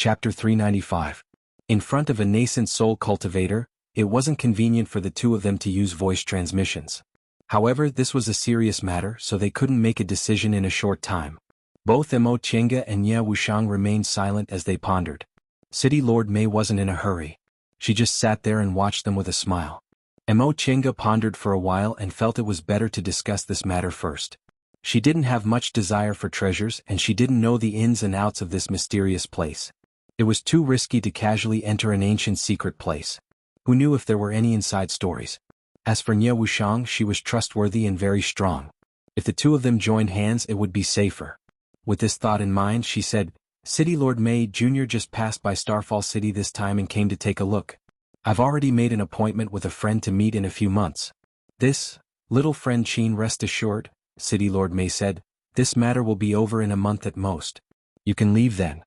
Chapter 395. In front of a nascent soul cultivator, it wasn't convenient for the two of them to use voice transmissions. However, this was a serious matter, so they couldn't make a decision in a short time. Both Mo Chenga and Ye Wuxiang remained silent as they pondered. City Lord Mei wasn't in a hurry. She just sat there and watched them with a smile. Mo Chenga pondered for a while and felt it was better to discuss this matter first. She didn't have much desire for treasures and she didn't know the ins and outs of this mysterious place. It was too risky to casually enter an ancient secret place. Who knew if there were any inside stories? As for Nye Wuxiang, she was trustworthy and very strong. If the two of them joined hands, it would be safer. With this thought in mind, she said, "City Lord Mei Jr. just passed by Starfall City this time and came to take a look. I've already made an appointment with a friend to meet in a few months." "This, little friend Qin, rest assured," City Lord Mei said, "this matter will be over in a month at most. You can leave then."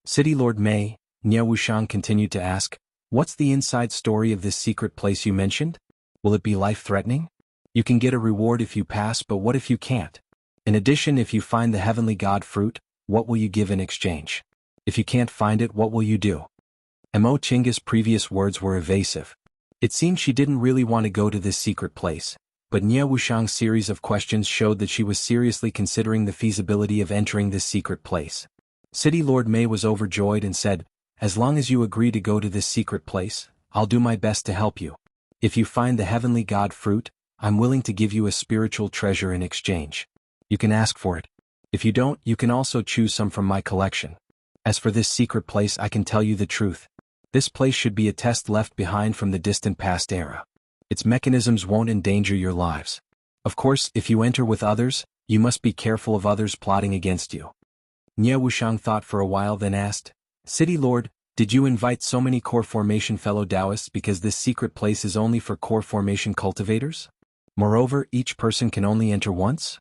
City Lord Mei, Nye Wuxiang continued to ask, "What's the inside story of this secret place you mentioned? Will it be life-threatening? You can get a reward if you pass, but what if you can't? In addition, if you find the heavenly god fruit, what will you give in exchange? If you can't find it, what will you do?" Mo Chenga's previous words were evasive. It seemed she didn't really want to go to this secret place, but Nye Wuxiang's series of questions showed that she was seriously considering the feasibility of entering this secret place. City Lord Mei was overjoyed and said, "As long as you agree to go to this secret place, I'll do my best to help you. If you find the heavenly god fruit, I'm willing to give you a spiritual treasure in exchange. You can ask for it. If you don't, you can also choose some from my collection. As for this secret place, I can tell you the truth. This place should be a test left behind from the distant past era. Its mechanisms won't endanger your lives. Of course, if you enter with others, you must be careful of others plotting against you." Nye Wuxiang thought for a while, then asked, "City Lord, did you invite so many core formation fellow Taoists because this secret place is only for core formation cultivators? Moreover, each person can only enter once?"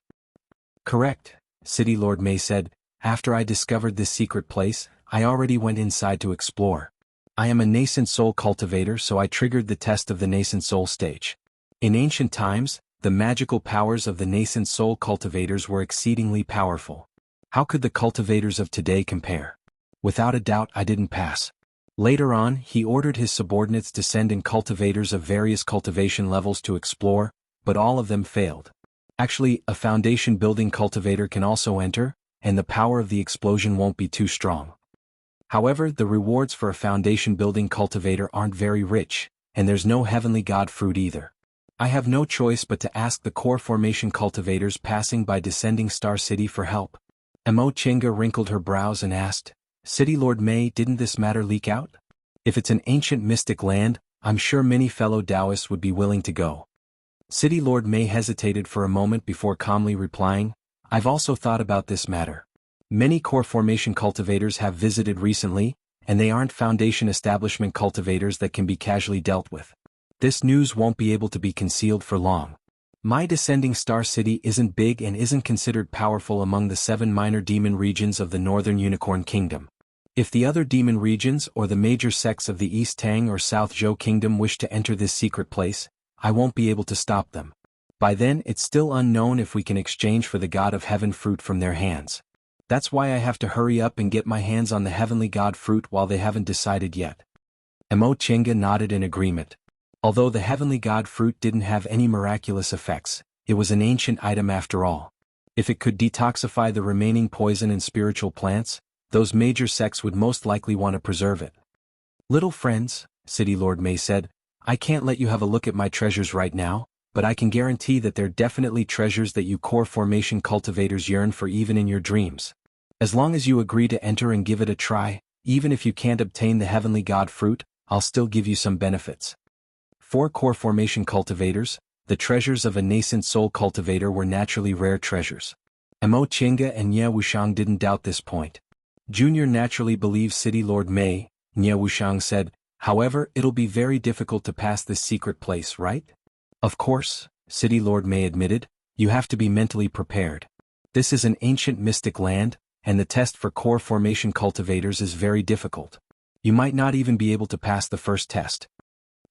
"Correct," City Lord Mei said. "After I discovered this secret place, I already went inside to explore. I am a nascent soul cultivator, so I triggered the test of the nascent soul stage. In ancient times, the magical powers of the nascent soul cultivators were exceedingly powerful. How could the cultivators of today compare? Without a doubt, I didn't pass." Later on, he ordered his subordinates to send in cultivators of various cultivation levels to explore, but all of them failed. Actually, a foundation building cultivator can also enter, and the power of the explosion won't be too strong. However, the rewards for a foundation building cultivator aren't very rich, and there's no heavenly god fruit either. I have no choice but to ask the core formation cultivators passing by descending Star City for help." Mo Chenga wrinkled her brows and asked, "City Lord Mei, didn't this matter leak out? If it's an ancient mystic land, I'm sure many fellow Taoists would be willing to go." City Lord Mei hesitated for a moment before calmly replying, "I've also thought about this matter. Many core formation cultivators have visited recently, and they aren't foundation establishment cultivators that can be casually dealt with. This news won't be able to be concealed for long. My descending Star City isn't big and isn't considered powerful among the 7 minor demon regions of the Northern Unicorn Kingdom. If the other demon regions or the major sects of the East Tang or South Zhou Kingdom wish to enter this secret place, I won't be able to stop them. By then, it's still unknown if we can exchange for the God of Heaven fruit from their hands. That's why I have to hurry up and get my hands on the heavenly god fruit while they haven't decided yet." Mo Chenga nodded in agreement. Although the heavenly god fruit didn't have any miraculous effects, it was an ancient item after all. If it could detoxify the remaining poison and spiritual plants, those major sects would most likely want to preserve it. "Little friends," City Lord Mei said, "I can't let you have a look at my treasures right now, but I can guarantee that they're definitely treasures that you core formation cultivators yearn for even in your dreams. As long as you agree to enter and give it a try, even if you can't obtain the heavenly god fruit, I'll still give you some benefits." For core formation cultivators, the treasures of a nascent soul cultivator were naturally rare treasures. Mo Chenga and Nye Wuxiang didn't doubt this point. Junior naturally believes City Lord Mei, Nye Wuxiang said. "However, it'll be very difficult to pass this secret place, right?" "Of course," City Lord Mei admitted, "you have to be mentally prepared. This is an ancient mystic land, and the test for core formation cultivators is very difficult. You might not even be able to pass the first test."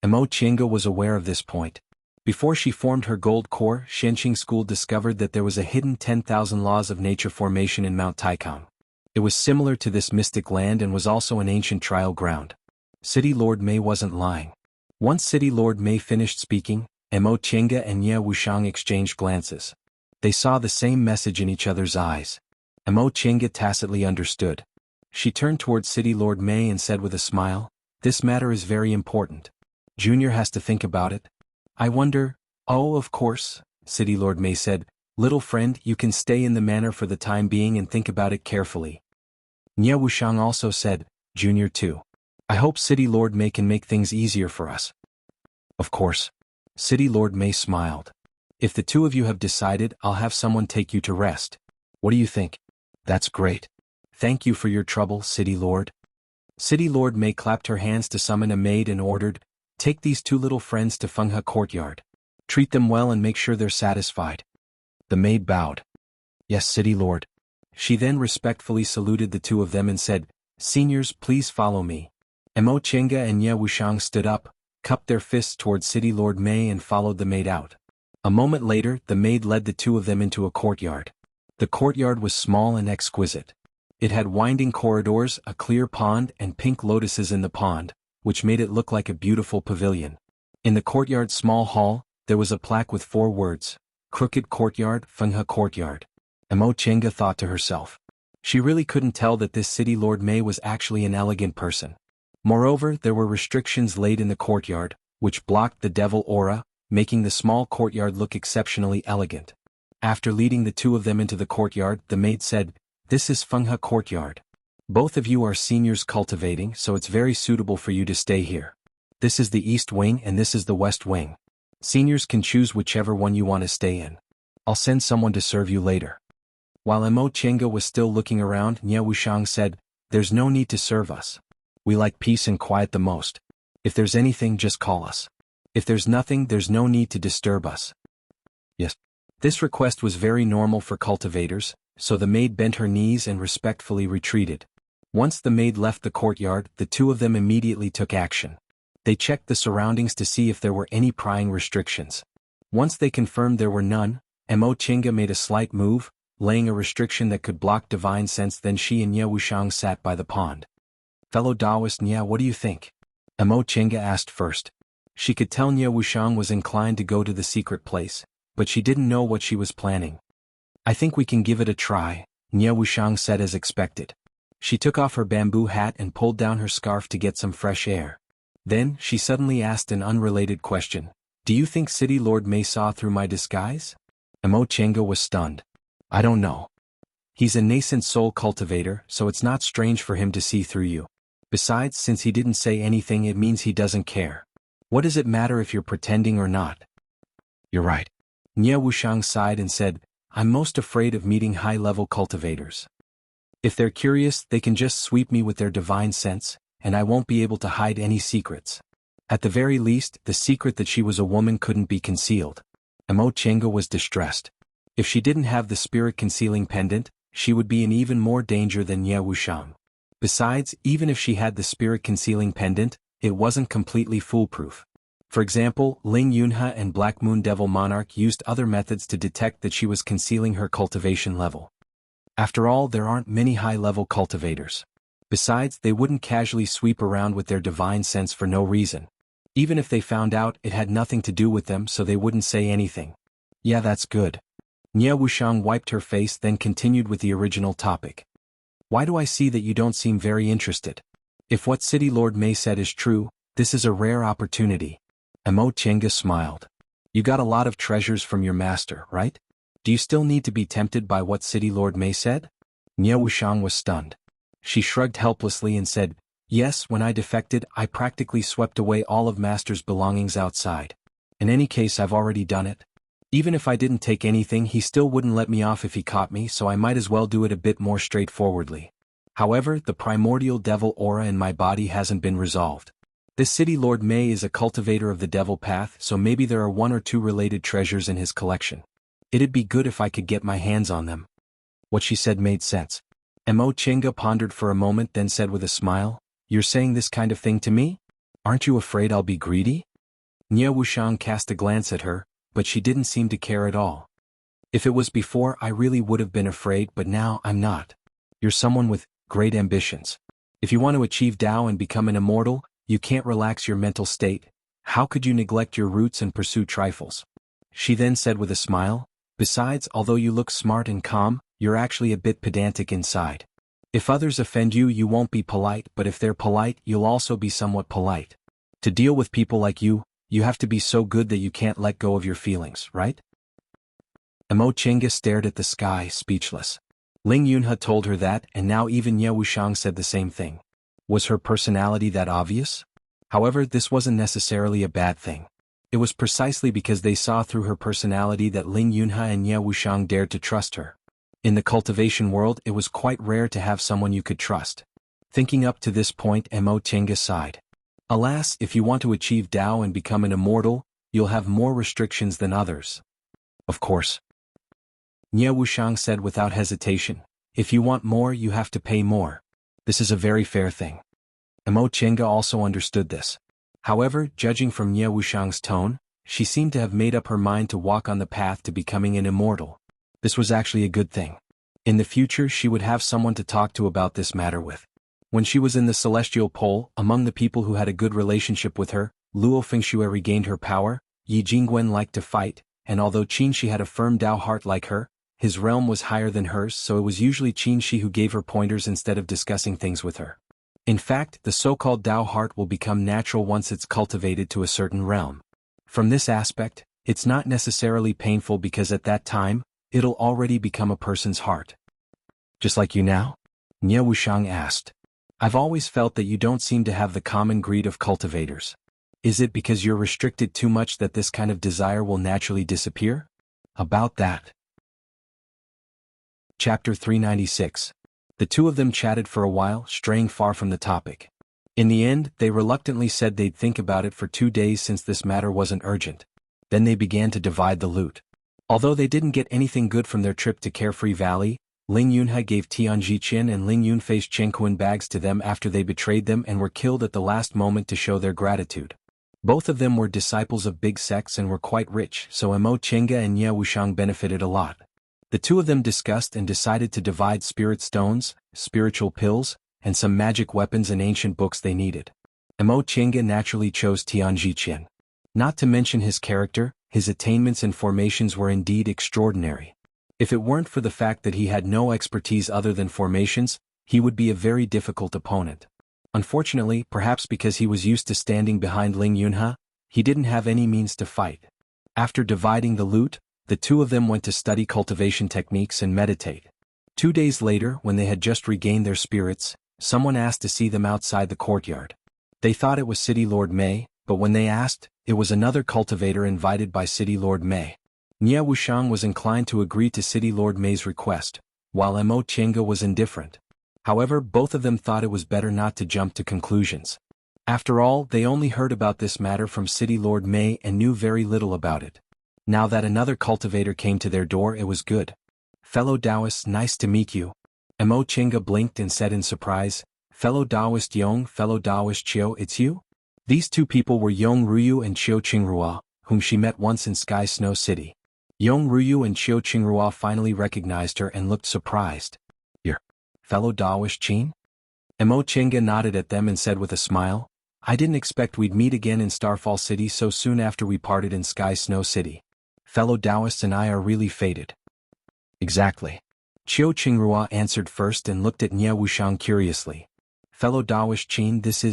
Mo Chenga was aware of this point. Before she formed her gold core, Shenqing School discovered that there was a hidden 10,000 laws of nature formation in Mount Taikang. It was similar to this mystic land and was also an ancient trial ground. City Lord Mei wasn't lying. Once City Lord Mei finished speaking, Mo Qingge and Ye Wuxiang exchanged glances. They saw the same message in each other's eyes. Mo Qingge tacitly understood. She turned towards City Lord Mei and said with a smile, "This matter is very important. Junior has to think about it. I wonder." "Oh, of course," City Lord Mei said. "Little friend, you can stay in the manor for the time being and think about it carefully." Nye Wuxiang also said, "Junior too. I hope City Lord Mei can make things easier for us." "Of course." City Lord Mei smiled. "If the two of you have decided, I'll have someone take you to rest. What do you think?" "That's great. Thank you for your trouble, City Lord." City Lord Mei clapped her hands to summon a maid and ordered, "Take these two little friends to Fenghe Courtyard. Treat them well and make sure they're satisfied." The maid bowed. "Yes, City Lord." She then respectfully saluted the two of them and said, "Seniors, please follow me." Mo Qingge and Ye Wuxiang stood up, cupped their fists towards City Lord Mei and followed the maid out. A moment later, the maid led the two of them into a courtyard. The courtyard was small and exquisite. It had winding corridors, a clear pond, and pink lotuses in the pond, which made it look like a beautiful pavilion. In the courtyard's small hall, there was a plaque with 4 words, "Crooked Courtyard, Fenghe Courtyard." Mo Qingge thought to herself. She really couldn't tell that this City Lord Mei was actually an elegant person. Moreover, there were restrictions laid in the courtyard, which blocked the devil aura, making the small courtyard look exceptionally elegant. After leading the two of them into the courtyard, the maid said, "This is Fenghe Courtyard. Both of you are seniors cultivating, so it's very suitable for you to stay here. This is the east wing and this is the west wing. Seniors can choose whichever one you want to stay in. I'll send someone to serve you later." While Mo Qingge was still looking around, Nye Wuxiang said, "There's no need to serve us. We like peace and quiet the most. If there's anything, just call us. If there's nothing, there's no need to disturb us." Yes. This request was very normal for cultivators, so the maid bent her knees and respectfully retreated. Once the maid left the courtyard, the two of them immediately took action. They checked the surroundings to see if there were any prying restrictions. Once they confirmed there were none, Mo Qingge made a slight move, laying a restriction that could block divine sense. Then she and Nye Wuxiang sat by the pond. "Fellow Taoist Nye, what do you think?" Mo Qingge asked first. She could tell Nye Wuxiang was inclined to go to the secret place, but she didn't know what she was planning. "I think we can give it a try," Nye Wuxiang said as expected. She took off her bamboo hat and pulled down her scarf to get some fresh air. Then, she suddenly asked an unrelated question. "Do you think City Lord Mei saw through my disguise?" Mo Qingge was stunned. "I don't know. He's a nascent soul cultivator, so it's not strange for him to see through you. Besides, since he didn't say anything, it means he doesn't care. What does it matter if you're pretending or not?" "You're right." Nye Wuxiang sighed and said, "I'm most afraid of meeting high-level cultivators. If they're curious, they can just sweep me with their divine sense, and I won't be able to hide any secrets." At the very least, the secret that she was a woman couldn't be concealed. Mo Qingge was distressed. If she didn't have the spirit-concealing pendant, she would be in even more danger than Nye Wuxiang. Besides, even if she had the spirit-concealing pendant, it wasn't completely foolproof. For example, Ling Yunhe and Black Moon Devil Monarch used other methods to detect that she was concealing her cultivation level. After all, there aren't many high-level cultivators. Besides, they wouldn't casually sweep around with their divine sense for no reason. Even if they found out, it had nothing to do with them, so they wouldn't say anything. "Yeah, that's good." Nye Wuxiang wiped her face, then continued with the original topic. "Why do I see that you don't seem very interested? If what City Lord Mei said is true, this is a rare opportunity." Mo Qingge smiled. "You got a lot of treasures from your master, right? Do you still need to be tempted by what City Lord Mei said?" Nye Wuxiang was stunned. She shrugged helplessly and said, "Yes, when I defected, I practically swept away all of Master's belongings outside. In any case, I've already done it. Even if I didn't take anything, he still wouldn't let me off if he caught me, so I might as well do it a bit more straightforwardly. However, the primordial devil aura in my body hasn't been resolved. This City Lord Mei is a cultivator of the devil path, so maybe there are 1 or 2 related treasures in his collection. It'd be good if I could get my hands on them." What she said made sense. Mo Qingge pondered for a moment, then said with a smile, "You're saying this kind of thing to me? Aren't you afraid I'll be greedy?" Nye Wuxiang cast a glance at her, but she didn't seem to care at all. "If it was before, I really would have been afraid, but now I'm not. You're someone with great ambitions. If you want to achieve Tao and become an immortal, you can't relax your mental state. How could you neglect your roots and pursue trifles? She then said with a smile, besides, although you look smart and calm, you're actually a bit pedantic inside. If others offend you, you won't be polite, but if they're polite, you'll also be somewhat polite. To deal with people like you have to be so good that you can't let go of your feelings, right? Emo Chenga stared at the sky, speechless. Ling Yunhe told her that, and now even Ye Wuxiang said the same thing. Was her personality that obvious? However, this wasn't necessarily a bad thing. It was precisely because they saw through her personality that Ling Yunhe and Ye Wuxiang dared to trust her. In the cultivation world, it was quite rare to have someone you could trust. Thinking up to this point, Emo Chenga sighed. Alas, if you want to achieve Tao and become an immortal, you'll have more restrictions than others. Of course. Ye Wuxiang said without hesitation, if you want more, you have to pay more. This is a very fair thing. Emo Chenga also understood this. However, judging from Ye Wuxiang's tone, she seemed to have made up her mind to walk on the path to becoming an immortal. This was actually a good thing. In the future, she would have someone to talk to about this matter with. When she was in the celestial pole, among the people who had a good relationship with her, Luo Fengxue regained her power, Yi Jingwen liked to fight, and although Qin Shi had a firm Dao heart like her, his realm was higher than hers, so it was usually Qin Shi who gave her pointers instead of discussing things with her. In fact, the so-called Dao heart will become natural once it's cultivated to a certain realm. From this aspect, it's not necessarily painful because at that time, it'll already become a person's heart. Just like you now? Ye Wuxiang asked. I've always felt that you don't seem to have the common greed of cultivators. Is it because you're restricted too much that this kind of desire will naturally disappear? About that. Chapter 396. The two of them chatted for a while, straying far from the topic. In the end, they reluctantly said they'd think about it for 2 days since this matter wasn't urgent. Then they began to divide the loot. Although they didn't get anything good from their trip to Carefree Valley, Ling Yunhe gave Tianji Qin and Ling Yunfei's Chengquan bags to them after they betrayed them and were killed at the last moment to show their gratitude. Both of them were disciples of big sects and were quite rich, so Emo Chenga and Ye Wuxiang benefited a lot. The two of them discussed and decided to divide spirit stones, spiritual pills, and some magic weapons and ancient books they needed. Emo Chenga naturally chose Tianji Qin. Not to mention his character, his attainments and formations were indeed extraordinary. If it weren't for the fact that he had no expertise other than formations, he would be a very difficult opponent. Unfortunately, perhaps because he was used to standing behind Ling Yunhe, he didn't have any means to fight. After dividing the loot, the two of them went to study cultivation techniques and meditate. 2 days later, when they had just regained their spirits, someone asked to see them outside the courtyard. They thought it was City Lord Mei, but when they asked, it was another cultivator invited by City Lord Mei. Ye Wuxiang was inclined to agree to City Lord Mei's request, while Emo Chenga was indifferent. However, both of them thought it was better not to jump to conclusions. After all, they only heard about this matter from City Lord Mei and knew very little about it. Now that another cultivator came to their door, it was good. Fellow Taoist, nice to meet you. Emo Chenga blinked and said in surprise, Fellow Taoist Yong, fellow Taoist Chiu, it's you? These two people were Yong Ruyu and Chiu Qingrua, whom she met once in Sky Snow City. Yong Ruyu and Chiu Qingrua finally recognized her and looked surprised. You're fellow Taoist Qin? Emo Chenga nodded at them and said with a smile, I didn't expect we'd meet again in Starfall City so soon after we parted in Sky Snow City. Fellow Taoists and I are really fated. Exactly. Chiu Qingrua answered first and looked at Ye Wuxiang curiously. Fellow Taoist Qin, this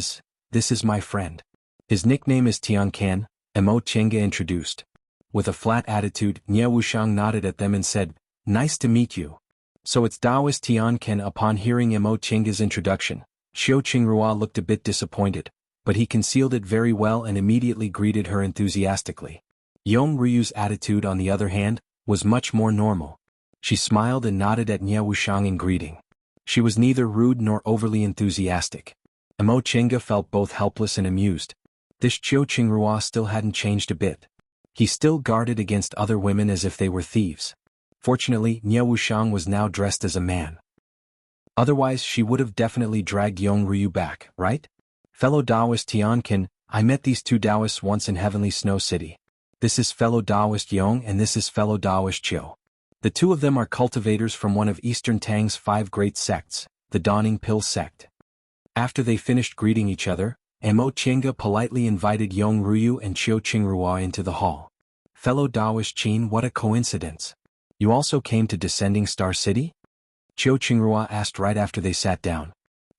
is my friend. His nickname is Tian Kan, Emo Chenga introduced. With a flat attitude, Ye Wuxiang nodded at them and said, Nice to meet you. So it's Taoist Tian Kan. Upon hearing Emo Chenga's introduction, Chiu Qingrua looked a bit disappointed, but he concealed it very well and immediately greeted her enthusiastically. Yong Ryu's attitude, on the other hand, was much more normal. She smiled and nodded at Ye Wuxiang in greeting. She was neither rude nor overly enthusiastic. Emo Chenga felt both helpless and amused. This Chiu Qingrua still hadn't changed a bit. He still guarded against other women as if they were thieves. Fortunately, Ye Wuxiang was now dressed as a man. Otherwise, she would have definitely dragged Yong Ryu back, right? Fellow Taoist Tiankin, I met these two Taoists once in Heavenly Snow City. This is fellow Taoist Yong and this is fellow Taoist Chiu. The two of them are cultivators from one of Eastern Tang's 5 great sects, the Dawning Pill sect. After they finished greeting each other, Mo Chinga politely invited Yong Ruyu and Chiu Qingrua into the hall. Fellow Daoist Qin, what a coincidence. You also came to Descending Star City? Chiu Qingrua asked right after they sat down.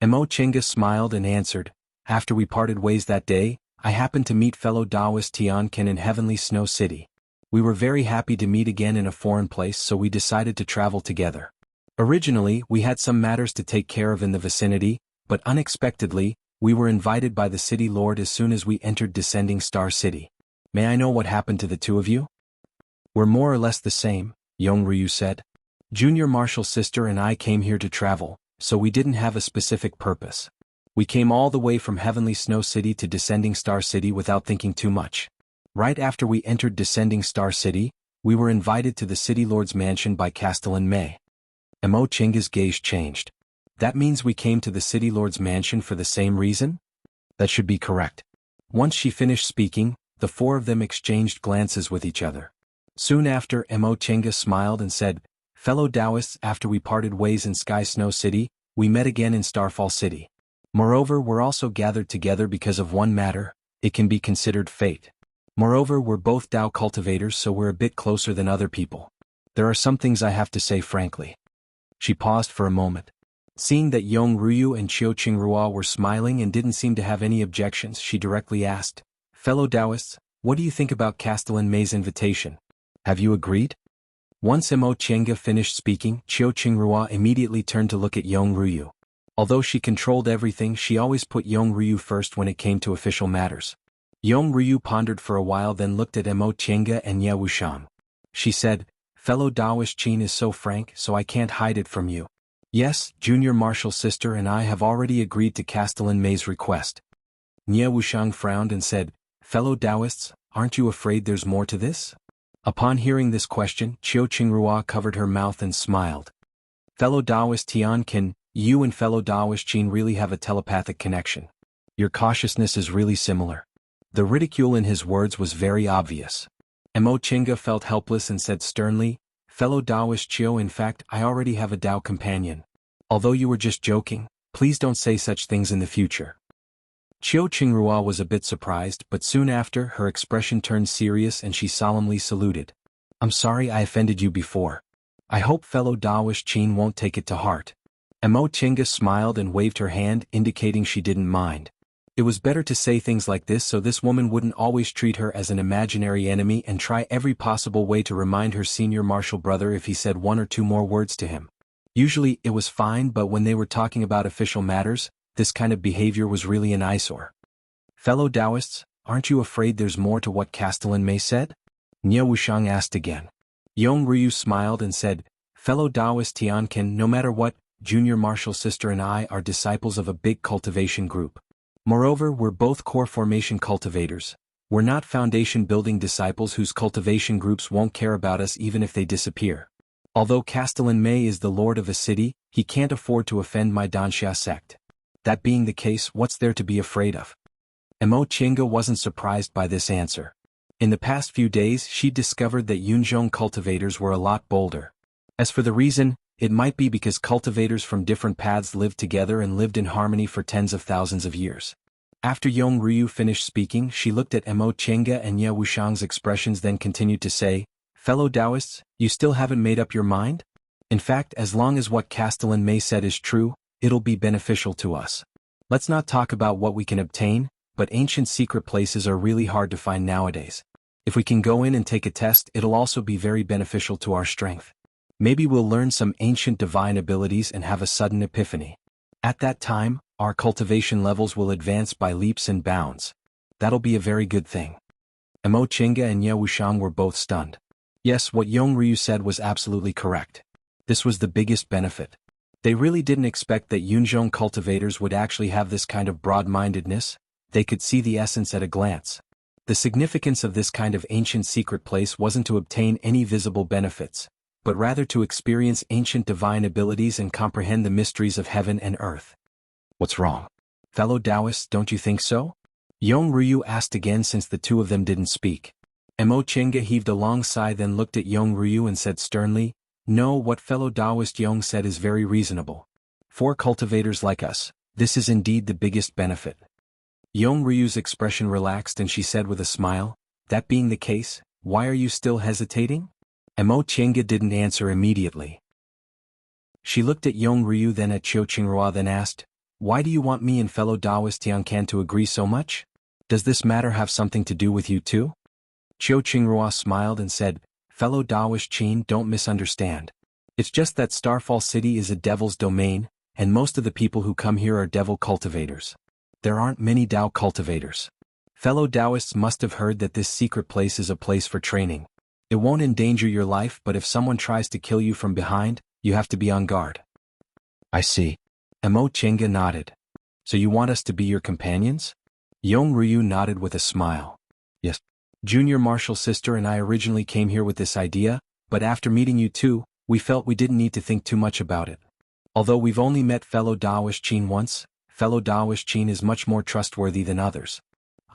Mo Chinga smiled and answered, after we parted ways that day, I happened to meet fellow Daoist Tianqin in Heavenly Snow City. We were very happy to meet again in a foreign place, so we decided to travel together. Originally, we had some matters to take care of in the vicinity, but unexpectedly, we were invited by the city lord as soon as we entered Descending Star City. May I know what happened to the two of you? We're more or less the same, Yong Ryu said. Junior Marshal Sister and I came here to travel, so we didn't have a specific purpose. We came all the way from Heavenly Snow City to Descending Star City without thinking too much. Right after we entered Descending Star City, we were invited to the City Lord's mansion by Castellan May. Mo Chinga's gaze changed. That means we came to the City Lord's mansion for the same reason? That should be correct. Once she finished speaking, the four of them exchanged glances with each other. Soon after, Mo Chinga smiled and said, fellow Taoists, after we parted ways in Sky Snow City, we met again in Starfall City. Moreover, we're also gathered together because of one matter. It can be considered fate. Moreover, we're both Dao cultivators, so we're a bit closer than other people. There are some things I have to say frankly. She paused for a moment. Seeing that Yong Ruyu and Chiu Qingrua were smiling and didn't seem to have any objections, she directly asked, fellow Taoists, what do you think about Castellan May's invitation? Have you agreed? Once Mo Chinga finished speaking, Chiu Qingrua immediately turned to look at Yong Ruyu. Although she controlled everything, she always put Yong Ruyu first when it came to official matters. Yong Ruyu pondered for a while, then looked at Mo Chinga and Ye Wuxiang. She said, fellow Daoist Qin is so frank, so I can't hide it from you. Yes, Junior Marshal Sister and I have already agreed to Castellan May's request. Ye Wuxiang frowned and said, fellow Taoists, aren't you afraid there's more to this? Upon hearing this question, Chiu Qingrua covered her mouth and smiled. Fellow Daoist Tianqin, you and fellow Daoist Qin really have a telepathic connection. Your cautiousness is really similar. The ridicule in his words was very obvious. Mo Chinga felt helpless and said sternly, fellow Daoist Chiu, in fact, I already have a Dao companion. Although you were just joking, please don't say such things in the future. Chiu Qingrua was a bit surprised, but soon after, her expression turned serious and she solemnly saluted. I'm sorry I offended you before. I hope fellow Daoist Qin won't take it to heart. Mo Chinga smiled and waved her hand, indicating she didn't mind. It was better to say things like this so this woman wouldn't always treat her as an imaginary enemy and try every possible way to remind her senior marshal brother if he said one or two more words to him. Usually it was fine, but when they were talking about official matters, this kind of behavior was really an eyesore. Fellow Taoists, aren't you afraid there's more to what Castellan May said? Ye Wuxiang asked again. Yong Ryu smiled and said, fellow Daoist Tianqin, no matter what, Junior Marshal Sister and I are disciples of a big cultivation group. Moreover, we're both core formation cultivators. We're not foundation building disciples whose cultivation groups won't care about us even if they disappear. Although Castellan May is the lord of a city, he can't afford to offend my Danxia sect. That being the case, what's there to be afraid of? Mo Chinga wasn't surprised by this answer. In the past few days, she discovered that Yunzhong cultivators were a lot bolder. As for the reason, it might be because cultivators from different paths lived together and lived in harmony for tens of thousands of years. After Yong Ryu finished speaking, she looked at Mo Chinga and Ye Wuxiang's expressions, then continued to say, fellow Taoists, you still haven't made up your mind? In fact, as long as what Castellan May said is true, it'll be beneficial to us. Let's not talk about what we can obtain, but ancient secret places are really hard to find nowadays. If we can go in and take a test, it'll also be very beneficial to our strength. Maybe we'll learn some ancient divine abilities and have a sudden epiphany. At that time, our cultivation levels will advance by leaps and bounds. That'll be a very good thing. Mo Chinga and Ye Wuxiang were both stunned. Yes, what Yong Ryu said was absolutely correct. This was the biggest benefit. They really didn't expect that Yunzhong cultivators would actually have this kind of broad-mindedness. They could see the essence at a glance. The significance of this kind of ancient secret place wasn't to obtain any visible benefits, but rather to experience ancient divine abilities and comprehend the mysteries of heaven and earth. What's wrong? Fellow Taoists, don't you think so? Yong Ryu asked again, since the two of them didn't speak. Mo Chinga heaved a long sigh, then looked at Yong Ryu and said sternly, No, what fellow Taoist Yong said is very reasonable. For cultivators like us, this is indeed the biggest benefit. Yong Ryu's expression relaxed and she said with a smile, that being the case, why are you still hesitating? Mo Tiange didn't answer immediately. She looked at Yong Ryu then at Chiu Qinghua then asked, why do you want me and fellow Taoist Tian Can to agree so much? Does this matter have something to do with you too? Chiu Qinghua smiled and said, fellow Taoist Qin, don't misunderstand. It's just that Starfall City is a devil's domain, and most of the people who come here are devil cultivators. There aren't many Tao cultivators. Fellow Taoists must have heard that this secret place is a place for training. It won't endanger your life, but if someone tries to kill you from behind, you have to be on guard. I see. Mo Chenga nodded. So you want us to be your companions? Yong Ryu nodded with a smile. Yes. Junior Marshall sister and I originally came here with this idea, but after meeting you two, we felt we didn't need to think too much about it. Although we've only met fellow Taoist Qin once, fellow Taoist Qin is much more trustworthy than others.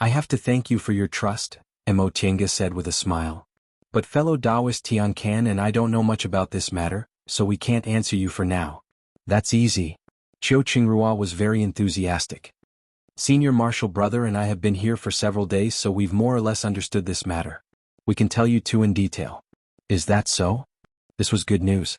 I have to thank you for your trust, Mo Tiange said with a smile. But fellow Taoist Tian Can and I don't know much about this matter, so we can't answer you for now. That's easy. Chiu Qinghua was very enthusiastic. Senior Marshal brother and I have been here for several days, so we've more or less understood this matter. We can tell you two in detail. Is that so? This was good news.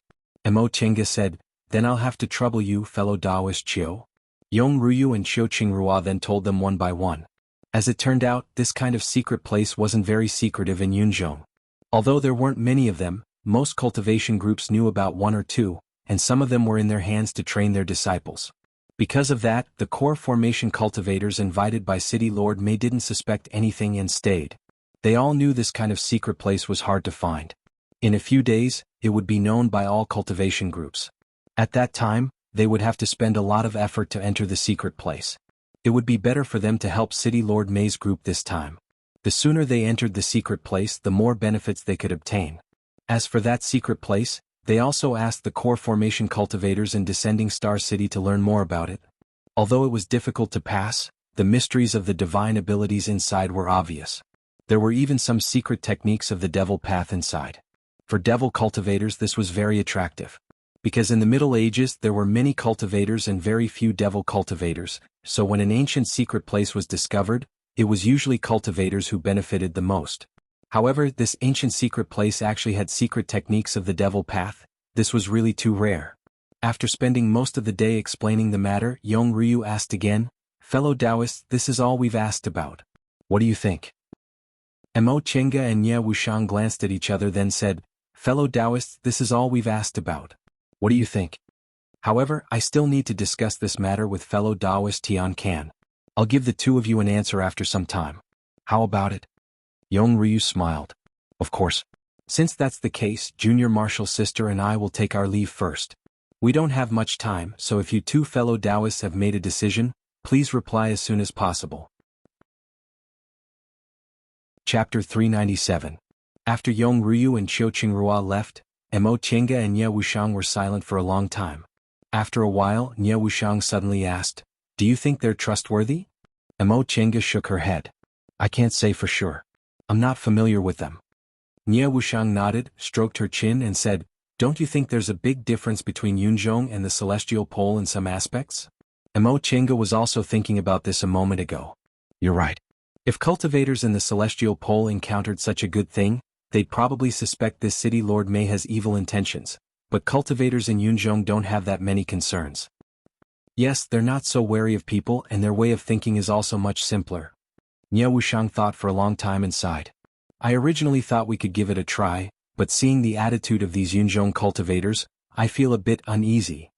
Mo Tiange said, then I'll have to trouble you, fellow Taoist Chiu. Yong Ryu and Chiu Qinghua then told them one by one. As it turned out, this kind of secret place wasn't very secretive in Yunzhong. Although there weren't many of them, most cultivation groups knew about one or two, and some of them were in their hands to train their disciples. Because of that, the core formation cultivators invited by City Lord Mei didn't suspect anything and stayed. They all knew this kind of secret place was hard to find. In a few days, it would be known by all cultivation groups. At that time, they would have to spend a lot of effort to enter the secret place. It would be better for them to help City Lord Mei's group this time. The sooner they entered the secret place, the more benefits they could obtain. As for that secret place, they also asked the core formation cultivators in Descending Star City to learn more about it. Although it was difficult to pass, the mysteries of the divine abilities inside were obvious. There were even some secret techniques of the devil path inside. For devil cultivators this was very attractive. Because in the Middle Ages there were many cultivators and very few devil cultivators, so when an ancient secret place was discovered, it was usually cultivators who benefited the most. However, this ancient secret place actually had secret techniques of the devil path. This was really too rare. After spending most of the day explaining the matter, Yong Ryu asked again, fellow Taoists, this is all we've asked about. What do you think? Mo Chenga and Ye Wuxiang glanced at each other then said, fellow Taoists, this is all we've asked about. What do you think? However, I still need to discuss this matter with fellow Taoist Tian Can. I'll give the two of you an answer after some time. How about it? Yong Ryu smiled. Of course. Since that's the case, Junior Marshal's sister and I will take our leave first. We don't have much time, so if you two fellow Taoists have made a decision, please reply as soon as possible. Chapter 397. After Yong Ryu and Chiu Qinghua left, Mo Tiange and Ye Wuxiang were silent for a long time. After a while, Ye Wuxiang suddenly asked, do you think they're trustworthy? Mo Tiange shook her head. I can't say for sure. I'm not familiar with them. Ye Wuxiang nodded, stroked her chin and said, don't you think there's a big difference between Yunzhong and the Celestial Pole in some aspects? Mo Tiange was also thinking about this a moment ago. You're right. If cultivators in the Celestial Pole encountered such a good thing, they'd probably suspect this City Lord Mei has evil intentions, but cultivators in Yunzhong don't have that many concerns. Yes, they're not so wary of people and their way of thinking is also much simpler. Ye Wuxiang thought for a long time and sighed. I originally thought we could give it a try, but seeing the attitude of these Yunzhong cultivators, I feel a bit uneasy.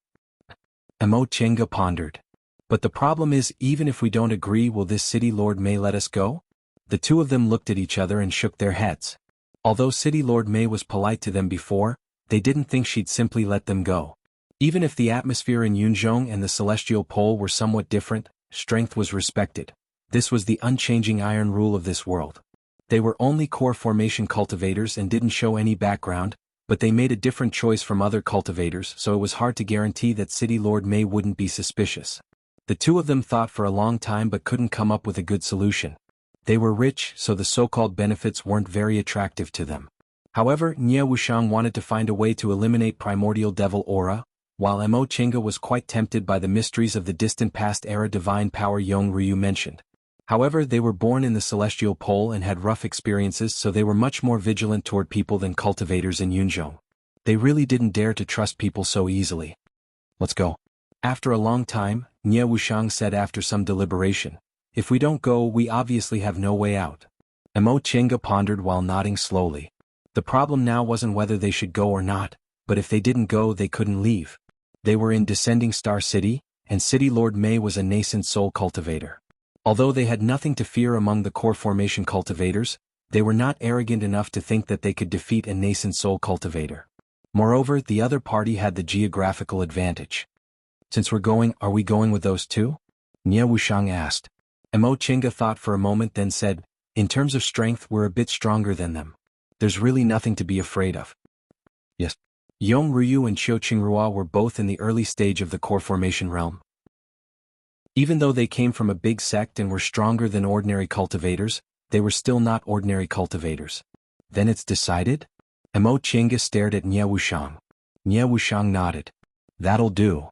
Mo Chenga pondered. But the problem is, even if we don't agree, will this City Lord Mei let us go? The two of them looked at each other and shook their heads. Although City Lord Mei was polite to them before, they didn't think she'd simply let them go. Even if the atmosphere in Yunzhong and the Celestial Pole were somewhat different, strength was respected. This was the unchanging iron rule of this world. They were only core formation cultivators and didn't show any background, but they made a different choice from other cultivators, so it was hard to guarantee that City Lord Mei wouldn't be suspicious. The two of them thought for a long time but couldn't come up with a good solution. They were rich, so the so-called benefits weren't very attractive to them. However, Nye Wuxiang wanted to find a way to eliminate primordial devil aura, while Mo Chinga was quite tempted by the mysteries of the distant past era divine power Yong Ryu mentioned. However, they were born in the celestial pole and had rough experiences, so they were much more vigilant toward people than cultivators in Yunzhong. They really didn't dare to trust people so easily. Let's go. After a long time, Nye Wuxiang said after some deliberation, if we don't go, we obviously have no way out. Mo Chinga pondered while nodding slowly. The problem now wasn't whether they should go or not, but if they didn't go they couldn't leave. They were in Descending Star City, and City Lord Mei was a nascent soul cultivator. Although they had nothing to fear among the core formation cultivators, they were not arrogant enough to think that they could defeat a nascent soul cultivator. Moreover, the other party had the geographical advantage. Since we're going, are we going with those two? Nye Wuxiang asked. Mo Chinga thought for a moment then said, in terms of strength we're a bit stronger than them. There's really nothing to be afraid of. Yes. Yong Ryu and Qiu Qingrua were both in the early stage of the core formation realm. Even though they came from a big sect and were stronger than ordinary cultivators, they were still not ordinary cultivators. Then it's decided? Mo Chinga stared at Nye Wuxiang. Nye Wuxiang nodded. That'll do.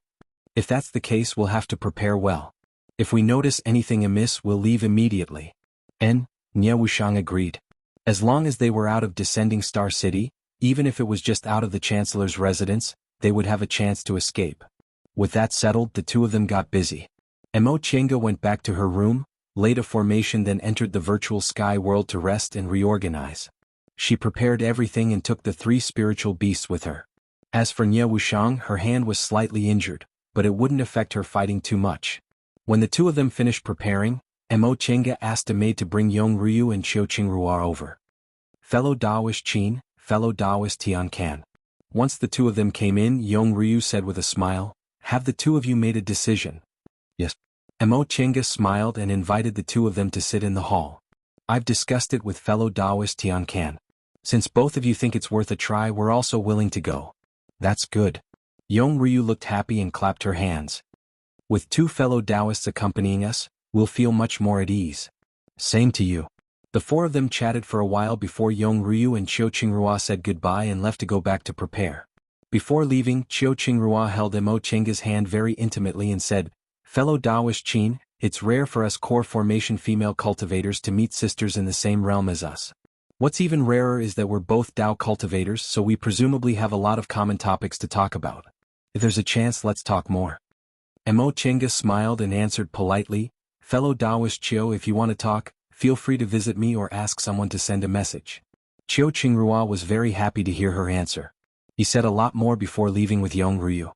If that's the case, we'll have to prepare well. If we notice anything amiss, we'll leave immediately. Nye Wuxiang agreed. As long as they were out of Descending Star City, even if it was just out of the Chancellor's residence, they would have a chance to escape. With that settled, the two of them got busy. Mo Chinga went back to her room, laid a formation, then entered the virtual sky world to rest and reorganize. She prepared everything and took the 3 spiritual beasts with her. As for Nye Wuxiang, her hand was slightly injured, but it wouldn't affect her fighting too much. When the two of them finished preparing, Mo Chinga asked a maid to bring Yong Ryu and Qiu Qingrua over. Fellow Taoist Qin, fellow Taoist Tian Can. Once the two of them came in, Yong Ryu said with a smile, have the two of you made a decision? Yes. Mo Chinga smiled and invited the two of them to sit in the hall. I've discussed it with fellow Taoist Tian Can. Since both of you think it's worth a try, we're also willing to go. That's good. Yong Ryu looked happy and clapped her hands. With 2 fellow Taoists accompanying us, we'll feel much more at ease. Same to you. The 4 of them chatted for a while before Yong Ryu and Qiu Qingrua said goodbye and left to go back to prepare. Before leaving, Qiu Qingrua held Mo Chinga's hand very intimately and said, fellow Taoist Qin, it's rare for us core formation female cultivators to meet sisters in the same realm as us. What's even rarer is that we're both Tao cultivators, so we presumably have a lot of common topics to talk about. If there's a chance, let's talk more. Mo Chinga smiled and answered politely, fellow Taoist Qiu, if you want to talk, feel free to visit me or ask someone to send a message. Qiu Qingrua was very happy to hear her answer. He said a lot more before leaving with Yong Ryu.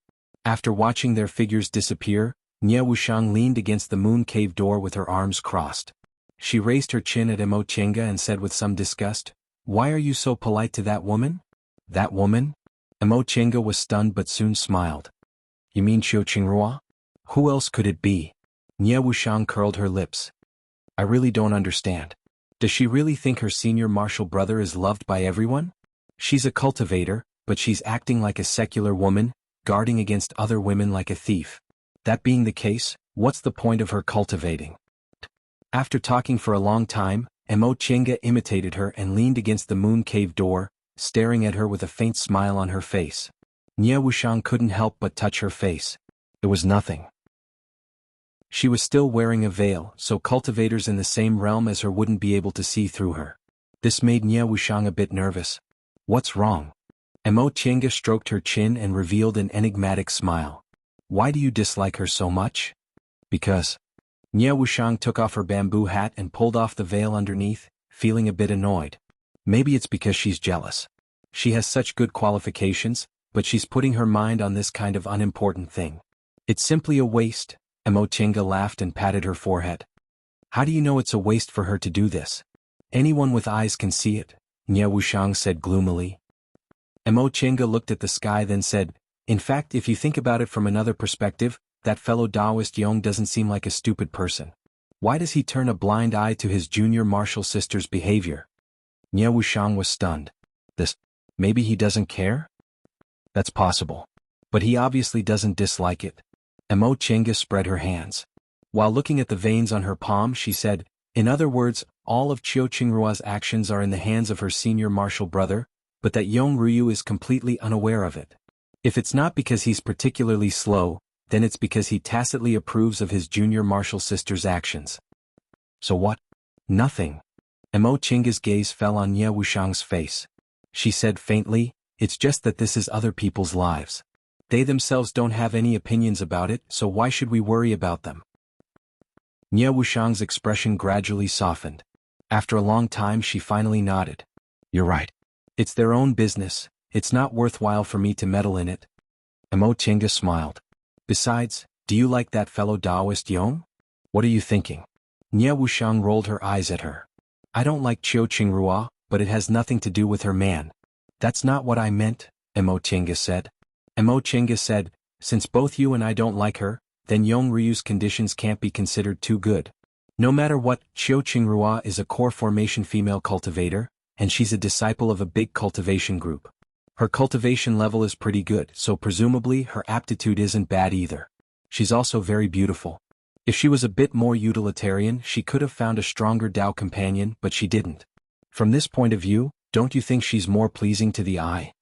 After watching their figures disappear, Nye Wuxiang leaned against the moon cave door with her arms crossed. She raised her chin at Mo Chinga and said with some disgust, why are you so polite to that woman? That woman? Mo Chinga was stunned but soon smiled. You mean Qiu Qingrua? Who else could it be? Nye Wuxiang curled her lips. I really don't understand. Does she really think her senior martial brother is loved by everyone? She's a cultivator, but she's acting like a secular woman, guarding against other women like a thief. That being the case, what's the point of her cultivating? After talking for a long time, Mo Chinga imitated her and leaned against the moon cave door, staring at her with a faint smile on her face. Nye Wuxiang couldn't help but touch her face. It was nothing. She was still wearing a veil, so cultivators in the same realm as her wouldn't be able to see through her. This made Nye Wuxiang a bit nervous. What's wrong? Mo Chinga stroked her chin and revealed an enigmatic smile. Why do you dislike her so much? Because. Nye Wuxiang took off her bamboo hat and pulled off the veil underneath, feeling a bit annoyed. Maybe it's because she's jealous. She has such good qualifications, but she's putting her mind on this kind of unimportant thing. It's simply a waste. Mo Chinga laughed and patted her forehead. How do you know it's a waste for her to do this? Anyone with eyes can see it, Nye Wuxiang said gloomily. Mo Chinga looked at the sky then said, in fact, if you think about it from another perspective, that fellow Taoist Yong doesn't seem like a stupid person. Why does he turn a blind eye to his junior martial sister's behavior? Nye Wuxiang was stunned. Maybe he doesn't care? That's possible. But he obviously doesn't dislike it. Mo Chinga spread her hands. While looking at the veins on her palm, she said, in other words, all of Qiu Qingrua's actions are in the hands of her senior martial brother, but that Yong Ryu is completely unaware of it. If it's not because he's particularly slow, then it's because he tacitly approves of his junior martial sister's actions. So what? Nothing. Mo Chinga's gaze fell on Ye Wuxiang's face. She said faintly, "It's just that this is other people's lives. They themselves don't have any opinions about it, so why should we worry about them?" Ye Wuxiang's expression gradually softened. After a long time she finally nodded. "You're right. It's their own business, it's not worthwhile for me to meddle in it." Mo Chinga smiled. "Besides, do you like that fellow Taoist Yong? What are you thinking?" Ye Wuxiang rolled her eyes at her. "I don't like Chiu Qingrua, but it has nothing to do with her man." "That's not what I meant," Mo Chinga said. Mo Chinga said, "Since both you and I don't like her, then Yong Ryu's conditions can't be considered too good. No matter what, Chiu Qingrua is a core formation female cultivator, and she's a disciple of a big cultivation group. Her cultivation level is pretty good, so presumably her aptitude isn't bad either. She's also very beautiful. If she was a bit more utilitarian, she could have found a stronger Dao companion, but she didn't. From this point of view, don't you think she's more pleasing to the eye?"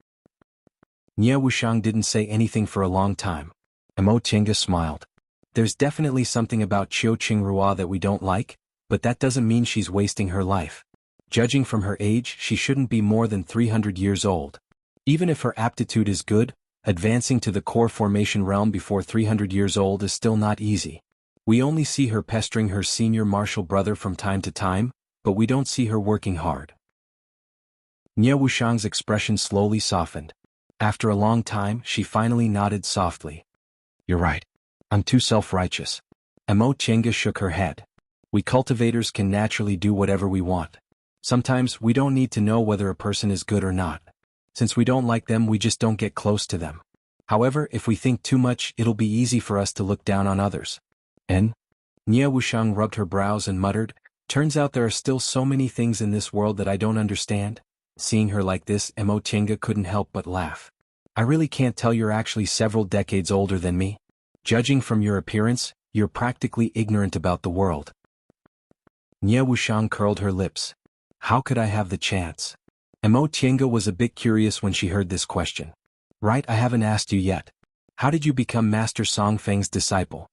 Ye Wuxiang didn't say anything for a long time. Mo Chinga smiled. "There's definitely something about Chiu Qingrua that we don't like, but that doesn't mean she's wasting her life. Judging from her age, she shouldn't be more than 300 years old. Even if her aptitude is good, advancing to the core formation realm before 300 years old is still not easy. We only see her pestering her senior martial brother from time to time, but we don't see her working hard." Ye Wuxiang's expression slowly softened. After a long time, she finally nodded softly. "You're right. I'm too self-righteous." Mo Chinga shook her head. "We cultivators can naturally do whatever we want. Sometimes we don't need to know whether a person is good or not. Since we don't like them, we just don't get close to them. However, if we think too much, it'll be easy for us to look down on others." "And?" Ye Wuxiang rubbed her brows and muttered, "Turns out there are still so many things in this world that I don't understand." Seeing her like this, Mo Chinga couldn't help but laugh. "I really can't tell, you're actually several decades older than me. Judging from your appearance, you're practically ignorant about the world." Ye Wuxiang curled her lips. "How could I have the chance?" Mo Chinga was a bit curious when she heard this question. "Right, I haven't asked you yet. How did you become Master Song Feng's disciple?"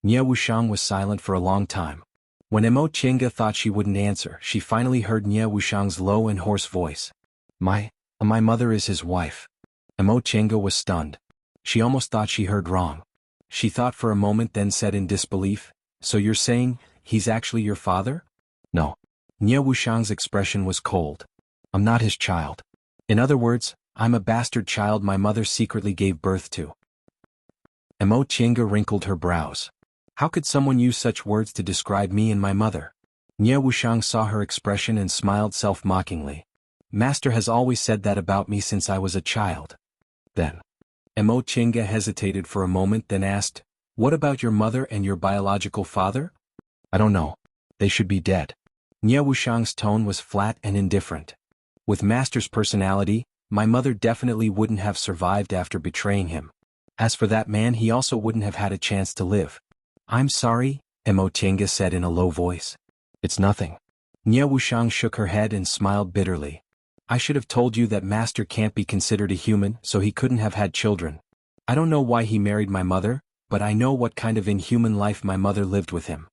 Ye Wuxiang was silent for a long time. When Mo Chinga thought she wouldn't answer, she finally heard Ye Wuxiang's low and hoarse voice. My mother is his wife." Mo Chinga was stunned. She almost thought she heard wrong. She thought for a moment, then said in disbelief, "So you're saying, he's actually your father?" "No." Ye Wuxiang's expression was cold. "I'm not his child. In other words, I'm a bastard child my mother secretly gave birth to." Mo Chinga wrinkled her brows. "How could someone use such words to describe me and my mother?" Ye Wuxiang saw her expression and smiled self-mockingly. "Master has always said that about me since I was a child." "Then?" Mo Chinga hesitated for a moment, then asked, "What about your mother and your biological father?" "I don't know. They should be dead." Ye Wuxiang's tone was flat and indifferent. "With Master's personality, my mother definitely wouldn't have survived after betraying him. As for that man, he also wouldn't have had a chance to live." "I'm sorry," Mo Chinga said in a low voice. "It's nothing." Ye Wuxiang shook her head and smiled bitterly. "I should have told you that Master can't be considered a human, so he couldn't have had children. I don't know why he married my mother, but I know what kind of inhuman life my mother lived with him.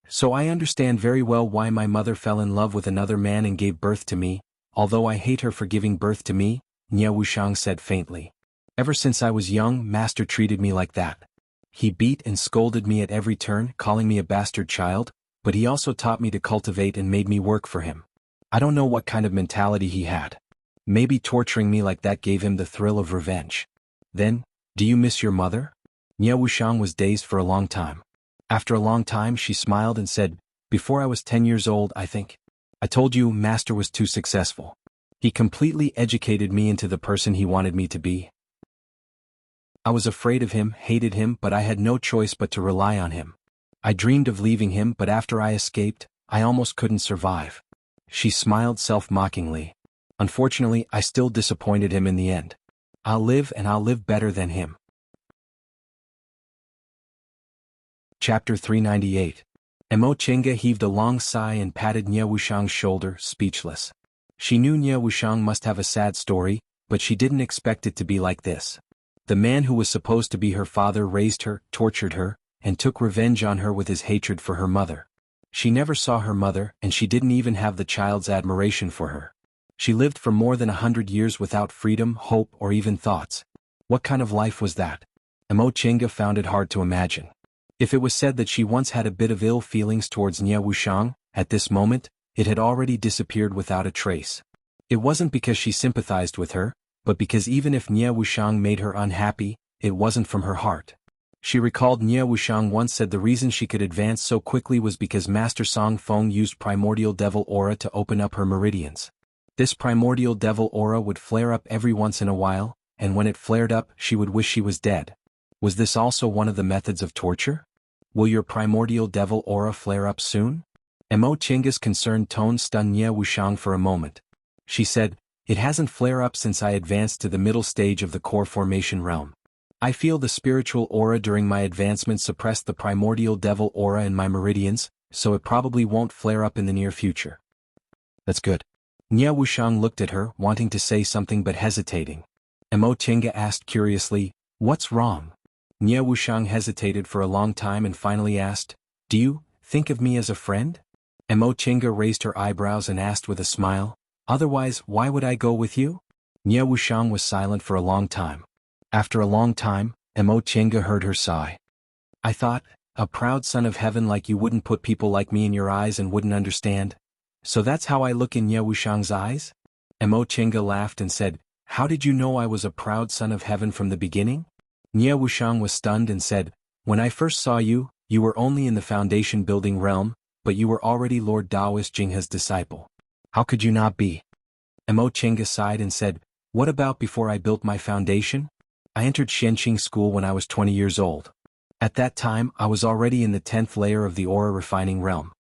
So I understand very well why my mother fell in love with another man and gave birth to me, although I hate her for giving birth to me," Ye Wuxiang said faintly. "Ever since I was young, Master treated me like that. He beat and scolded me at every turn, calling me a bastard child, but he also taught me to cultivate and made me work for him. I don't know what kind of mentality he had. Maybe torturing me like that gave him the thrill of revenge." "Then, do you miss your mother?" Ye Wuxiang was dazed for a long time. After a long time she smiled and said, "Before I was 10 years old, I think. I told you Master was too successful. He completely educated me into the person he wanted me to be. I was afraid of him, hated him, but I had no choice but to rely on him. I dreamed of leaving him, but after I escaped, I almost couldn't survive." She smiled self-mockingly. "Unfortunately, I still disappointed him in the end. I'll live, and I'll live better than him." Chapter 398. Mo Chinga heaved a long sigh and patted Ye Wuxiang's shoulder, speechless. She knew Nie Wuxiang must have a sad story, but she didn't expect it to be like this. The man who was supposed to be her father raised her, tortured her, and took revenge on her with his hatred for her mother. She never saw her mother, and she didn't even have the child's admiration for her. She lived for more than 100 years without freedom, hope, or even thoughts. What kind of life was that? Mo Chenga found it hard to imagine. If it was said that she once had a bit of ill feelings towards Nie Wuxiang, at this moment, it had already disappeared without a trace. It wasn't because she sympathized with her, but because even if Nie Wuxiang made her unhappy, it wasn't from her heart. She recalled Nie Wuxiang once said the reason she could advance so quickly was because Master Song Feng used primordial devil aura to open up her meridians. This primordial devil aura would flare up every once in a while, and when it flared up, she would wish she was dead. Was this also one of the methods of torture? Will your primordial devil aura flare up soon? Mo Chenga's concerned tone stunned Nie Wuxiang for a moment. She said, "It hasn't flared up since I advanced to the middle stage of the core formation realm. I feel the spiritual aura during my advancement suppressed the primordial devil aura in my meridians, so it probably won't flare up in the near future." That's good. Nie Wuxiang looked at her, wanting to say something but hesitating. Mo Chenga asked curiously, "What's wrong?" Nie Wuxiang hesitated for a long time and finally asked, "Do you think of me as a friend?" Mo Chenga raised her eyebrows and asked with a smile, "Otherwise, why would I go with you?" Nie Wuxiang was silent for a long time. After a long time, Mo Chenga heard her sigh. "I thought, a proud son of heaven like you wouldn't put people like me in your eyes and wouldn't understand. So that's how I look in Nie Wuxiang's eyes?" Mo Chenga laughed and said, "How did you know I was a proud son of heaven from the beginning?" Nie Wuxiang was stunned and said, "When I first saw you, you were only in the foundation building realm, but you were already Lord Taoist Jinghe's disciple. How could you not be?" Mo Chenga sighed and said, "What about before I built my foundation? I entered Xianqing school when I was 20 years old. At that time, I was already in the 10th layer of the aura refining realm.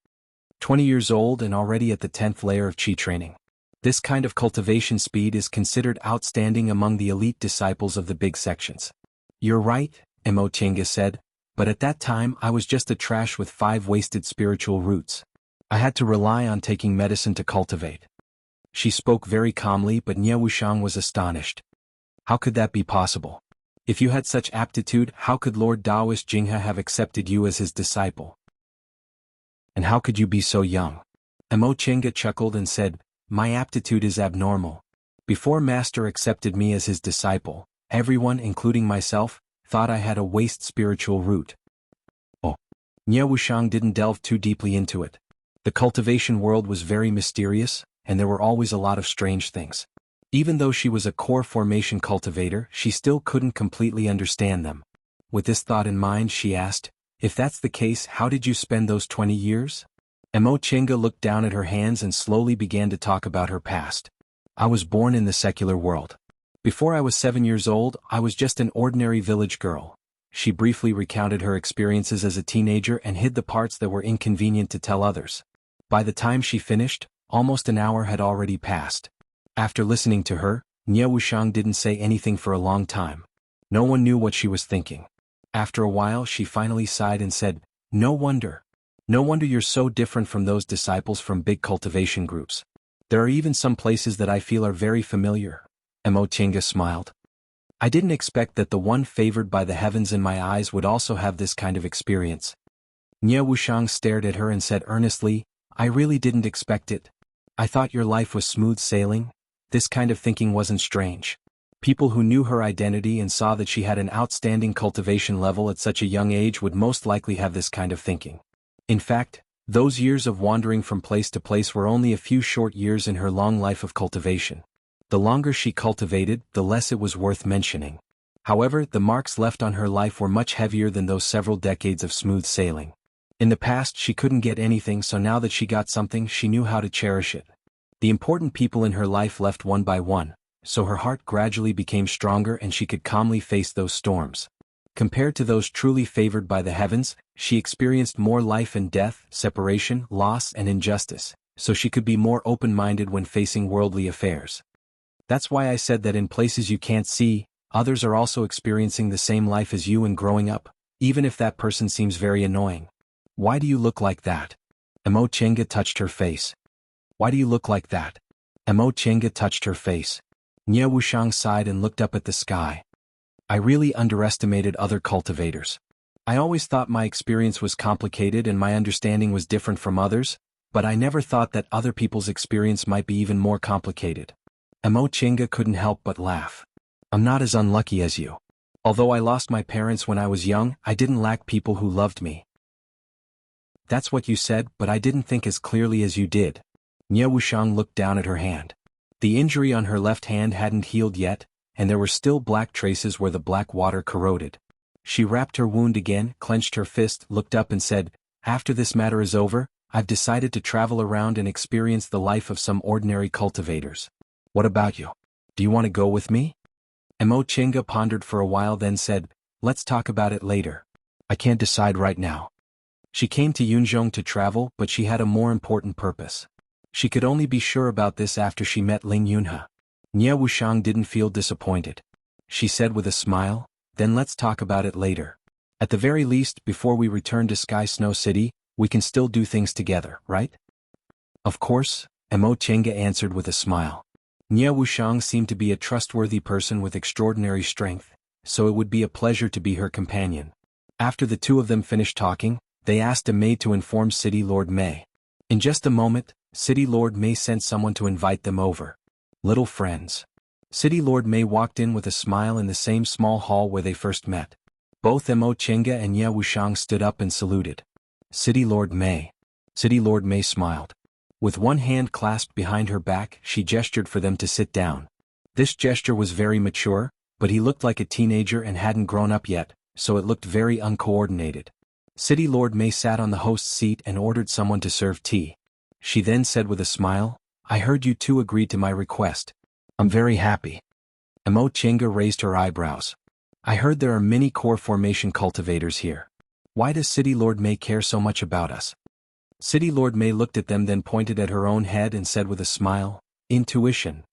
20 years old and already at the 10th layer of Qi training. This kind of cultivation speed is considered outstanding among the elite disciples of the big sections." "You're right," Mo Chenga said, "but at that time I was just a trash with 5 wasted spiritual roots. I had to rely on taking medicine to cultivate." She spoke very calmly, but Nie Wuxiang was astonished. How could that be possible? If you had such aptitude, how could Lord Taoist Jinghe have accepted you as his disciple? And how could you be so young? Mo Chenga chuckled and said, "My aptitude is abnormal. Before Master accepted me as his disciple, everyone, including myself, thought I had a waste spiritual root." Oh. Nie Wuxiang didn't delve too deeply into it. The cultivation world was very mysterious, and there were always a lot of strange things. Even though she was a core formation cultivator, she still couldn't completely understand them. With this thought in mind, she asked, "If that's the case, how did you spend those 20 years? Mo Chenga looked down at her hands and slowly began to talk about her past. "I was born in the secular world. Before I was 7 years old, I was just an ordinary village girl." She briefly recounted her experiences as a teenager and hid the parts that were inconvenient to tell others. By the time she finished, almost an hour had already passed. After listening to her, Nie Wuxiang didn't say anything for a long time. No one knew what she was thinking. After a while she finally sighed and said, No wonder you're so different from those disciples from big cultivation groups. There are even some places that I feel are very familiar." Mo Chenga smiled. "I didn't expect that the one favored by the heavens in my eyes would also have this kind of experience." Nie Wuxiang stared at her and said earnestly, "I really didn't expect it. I thought your life was smooth sailing. This kind of thinking wasn't strange. People who knew her identity and saw that she had an outstanding cultivation level at such a young age would most likely have this kind of thinking. In fact, those years of wandering from place to place were only a few short years in her long life of cultivation. The longer she cultivated, the less it was worth mentioning. However, the marks left on her life were much heavier than those several decades of smooth sailing. In the past she couldn't get anything, so now that she got something, she knew how to cherish it. The important people in her life left one by one, so her heart gradually became stronger and she could calmly face those storms. Compared to those truly favored by the heavens, she experienced more life and death, separation, loss, and injustice, so she could be more open-minded when facing worldly affairs. That's why I said that in places you can't see, others are also experiencing the same life as you and growing up, even if that person seems very annoying. Why do you look like that? Mo Chenga touched her face. Why do you look like that? Mo Chenga touched her face. Nye Wuxiang sighed and looked up at the sky. I really underestimated other cultivators. I always thought my experience was complicated and my understanding was different from others, but I never thought that other people's experience might be even more complicated. Mo Chenga couldn't help but laugh. I'm not as unlucky as you. Although I lost my parents when I was young, I didn't lack people who loved me. That's what you said, but I didn't think as clearly as you did. Nye Wuxiang looked down at her hand. The injury on her left hand hadn't healed yet, and there were still black traces where the black water corroded. She wrapped her wound again, clenched her fist, looked up and said, After this matter is over, I've decided to travel around and experience the life of some ordinary cultivators. What about you? Do you want to go with me? Mo Chenga pondered for a while, then said, Let's talk about it later. I can't decide right now. She came to Yunzhong to travel, but she had a more important purpose. She could only be sure about this after she met Ling Yunhe. Nye Wuxiang didn't feel disappointed. She said with a smile, Then let's talk about it later. At the very least, before we return to Sky Snow City, we can still do things together, right? Of course, Mo Chenga answered with a smile. Nye Wuxiang seemed to be a trustworthy person with extraordinary strength, so it would be a pleasure to be her companion. After the two of them finished talking, they asked a maid to inform City Lord Mei. In just a moment, City Lord Mei sent someone to invite them over. Little friends. City Lord Mei walked in with a smile in the same small hall where they first met. Both Mo Chenga and Nye Wuxiang stood up and saluted. City Lord Mei. City Lord Mei smiled. With one hand clasped behind her back, she gestured for them to sit down. This gesture was very mature, but he looked like a teenager and hadn't grown up yet, so it looked very uncoordinated. City Lord Mei sat on the host's seat and ordered someone to serve tea. She then said with a smile, I heard you two agreed to my request. I'm very happy. Mo Chenga raised her eyebrows. I heard there are many core formation cultivators here. Why does City Lord Mei care so much about us? City Lord Mei looked at them, then pointed at her own head and said with a smile, Intuition.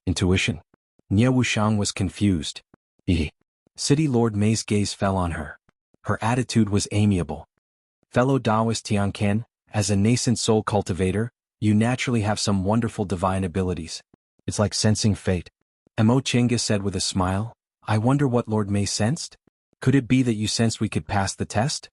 Intuition? Nye Wuxiang was confused. City Lord Mei's gaze fell on her. Her attitude was amiable. Fellow Taoist Tianqian, as a nascent soul cultivator, you naturally have some wonderful divine abilities. It's like sensing fate. Mo Chenga said with a smile, I wonder what Lord Mei sensed? Could it be that you sensed we could pass the test?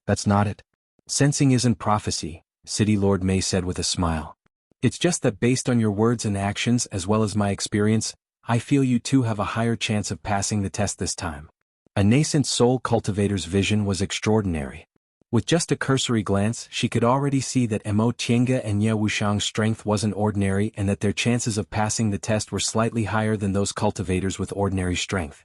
That's not it. Sensing isn't prophecy, City Lord Mei said with a smile. It's just that based on your words and actions as well as my experience, I feel you two have a higher chance of passing the test this time. A nascent soul cultivator's vision was extraordinary. With just a cursory glance, she could already see that Mo Chenga and Nye Wuxiang's strength wasn't ordinary and that their chances of passing the test were slightly higher than those cultivators with ordinary strength.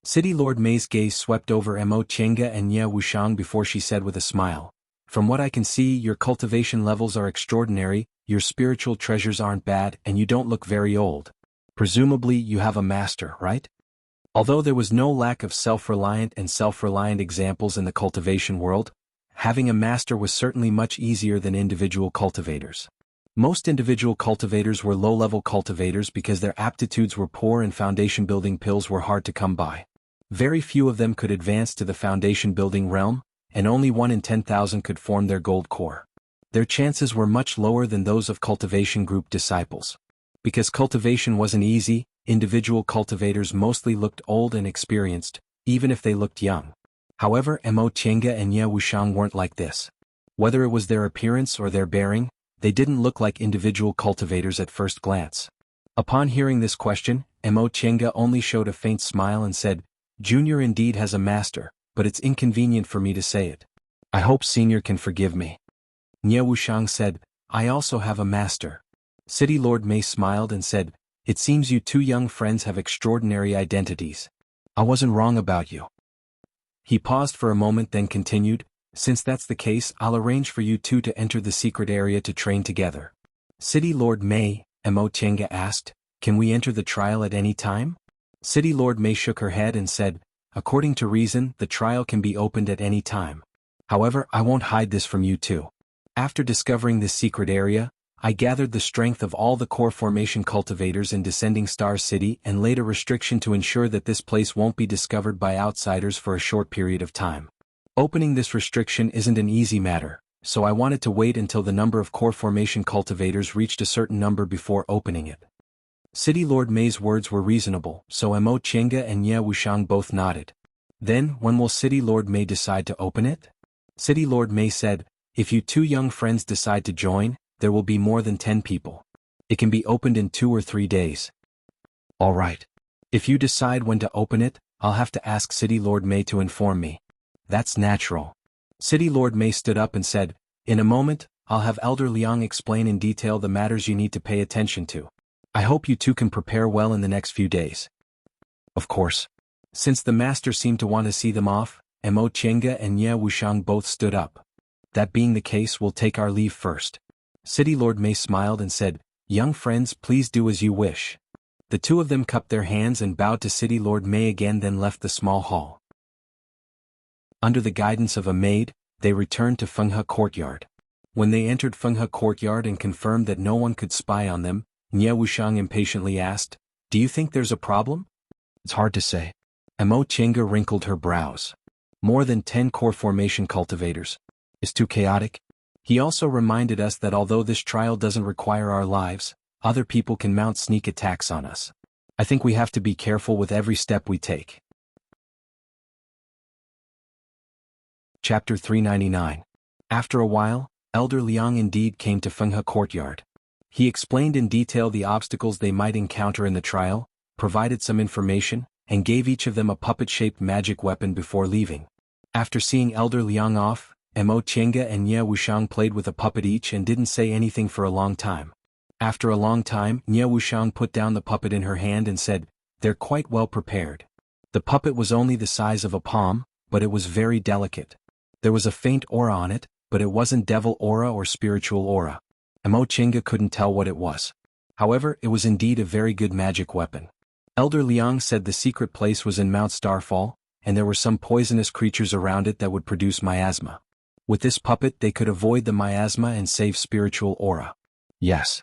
City Lord Mei's gaze swept over Mo Chenga and Nye Wuxiang before she said with a smile, From what I can see, your cultivation levels are extraordinary, your spiritual treasures aren't bad, and you don't look very old. Presumably you have a master, right? Although there was no lack of self-reliant examples in the cultivation world, having a master was certainly much easier than individual cultivators. Most individual cultivators were low-level cultivators because their aptitudes were poor and foundation-building pills were hard to come by. Very few of them could advance to the foundation-building realm, and only 1 in 10,000 could form their gold core. Their chances were much lower than those of cultivation group disciples. Because cultivation wasn't easy, individual cultivators mostly looked old and experienced, even if they looked young. However, Mo Chenga and Nye Wuxiang weren't like this. Whether it was their appearance or their bearing, they didn't look like individual cultivators at first glance. Upon hearing this question, Mo Chenga only showed a faint smile and said, Junior indeed has a master, but it's inconvenient for me to say it. I hope Senior can forgive me. Nye Wuxiang said, I also have a master. City Lord Mei smiled and said, It seems you two young friends have extraordinary identities. I wasn't wrong about you. He paused for a moment, then continued, Since that's the case, I'll arrange for you two to enter the secret area to train together. City Lord Mei, Mo Chenga asked, Can we enter the trial at any time? City Lord Mei shook her head and said, According to reason, the trial can be opened at any time. However, I won't hide this from you two. After discovering this secret area, I gathered the strength of all the core formation cultivators in Descending Star City and laid a restriction to ensure that this place won't be discovered by outsiders for a short period of time. Opening this restriction isn't an easy matter, so I wanted to wait until the number of core formation cultivators reached a certain number before opening it. City Lord Mei's words were reasonable, so Mo Chenga and Ye Wuxiang both nodded. Then, when will City Lord Mei decide to open it? City Lord Mei said, if you two young friends decide to join, there will be more than 10 people. It can be opened in 2 or 3 days. All right. If you decide when to open it, I'll have to ask City Lord Mei to inform me. That's natural. City Lord Mei stood up and said, in a moment, I'll have Elder Liang explain in detail the matters you need to pay attention to. I hope you two can prepare well in the next few days. Of course. Since the master seemed to want to see them off, Mo Chenga and Ye Wuxiang both stood up. That being the case, we'll take our leave first. City Lord Mei smiled and said, young friends, please do as you wish. The two of them cupped their hands and bowed to City Lord Mei again, then left the small hall. Under the guidance of a maid, they returned to Fenghe Courtyard. When they entered Fenghe Courtyard and confirmed that no one could spy on them, Ye Wuxiang impatiently asked, do you think there's a problem? It's hard to say. Mo Chenga wrinkled her brows. More than 10 core formation cultivators. It's too chaotic. He also reminded us that although this trial doesn't require our lives, other people can mount sneak attacks on us. I think we have to be careful with every step we take. Chapter 399. After a while, Elder Liang indeed came to Fenghe Courtyard. He explained in detail the obstacles they might encounter in the trial, provided some information, and gave each of them a puppet-shaped magic weapon before leaving. After seeing Elder Liang off, Mo Chenga and Ye Wuxiang played with a puppet each and didn't say anything for a long time. After a long time, Ye Wuxiang put down the puppet in her hand and said, they're quite well prepared. The puppet was only the size of a palm, but it was very delicate. There was a faint aura on it, but it wasn't devil aura or spiritual aura. Mo Chenga couldn't tell what it was. However, it was indeed a very good magic weapon. Elder Liang said the secret place was in Mount Starfall, and there were some poisonous creatures around it that would produce miasma. With this puppet they could avoid the miasma and save spiritual aura. Yes.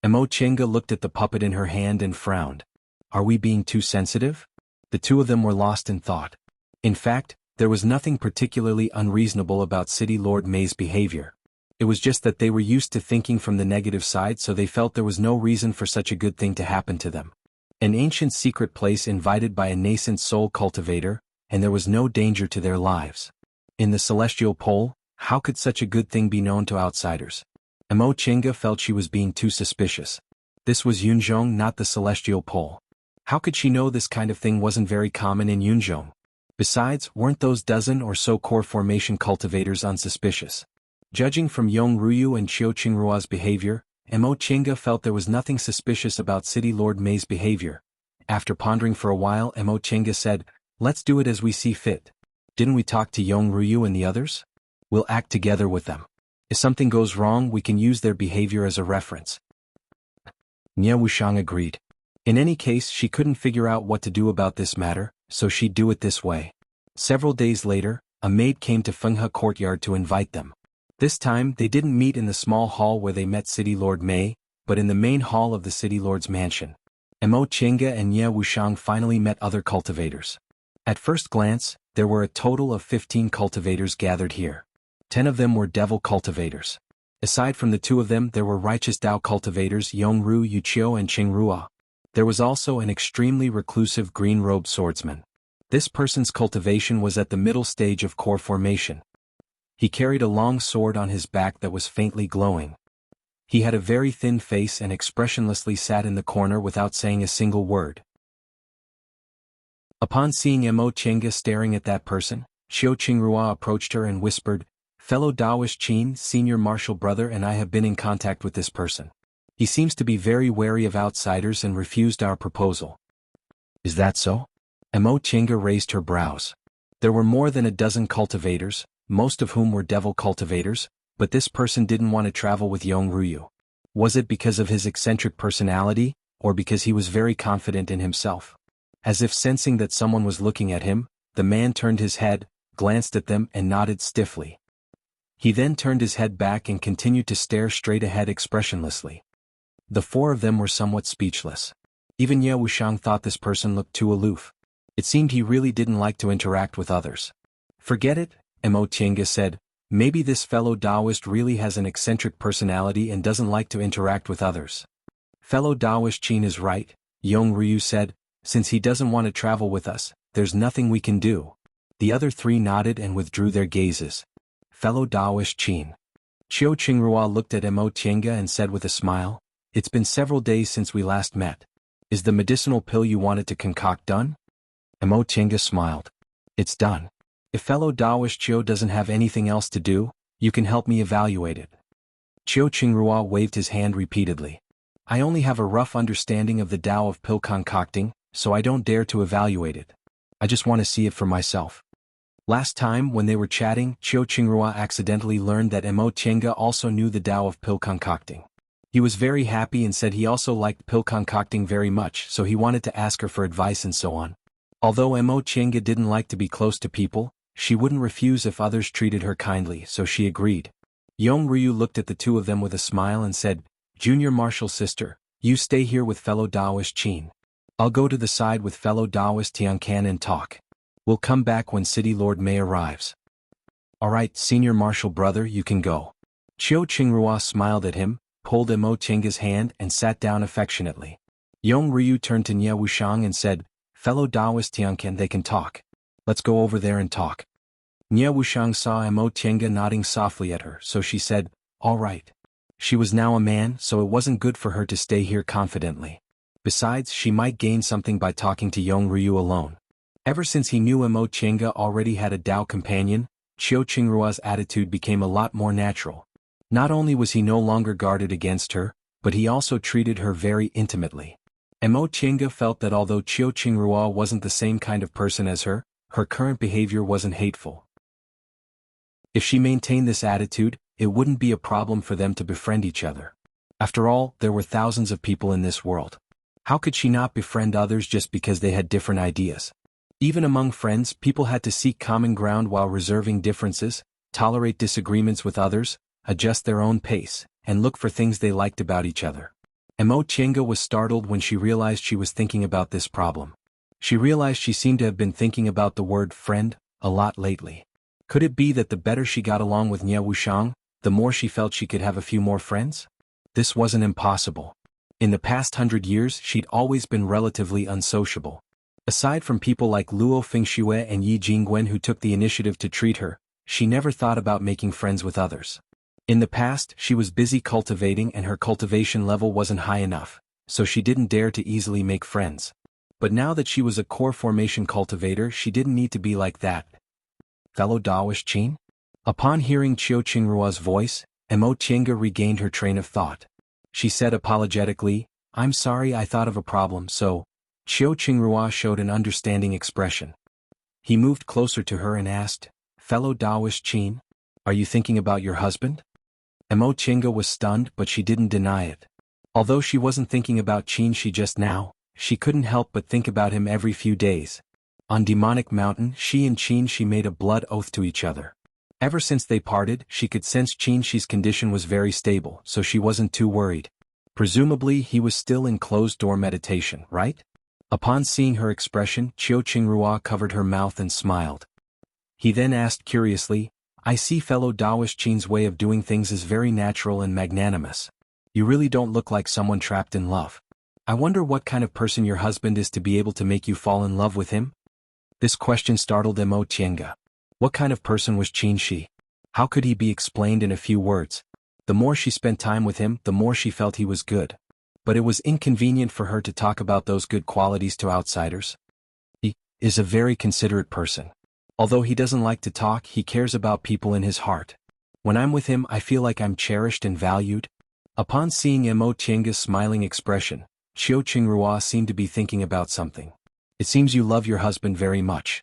Mo Chenga looked at the puppet in her hand and frowned. Are we being too sensitive? The two of them were lost in thought. In fact, there was nothing particularly unreasonable about City Lord Mei's behavior. It was just that they were used to thinking from the negative side, so they felt there was no reason for such a good thing to happen to them. An ancient secret place invited by a nascent soul cultivator, and there was no danger to their lives. In the celestial pole, how could such a good thing be known to outsiders? Mo Chenga felt she was being too suspicious. This was Yunzhong, not the celestial pole. How could she know this kind of thing wasn't very common in Yunzhong? Besides, weren't those dozen or so core formation cultivators unsuspicious? Judging from Yong Ruyu and Qiu Qingrua's behavior, Mo Chenga felt there was nothing suspicious about City Lord Mei's behavior. After pondering for a while, Mo Chenga said, let's do it as we see fit. Didn't we talk to Yong Ruyu and the others? We'll act together with them. If something goes wrong, we can use their behavior as a reference. Ye Wuxiang agreed. In any case, she couldn't figure out what to do about this matter, so she'd do it this way. Several days later, a maid came to Fenghe Courtyard to invite them. This time, they didn't meet in the small hall where they met City Lord Mei, but in the main hall of the City Lord's mansion. Mo Chenga and Ye Wuxiang finally met other cultivators. At first glance, there were a total of 15 cultivators gathered here. 10 of them were devil cultivators. Aside from the two of them, there were righteous Dao cultivators Yongru Yuqiu and Qingrua. There was also an extremely reclusive green-robed swordsman. This person's cultivation was at the middle stage of core formation. He carried a long sword on his back that was faintly glowing. He had a very thin face and expressionlessly sat in the corner without saying a single word. Upon seeing Mo Chenga staring at that person, Qiu Qingrua approached her and whispered, "Fellow Daoist Qin, senior martial brother, and I have been in contact with this person. He seems to be very wary of outsiders and refused our proposal." "Is that so?" Mo Chenga raised her brows. There were more than a dozen cultivators, most of whom were devil cultivators, but this person didn't want to travel with Yong Ruyu. Was it because of his eccentric personality, or because he was very confident in himself? As if sensing that someone was looking at him, the man turned his head, glanced at them and nodded stiffly. He then turned his head back and continued to stare straight ahead expressionlessly. The four of them were somewhat speechless. Even Ye Wuxiang thought this person looked too aloof. It seemed he really didn't like to interact with others. "Forget it," Mo Chenga said, Maybe this fellow Taoist really has an eccentric personality and doesn't like to interact with others. Fellow Taoist Qin is right, Yong Ryu said, since he doesn't want to travel with us, there's nothing we can do. The other three nodded and withdrew their gazes. Fellow Taoist Qin. Chiu Qingrua looked at Mo Tiange and said with a smile, it's been several days since we last met. Is the medicinal pill you wanted to concoct done? Mo Tiange smiled. It's done. If fellow Taoist Chiu doesn't have anything else to do, you can help me evaluate it. Chiu Qingrua waved his hand repeatedly. I only have a rough understanding of the Tao of pill concocting, so I don't dare to evaluate it. I just want to see it for myself. Last time when they were chatting, Chiu Qingrua accidentally learned that Mo Tiange also knew the Tao of pill concocting. He was very happy and said he also liked pill concocting very much, so he wanted to ask her for advice and so on. Although Mo Tiange didn't like to be close to people, she wouldn't refuse if others treated her kindly, so she agreed. Yong Ryu looked at the two of them with a smile and said, Junior Marshal Sister, you stay here with fellow Taoist Qin. I'll go to the side with fellow Taoist Tiancan and talk. We'll come back when City Lord May arrives. Alright, Senior Marshal brother, you can go. Chiu Qingrua smiled at him, pulled Mo Tiange's hand and sat down affectionately. Yong Ryu turned to Nye Wuxiang and said, fellow Taoist Tiancan, they can talk. Let's go over there and talk. Nye Wuxiang saw Mo Tiange nodding softly at her, so she said, all right. She was now a man, so it wasn't good for her to stay here confidently. Besides, she might gain something by talking to Yong Ryu alone. Ever since he knew Mo Tiange already had a Tao companion, Chiu Qingrua's attitude became a lot more natural. Not only was he no longer guarded against her, but he also treated her very intimately. Mo Tiange felt that although Chiu Qingrua wasn't the same kind of person as her, her current behavior wasn't hateful. If she maintained this attitude, it wouldn't be a problem for them to befriend each other. After all, there were thousands of people in this world. How could she not befriend others just because they had different ideas? Even among friends, people had to seek common ground while reserving differences, tolerate disagreements with others, adjust their own pace, and look for things they liked about each other. Mo Tiange was startled when she realized she was thinking about this problem. She realized she seemed to have been thinking about the word friend a lot lately. Could it be that the better she got along with Nye Wuxiang, the more she felt she could have a few more friends? This wasn't impossible. In the past 100 years, she'd always been relatively unsociable. Aside from people like Luo Fengxue and Yi Jingwen who took the initiative to treat her, she never thought about making friends with others. In the past, she was busy cultivating and her cultivation level wasn't high enough, so she didn't dare to easily make friends. But now that she was a core formation cultivator, she didn't need to be like that. Fellow Taoist Qin? Upon hearing Chiu Qingrua's voice, Mo Tiange regained her train of thought. She said apologetically, I'm sorry, I thought of a problem, so... Chiu Qingrua showed an understanding expression. He moved closer to her and asked, fellow Taoist Qin, are you thinking about your husband? Mo Tiange was stunned, but she didn't deny it. Although she wasn't thinking about Qin Shi just now, she couldn't help but think about him every few days. On Demonic Mountain, she and Qin Shi made a blood oath to each other. Ever since they parted, she could sense Qin Shi's condition was very stable, so she wasn't too worried. Presumably he was still in closed-door meditation, right? Upon seeing her expression, Chiu Qingrua covered her mouth and smiled. He then asked curiously, I see fellow Taoist Qin's way of doing things is very natural and magnanimous. You really don't look like someone trapped in love. I wonder what kind of person your husband is to be able to make you fall in love with him? This question startled Mo Tiange. What kind of person was Qin Shi? How could he be explained in a few words? The more she spent time with him, the more she felt he was good. But it was inconvenient for her to talk about those good qualities to outsiders. He is a very considerate person. Although he doesn't like to talk, he cares about people in his heart. When I'm with him, I feel like I'm cherished and valued. Upon seeing Mo Tiange's smiling expression, Chiu Qingrua seemed to be thinking about something. It seems you love your husband very much.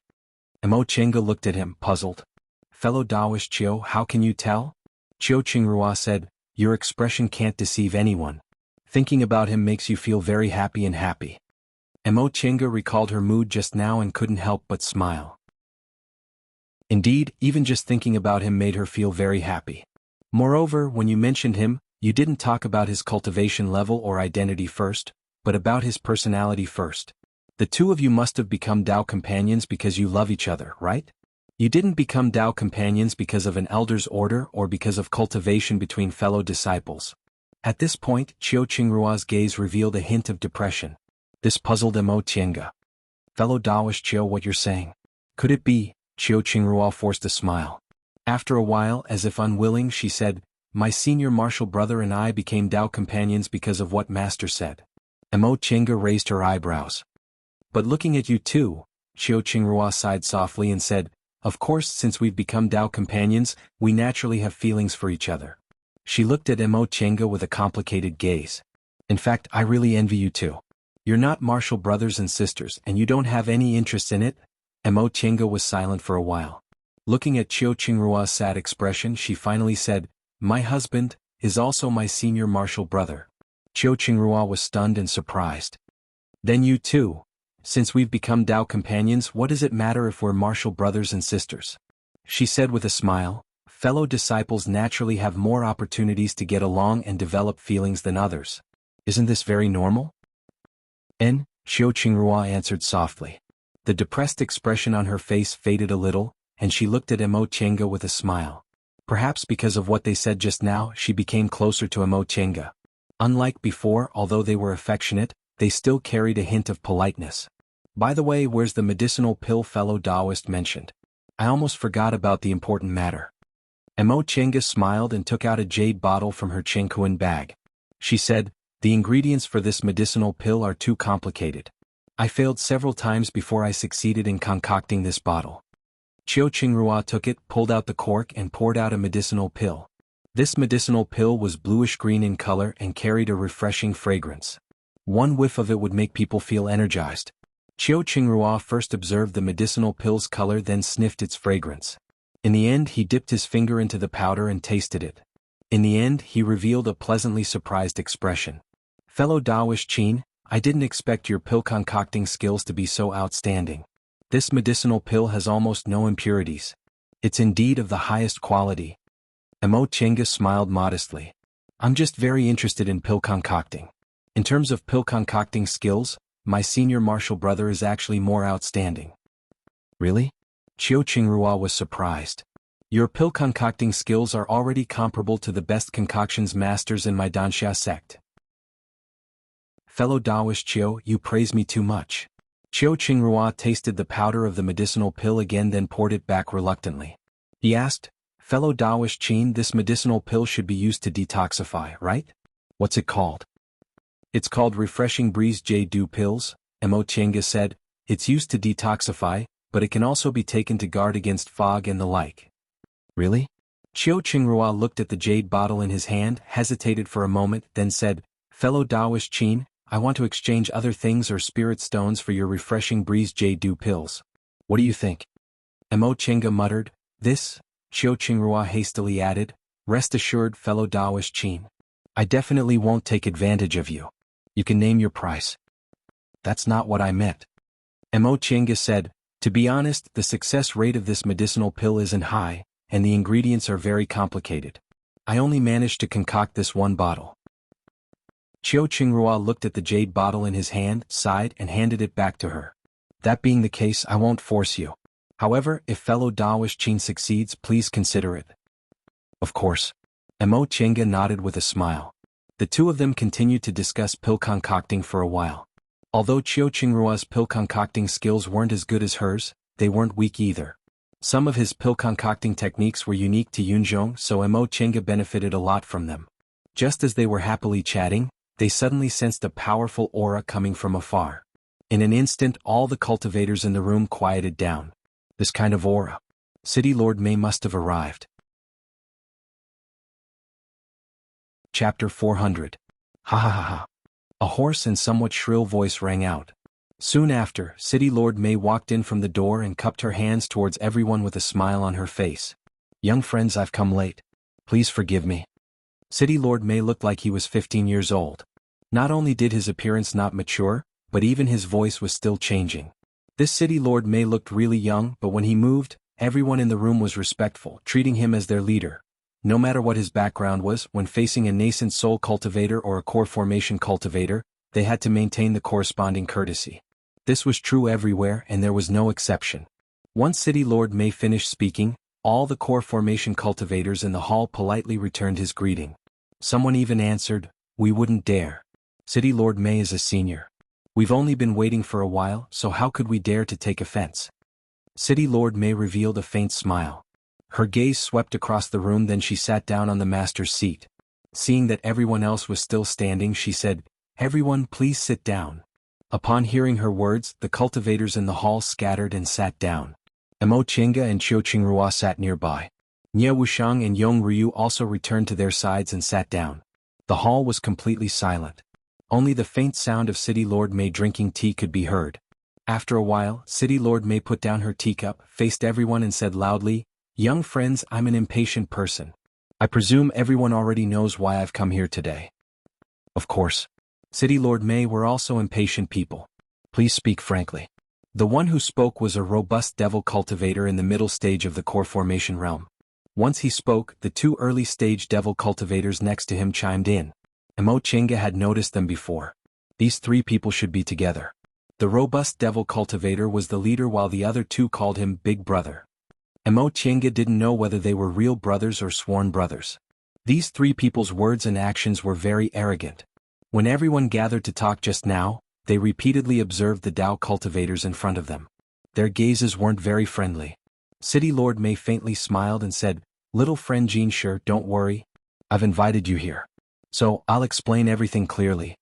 Mo Tiange looked at him, puzzled. Fellow Taoist Chiu, how can you tell? Chiu Qingrua said, your expression can't deceive anyone. Thinking about him makes you feel very happy and happy. Mo Tiange recalled her mood just now and couldn't help but smile. Indeed, even just thinking about him made her feel very happy. Moreover, when you mentioned him, you didn't talk about his cultivation level or identity first, but about his personality first. The two of you must have become Tao companions because you love each other, right? You didn't become Dao companions because of an elder's order or because of cultivation between fellow disciples. At this point, Qiu Qingrua's gaze revealed a hint of depression. This puzzled Mo Tiange. Fellow Daoist Qiu, what you're saying? Could it be? Qiu Qingrua forced a smile. After a while, as if unwilling, she said, my senior martial brother and I became Dao companions because of what Master said. Mo Tiange raised her eyebrows. But looking at you too, Qiu Qingrua sighed softly and said, of course, since we've become Dao companions, we naturally have feelings for each other. She looked at Mo Tiange with a complicated gaze. In fact, I really envy you too. You're not martial brothers and sisters and you don't have any interest in it? Mo Tiange was silent for a while. Looking at Qiu Qingrua's sad expression, she finally said, my husband is also my senior martial brother. Qiu Qingrua was stunned and surprised. Then you too. Since we've become Dao companions, what does it matter if we're martial brothers and sisters? She said with a smile, fellow disciples naturally have more opportunities to get along and develop feelings than others. Isn't this very normal? Qiu Qingrua answered softly. The depressed expression on her face faded a little, and she looked at Mo Tiange with a smile. Perhaps because of what they said just now, she became closer to Mo Tiange. Unlike before, although they were affectionate, they still carried a hint of politeness. By the way, where's the medicinal pill fellow Taoist mentioned? I almost forgot about the important matter. Mo Tiange smiled and took out a jade bottle from her Chengkuan bag. She said, the ingredients for this medicinal pill are too complicated. I failed several times before I succeeded in concocting this bottle. Qiu Qingrua took it, pulled out the cork and poured out a medicinal pill. This medicinal pill was bluish-green in color and carried a refreshing fragrance. One whiff of it would make people feel energized. Qiu Qingrua first observed the medicinal pill's color, then sniffed its fragrance. In the end, he dipped his finger into the powder and tasted it. In the end, he revealed a pleasantly surprised expression. Fellow Daoist Qin, I didn't expect your pill concocting skills to be so outstanding. This medicinal pill has almost no impurities. It's indeed of the highest quality. Mo Tiange smiled modestly. I'm just very interested in pill concocting. In terms of pill concocting skills, my senior martial brother is actually more outstanding. Really? Qiu Qingrua was surprised. Your pill concocting skills are already comparable to the best concoctions masters in my Danxia sect. Fellow Daoist Qiu, you praise me too much. Qiu Qingrua tasted the powder of the medicinal pill again, then poured it back reluctantly. He asked, fellow Daoist Qin, this medicinal pill should be used to detoxify, right? What's it called? It's called Refreshing Breeze Jade Dew Pills, Mo Tiange said. It's used to detoxify, but it can also be taken to guard against fog and the like. Really? Qiu Qingrua looked at the jade bottle in his hand, hesitated for a moment, then said, fellow Daoist Qin, I want to exchange other things or spirit stones for your Refreshing Breeze Jade Dew Pills. What do you think? Mo Tiange muttered, this? Qiu Qingrua hastily added, rest assured, fellow Daoist Qin. I definitely won't take advantage of you. You can name your price. That's not what I meant. Mo Tiange said, to be honest, the success rate of this medicinal pill isn't high, and the ingredients are very complicated. I only managed to concoct this one bottle. Qiu Qingrua looked at the jade bottle in his hand, sighed, and handed it back to her. That being the case, I won't force you. However, if fellow Daoist Qin succeeds, please consider it. Of course. Mo Tiange nodded with a smile. The two of them continued to discuss pill concocting for a while. Although Qiu Qingrua's pill concocting skills weren't as good as hers, they weren't weak either. Some of his pill concocting techniques were unique to Yunzhong, so Mo Tiange benefited a lot from them. Just as they were happily chatting, they suddenly sensed a powerful aura coming from afar. In an instant, all the cultivators in the room quieted down. This kind of aura. City Lord Mei must have arrived. Chapter 400. Ha ha ha ha. A hoarse and somewhat shrill voice rang out. Soon after, City Lord Mei walked in from the door and cupped her hands towards everyone with a smile on her face. Young friends, I've come late. Please forgive me. City Lord Mei looked like he was 15 years old. Not only did his appearance not mature, but even his voice was still changing. This City Lord Mei looked really young, but when he moved, everyone in the room was respectful, treating him as their leader. No matter what his background was, when facing a nascent soul cultivator or a core formation cultivator, they had to maintain the corresponding courtesy. This was true everywhere, and there was no exception. Once City Lord May finished speaking, all the core formation cultivators in the hall politely returned his greeting. Someone even answered, "We wouldn't dare. City Lord May is a senior. We've only been waiting for a while, so how could we dare to take offense?" City Lord May revealed a faint smile. Her gaze swept across the room, then she sat down on the master's seat. Seeing that everyone else was still standing, she said, "Everyone please sit down." Upon hearing her words, the cultivators in the hall scattered and sat down. Mo Qingge and Qiu Qingrua sat nearby. Nie Wuxiang and Yong Ryu also returned to their sides and sat down. The hall was completely silent. Only the faint sound of City Lord May drinking tea could be heard. After a while, City Lord May put down her teacup, faced everyone and said loudly, "Young friends, I'm an impatient person. I presume everyone already knows why I've come here today." Of course. City Lord May were also impatient people. Please speak frankly. The one who spoke was a robust devil cultivator in the middle stage of the core formation realm. Once he spoke, the two early stage devil cultivators next to him chimed in. Mo Qingge had noticed them before. These three people should be together. The robust devil cultivator was the leader while the other two called him Big Brother. Mo Qingge didn't know whether they were real brothers or sworn brothers. These three people's words and actions were very arrogant. When everyone gathered to talk just now, they repeatedly observed the Tao cultivators in front of them. Their gazes weren't very friendly. City Lord May faintly smiled and said, "Little friend Jean, sure, don't worry. I've invited you here. So, I'll explain everything clearly."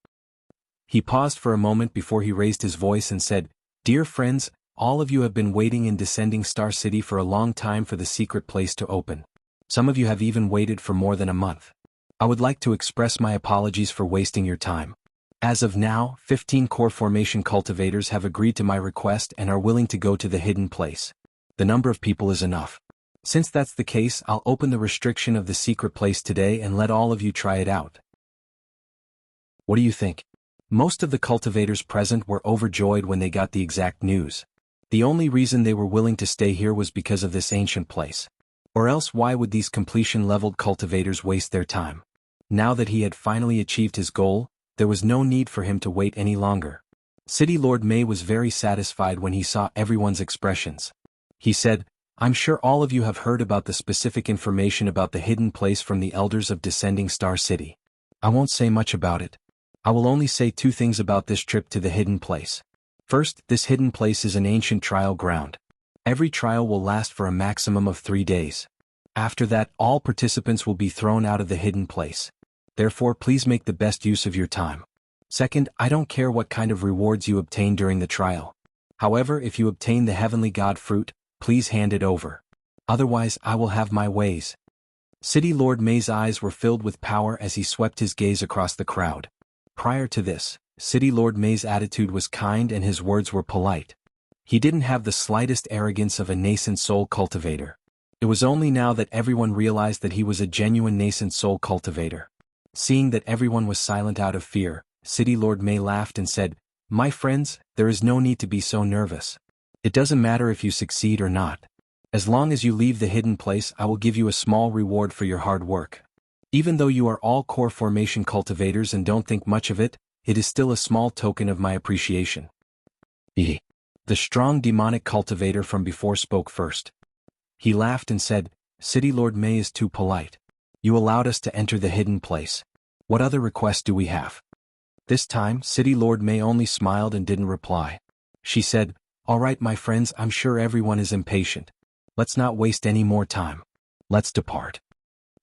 He paused for a moment before he raised his voice and said, "Dear friends, all of you have been waiting in Descending Star City for a long time for the secret place to open. Some of you have even waited for more than a month. I would like to express my apologies for wasting your time. As of now, 15 core formation cultivators have agreed to my request and are willing to go to the hidden place. The number of people is enough. Since that's the case, I'll open the restriction of the secret place today and let all of you try it out." What do you think? Most of the cultivators present were overjoyed when they got the exact news. The only reason they were willing to stay here was because of this ancient place. Or else why would these completion-leveled cultivators waste their time? Now that he had finally achieved his goal, there was no need for him to wait any longer. City Lord May was very satisfied when he saw everyone's expressions. He said, "I'm sure all of you have heard about the specific information about the hidden place from the elders of Descending Star City. I won't say much about it. I will only say two things about this trip to the hidden place. First, this hidden place is an ancient trial ground. Every trial will last for a maximum of 3 days. After that, all participants will be thrown out of the hidden place. Therefore, please make the best use of your time. Second, I don't care what kind of rewards you obtain during the trial. However, if you obtain the Heavenly God fruit, please hand it over. Otherwise, I will have my ways." City Lord May's eyes were filled with power as he swept his gaze across the crowd. Prior to this, City Lord May's attitude was kind and his words were polite. He didn't have the slightest arrogance of a nascent soul cultivator. It was only now that everyone realized that he was a genuine nascent soul cultivator. Seeing that everyone was silent out of fear, City Lord May laughed and said, "My friends, there is no need to be so nervous. It doesn't matter if you succeed or not. As long as you leave the hidden place, I will give you a small reward for your hard work. Even though you are all core formation cultivators and don't think much of it, it is still a small token of my appreciation." The strong demonic cultivator from before spoke first. He laughed and said, "City Lord May is too polite. You allowed us to enter the hidden place. What other request do we have?" This time, City Lord May only smiled and didn't reply. She said, "All right, my friends, I'm sure everyone is impatient. Let's not waste any more time. Let's depart."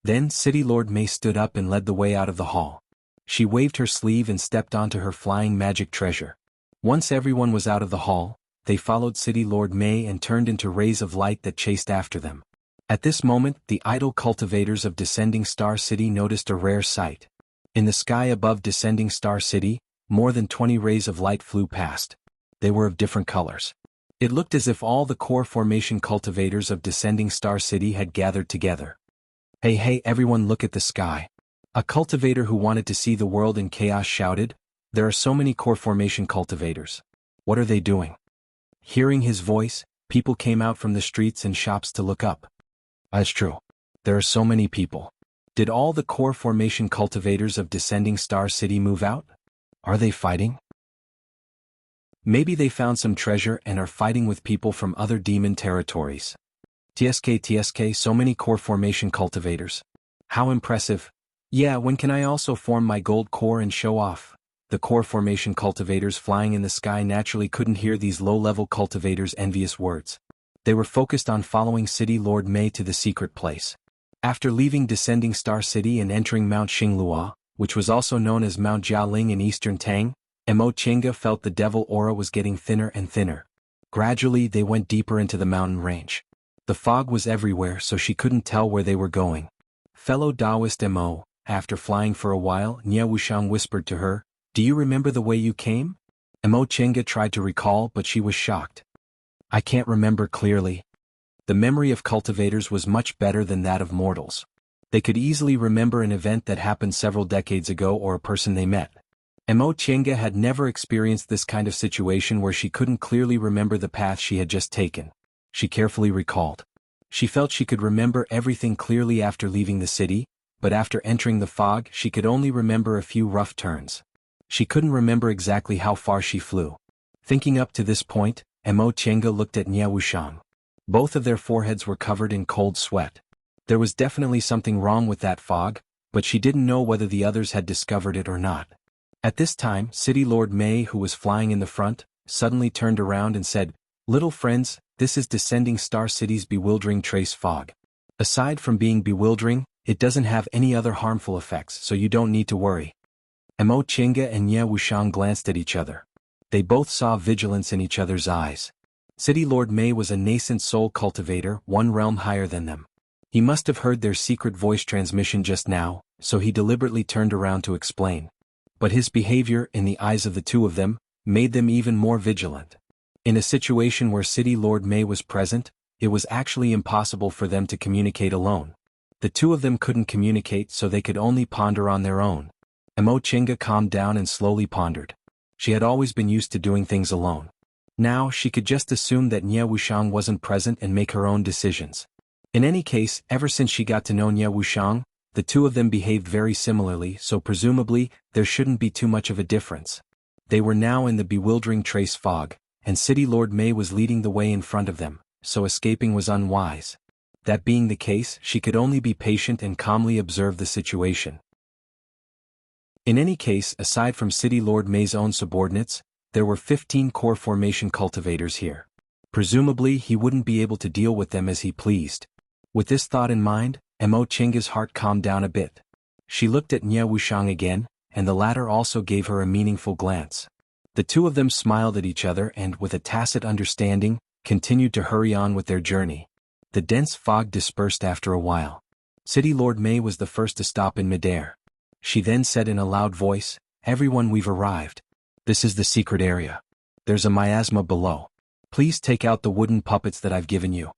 Then City Lord May stood up and led the way out of the hall. She waved her sleeve and stepped onto her flying magic treasure. Once everyone was out of the hall, they followed City Lord May and turned into rays of light that chased after them. At this moment, the idle cultivators of Descending Star City noticed a rare sight. In the sky above Descending Star City, more than 20 rays of light flew past. They were of different colors. It looked as if all the core formation cultivators of Descending Star City had gathered together. Hey everyone, look at the sky." A cultivator who wanted to see the world in chaos shouted, "There are so many core formation cultivators. What are they doing?" Hearing his voice, people came out from the streets and shops to look up. That's true. There are so many people. Did all the core formation cultivators of Descending Star City move out? Are they fighting? Maybe they found some treasure and are fighting with people from other demon territories. TSK, so many core formation cultivators. How impressive. Yeah, when can I also form my gold core and show off? The core formation cultivators flying in the sky naturally couldn't hear these low-level cultivators' envious words. They were focused on following City Lord Mei to the secret place. After leaving Descending Star City and entering Mount Xinglua, which was also known as Mount Jialing in eastern Tang, Mo Chinga felt the devil aura was getting thinner and thinner. Gradually they went deeper into the mountain range. The fog was everywhere so she couldn't tell where they were going. Fellow Taoist Mo, after flying for a while, Nie Wuxiang whispered to her, "Do you remember the way you came?" Mo Chinga tried to recall but she was shocked. "I can't remember clearly." The memory of cultivators was much better than that of mortals. They could easily remember an event that happened several decades ago or a person they met. Mo Chinga had never experienced this kind of situation where she couldn't clearly remember the path she had just taken. She carefully recalled. She felt she could remember everything clearly after leaving the city, but after entering the fog she could only remember a few rough turns. She couldn't remember exactly how far she flew. Thinking up to this point, Mo Chinga looked at Nie Wuxiang. Both of their foreheads were covered in cold sweat. There was definitely something wrong with that fog, but she didn't know whether the others had discovered it or not. At this time, City Lord Mei, who was flying in the front, suddenly turned around and said, "Little friends, this is Descending Star City's bewildering trace fog. Aside from being bewildering, it doesn't have any other harmful effects, so you don't need to worry." Mo Chinga and Nie Wuxiang glanced at each other. They both saw vigilance in each other's eyes. City Lord Mei was a nascent soul cultivator, one realm higher than them. He must have heard their secret voice transmission just now, so he deliberately turned around to explain. But his behavior, in the eyes of the two of them, made them even more vigilant. In a situation where City Lord Mei was present, it was actually impossible for them to communicate alone. The two of them couldn't communicate so they could only ponder on their own. Mo Chinga calmed down and slowly pondered. She had always been used to doing things alone. Now she could just assume that Nie Wuxiang wasn't present and make her own decisions. In any case, ever since she got to know Nie Wuxiang, the two of them behaved very similarly, so presumably, there shouldn't be too much of a difference. They were now in the bewildering trace fog, and City Lord Mei was leading the way in front of them, so escaping was unwise. That being the case, she could only be patient and calmly observe the situation. In any case, aside from City Lord Mei's own subordinates, there were 15 core formation cultivators here. Presumably he wouldn't be able to deal with them as he pleased. With this thought in mind, Mo Chinga's heart calmed down a bit. She looked at Nie Wuxiang again, and the latter also gave her a meaningful glance. The two of them smiled at each other and, with a tacit understanding, continued to hurry on with their journey. The dense fog dispersed after a while. City Lord Mei was the first to stop in midair. She then said in a loud voice, "Everyone, we've arrived. This is the secret area. There's a miasma below. Please take out the wooden puppets that I've given you."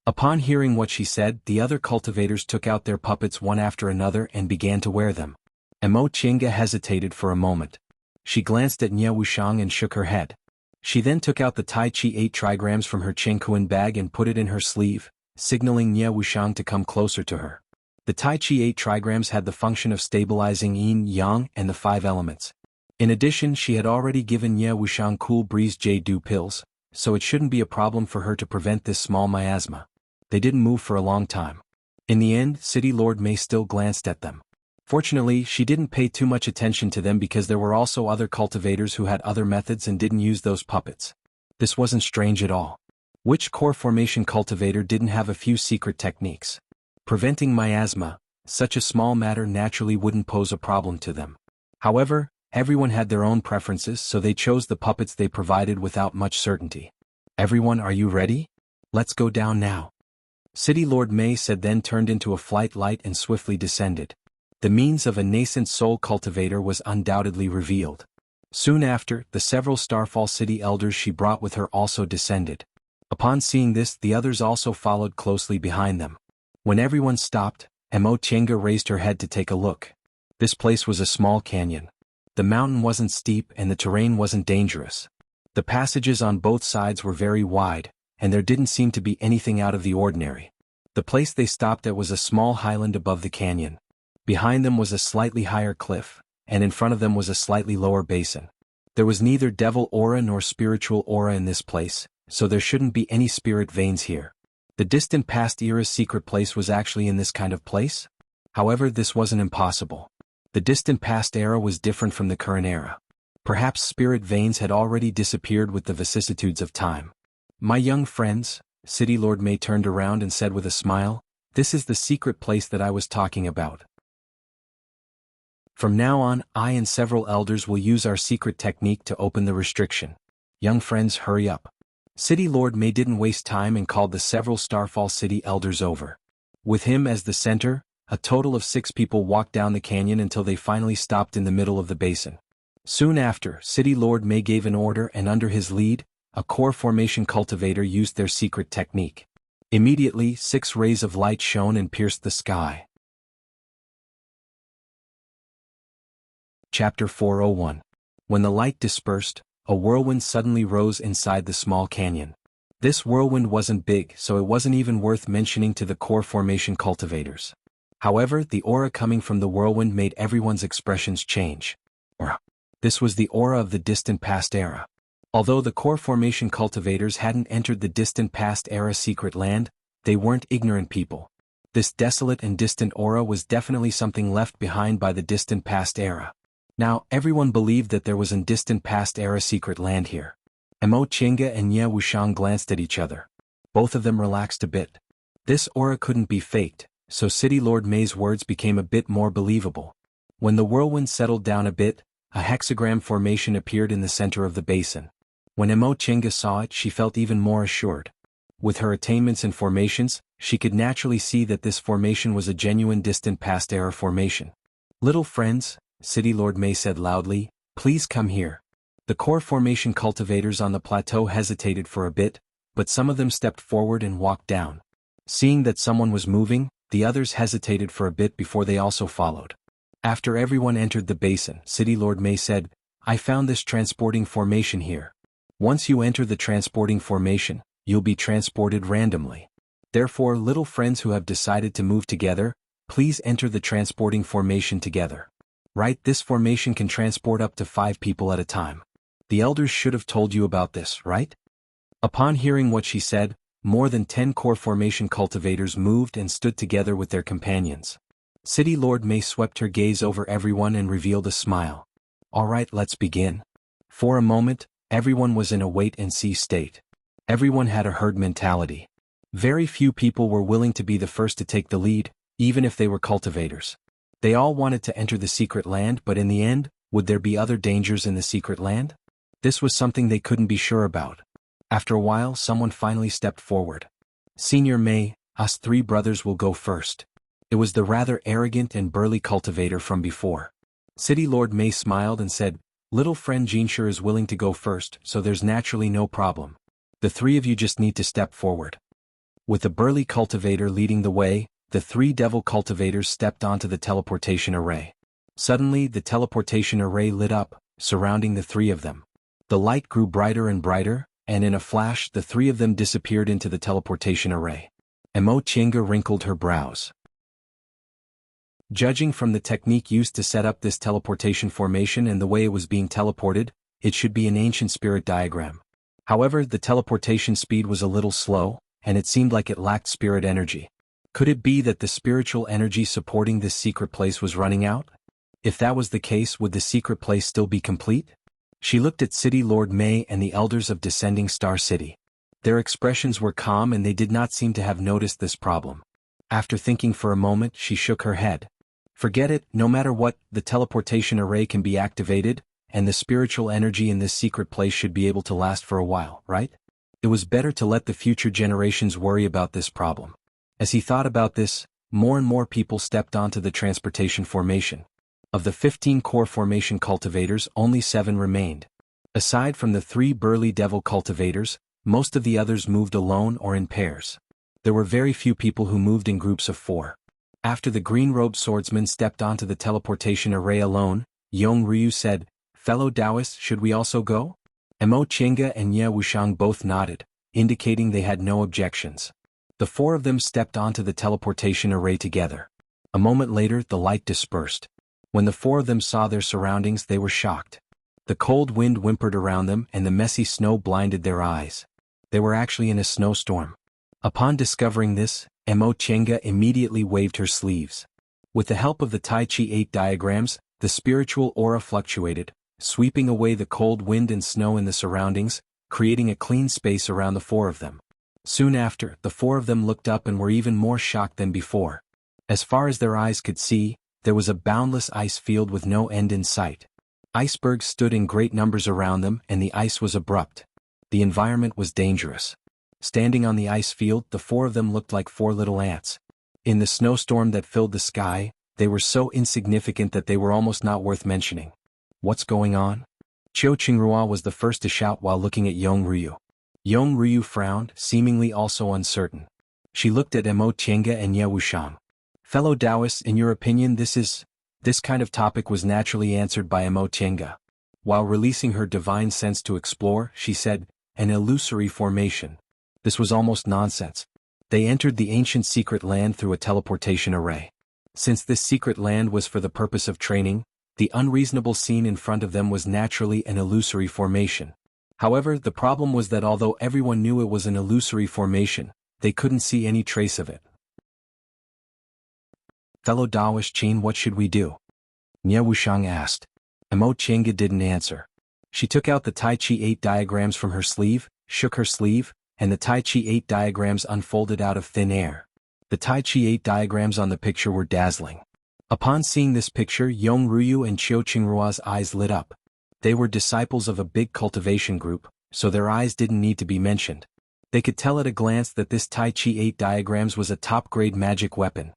Upon hearing what she said, the other cultivators took out their puppets one after another and began to wear them. Mo Chinga hesitated for a moment. She glanced at Nie Wuxiang and shook her head. She then took out the Tai Chi 8 trigrams from her Chengkuan bag and put it in her sleeve, signaling Nie Wuxiang to come closer to her. The Tai Chi 8 trigrams had the function of stabilizing yin, yang, and the 5 elements. In addition, she had already given Nie Wuxiang Cool Breeze J-Do pills, so it shouldn't be a problem for her to prevent this small miasma. They didn't move for a long time. In the end, City Lord Mei still glanced at them. Fortunately, she didn't pay too much attention to them because there were also other cultivators who had other methods and didn't use those puppets. This wasn't strange at all. Which core formation cultivator didn't have a few secret techniques? Preventing miasma, such a small matter naturally wouldn't pose a problem to them. However, everyone had their own preferences, so they chose the puppets they provided without much certainty. "Everyone, are you ready? Let's go down now." City Lord Mei said, then turned into a flight light and swiftly descended. The means of a nascent soul cultivator was undoubtedly revealed. Soon after, the several Starfall City elders she brought with her also descended. Upon seeing this, the others also followed closely behind them. When everyone stopped, Mo Chinga raised her head to take a look. This place was a small canyon. The mountain wasn't steep and the terrain wasn't dangerous. The passages on both sides were very wide, and there didn't seem to be anything out of the ordinary. The place they stopped at was a small highland above the canyon. Behind them was a slightly higher cliff, and in front of them was a slightly lower basin. There was neither devil aura nor spiritual aura in this place, so there shouldn't be any spirit veins here. The distant past era's secret place was actually in this kind of place? However, this wasn't impossible. The distant past era was different from the current era. Perhaps spirit veins had already disappeared with the vicissitudes of time. My young friends, City Lord May turned around and said with a smile, this is the secret place that I was talking about. From now on, I and several elders will use our secret technique to open the restriction. Young friends, hurry up. City Lord May didn't waste time and called the several Starfall City elders over. With him as the center, a total of 6 people walked down the canyon until they finally stopped in the middle of the basin. Soon after, City Lord May gave an order, and under his lead, a core formation cultivator used their secret technique. Immediately, 6 rays of light shone and pierced the sky. Chapter 401. When the light dispersed, a whirlwind suddenly rose inside the small canyon. This whirlwind wasn't big, so it wasn't even worth mentioning to the core formation cultivators. However, the aura coming from the whirlwind made everyone's expressions change. This was the aura of the distant past era. Although the core formation cultivators hadn't entered the distant past era secret land, they weren't ignorant people. This desolate and distant aura was definitely something left behind by the distant past era. Now, everyone believed that there was a distant past era secret land here. Mo Chinga and Ye Wuxiang glanced at each other. Both of them relaxed a bit. This aura couldn't be faked, so City Lord May's words became a bit more believable. When the whirlwind settled down a bit, a hexagram formation appeared in the center of the basin. When Mo Chinga saw it, she felt even more assured. With her attainments in formations, she could naturally see that this formation was a genuine distant past era formation. Little friends, City Lord May said loudly, please come here. The core formation cultivators on the plateau hesitated for a bit, but some of them stepped forward and walked down. Seeing that someone was moving, the others hesitated for a bit before they also followed. After everyone entered the basin, City Lord May said, I found this transporting formation here. Once you enter the transporting formation, you'll be transported randomly. Therefore, little friends who have decided to move together, please enter the transporting formation together. Right, this formation can transport up to 5 people at a time. The elders should have told you about this, right? Upon hearing what she said, more than 10 core formation cultivators moved and stood together with their companions. City Lord May swept her gaze over everyone and revealed a smile. Alright, let's begin. For a moment, everyone was in a wait-and-see state. Everyone had a herd mentality. Very few people were willing to be the first to take the lead, even if they were cultivators. They all wanted to enter the secret land, but in the end, would there be other dangers in the secret land? This was something they couldn't be sure about. After a while, someone finally stepped forward. Senior May, us 3 brothers will go first. It was the rather arrogant and burly cultivator from before. City Lord May smiled and said, little friend Jinshur is willing to go first, so there's naturally no problem. The 3 of you just need to step forward. With the burly cultivator leading the way, the 3 devil cultivators stepped onto the teleportation array. Suddenly, the teleportation array lit up, surrounding the 3 of them. The light grew brighter and brighter, and in a flash, the 3 of them disappeared into the teleportation array. Mo Chinga wrinkled her brows. Judging from the technique used to set up this teleportation formation and the way it was being teleported, it should be an ancient spirit diagram. However, the teleportation speed was a little slow, and it seemed like it lacked spirit energy. Could it be that the spiritual energy supporting this secret place was running out? If that was the case, would the secret place still be complete? She looked at City Lord May and the elders of Descending Star City. Their expressions were calm and they did not seem to have noticed this problem. After thinking for a moment, she shook her head. Forget it, no matter what, the teleportation array can be activated, and the spiritual energy in this secret place should be able to last for a while, right? It was better to let the future generations worry about this problem. As he thought about this, more and more people stepped onto the transportation formation. Of the 15 core formation cultivators, only 7 remained. Aside from the 3 burly devil cultivators, most of the others moved alone or in pairs. There were very few people who moved in groups of 4. After the green-robed swordsman stepped onto the teleportation array alone, Yong Ryu said, fellow Taoists, should we also go? Mo Chinga and Ye Wuxiang both nodded, indicating they had no objections. The 4 of them stepped onto the teleportation array together. A moment later, the light dispersed. When the 4 of them saw their surroundings, they were shocked. The cold wind whimpered around them and the messy snow blinded their eyes. They were actually in a snowstorm. Upon discovering this, Mo Chenga immediately waved her sleeves. With the help of the Tai Chi 8 diagrams, the spiritual aura fluctuated, sweeping away the cold wind and snow in the surroundings, creating a clean space around the four of them. Soon after, the four of them looked up and were even more shocked than before. As far as their eyes could see, there was a boundless ice field with no end in sight. Icebergs stood in great numbers around them and the ice was abrupt. The environment was dangerous. Standing on the ice field, the four of them looked like four little ants. In the snowstorm that filled the sky, they were so insignificant that they were almost not worth mentioning. What's going on? Chiu Qingrua was the first to shout while looking at Yong Ryu. Yong Ryu frowned, seemingly also uncertain. She looked at Mo Tienga and Ye Wuxiang. Fellow Taoists, in your opinion this kind of topic was naturally answered by Mo Tienga. While releasing her divine sense to explore, she said, an illusory formation. This was almost nonsense. They entered the ancient secret land through a teleportation array. Since this secret land was for the purpose of training, the unreasonable scene in front of them was naturally an illusory formation. However, the problem was that although everyone knew it was an illusory formation, they couldn't see any trace of it. Fellow Taoist Qin, what should we do? Nye Wuxiang asked. Mo Chenga didn't answer. She took out the Tai Chi 8 diagrams from her sleeve, shook her sleeve, and the Tai Chi 8 diagrams unfolded out of thin air. The Tai Chi 8 diagrams on the picture were dazzling. Upon seeing this picture, Yong Ryu and Chiu Qingrua's eyes lit up. They were disciples of a big cultivation group, so their eyes didn't need to be mentioned. They could tell at a glance that this Tai Chi 8 diagrams was a top-grade magic weapon.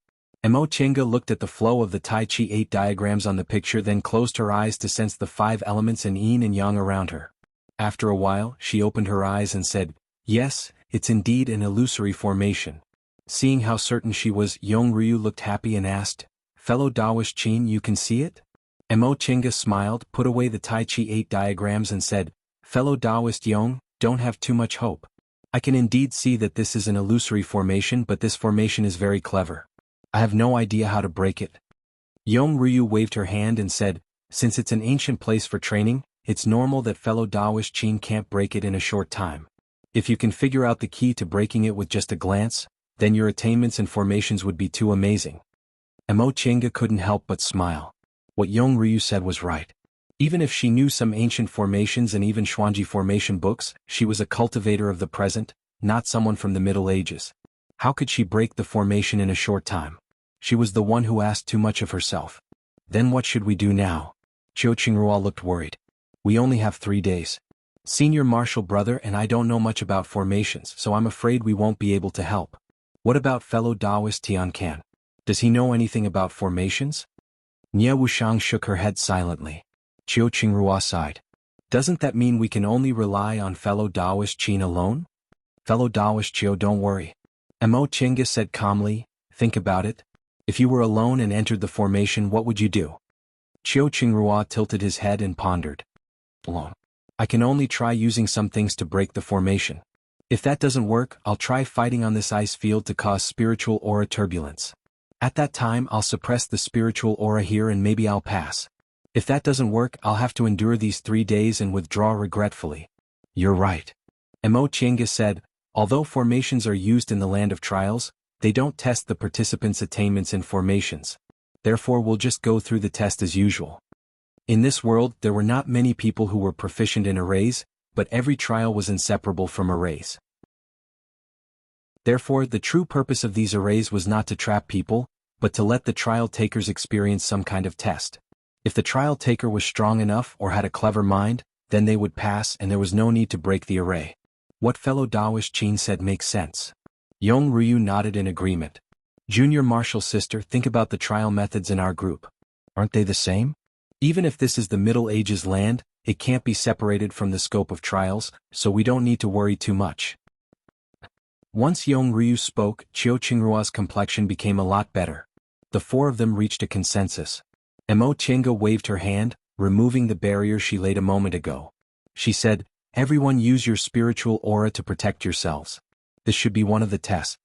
Mo Chenga looked at the flow of the Tai Chi 8 diagrams on the picture, then closed her eyes to sense the 5 elements in yin and yang around her. After a while, she opened her eyes and said, yes, it's indeed an illusory formation. Seeing how certain she was, Yong Ryu looked happy and asked, fellow Taoist Qin, you can see it? Mo Chenga smiled, put away the Tai Chi 8 diagrams and said, fellow Taoist Yong, don't have too much hope. I can indeed see that this is an illusory formation, but this formation is very clever. I have no idea how to break it. Yong Ryu waved her hand and said, since it's an ancient place for training, it's normal that fellow Taoist Qin can't break it in a short time. If you can figure out the key to breaking it with just a glance, then your attainments and formations would be too amazing. Mo Chenga couldn't help but smile. What Yong Ryu said was right. Even if she knew some ancient formations and even Xuanji formation books, she was a cultivator of the present, not someone from the Middle Ages. How could she break the formation in a short time? She was the one who asked too much of herself. Then what should we do now? Chiu Qingrua looked worried. We only have 3 days. Senior Marshal Brother and I don't know much about formations, so I'm afraid we won't be able to help. What about fellow Taoist Tian Can? Does he know anything about formations? Nye Wuxiang shook her head silently. Chiu Qingrua sighed. Doesn't that mean we can only rely on fellow Taoist Qin alone? Fellow Taoist Chiu, don't worry. Mo Chenga said calmly, think about it. If you were alone and entered the formation, what would you do? Chiu Qingrua tilted his head and pondered. Alone. I can only try using some things to break the formation. If that doesn't work, I'll try fighting on this ice field to cause spiritual aura turbulence. At that time, I'll suppress the spiritual aura here and maybe I'll pass. If that doesn't work, I'll have to endure these 3 days and withdraw regretfully. You're right. Mo Chenga said, although formations are used in the land of trials, they don't test the participants' attainments in formations. Therefore we'll just go through the test as usual. In this world, there were not many people who were proficient in arrays, but every trial was inseparable from arrays. Therefore, the true purpose of these arrays was not to trap people, but to let the trial takers experience some kind of test. If the trial taker was strong enough or had a clever mind, then they would pass and there was no need to break the array. What fellow Taoist Qin said makes sense. Yong Ryu nodded in agreement. Junior Marshal Sister, think about the trial methods in our group. Aren't they the same? Even if this is the Middle Ages land, it can't be separated from the scope of trials, so we don't need to worry too much. Once Yong Ryu spoke, Chiu Qingrua's complexion became a lot better. The 4 of them reached a consensus. Mo Chenga waved her hand, removing the barrier she laid a moment ago. She said, everyone use your spiritual aura to protect yourselves. This should be one of the tests.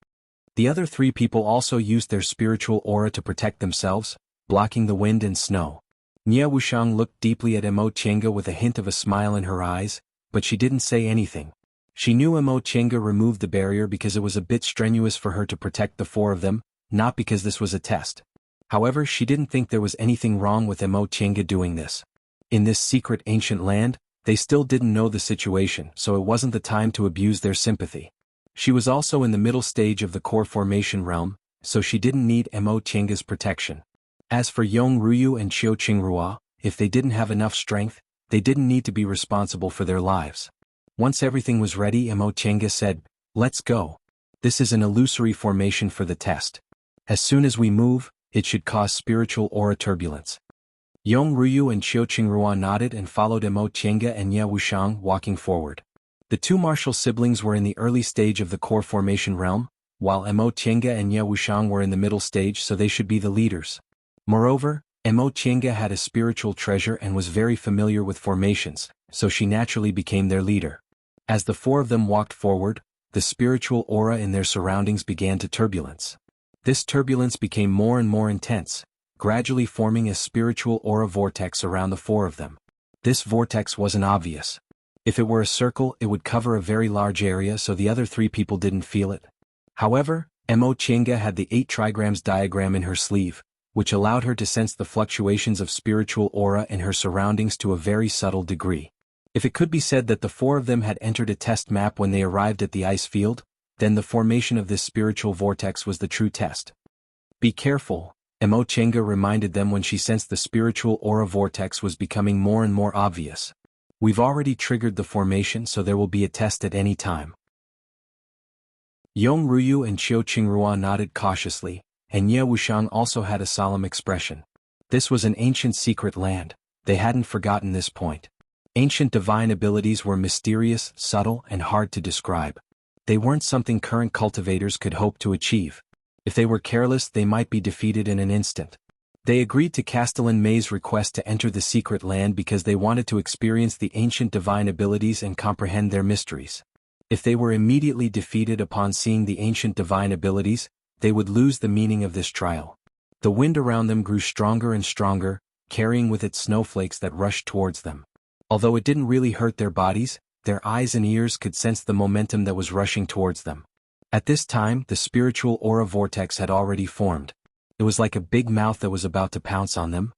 The other 3 people also used their spiritual aura to protect themselves, blocking the wind and snow. Nie Wuxiang looked deeply at Mo Chenga with a hint of a smile in her eyes, but she didn't say anything. She knew Mo Chenga removed the barrier because it was a bit strenuous for her to protect the four of them, not because this was a test. However, she didn't think there was anything wrong with Mo Chenga doing this. In this secret ancient land, they still didn't know the situation, so it wasn't the time to abuse their sympathy. She was also in the middle stage of the core formation realm, so she didn't need Mo Chenga's protection. As for Yong Ruyu and Qiu Qingrua, if they didn't have enough strength, they didn't need to be responsible for their lives. Once everything was ready, Mo Chenga said, "Let's go. This is an illusory formation for the test. As soon as we move, it should cause spiritual aura turbulence." Yong Ruyu and Qiu Qingrua nodded and followed Mo Chenga and Ye Wuxiang walking forward. The two martial siblings were in the early stage of the core formation realm, while Mo Chenga and Ye Wuxiang were in the middle stage, so they should be the leaders. Moreover, Mo Chenga had a spiritual treasure and was very familiar with formations, so she naturally became their leader. As the four of them walked forward, the spiritual aura in their surroundings began to turbulence. This turbulence became more and more intense, gradually forming a spiritual aura vortex around the four of them. This vortex wasn't obvious. If it were a circle, it would cover a very large area, so the other three people didn't feel it. However, Mo Chenga had the 8 trigrams diagram in her sleeve, which allowed her to sense the fluctuations of spiritual aura in her surroundings to a very subtle degree. If it could be said that the four of them had entered a test map when they arrived at the ice field, then the formation of this spiritual vortex was the true test. "Be careful," Mo Chenga reminded them when she sensed the spiritual aura vortex was becoming more and more obvious. "We've already triggered the formation, so there will be a test at any time." Yong Ruyu and Qiu Qingrua nodded cautiously, and Ye Wuxiang also had a solemn expression. This was an ancient secret land. They hadn't forgotten this point. Ancient divine abilities were mysterious, subtle, and hard to describe. They weren't something current cultivators could hope to achieve. If they were careless, they might be defeated in an instant. They agreed to Castellan May's request to enter the secret land because they wanted to experience the ancient divine abilities and comprehend their mysteries. If they were immediately defeated upon seeing the ancient divine abilities, they would lose the meaning of this trial. The wind around them grew stronger and stronger, carrying with it snowflakes that rushed towards them. Although it didn't really hurt their bodies, their eyes and ears could sense the momentum that was rushing towards them. At this time, the spiritual aura vortex had already formed. It was like a big mouth that was about to pounce on them.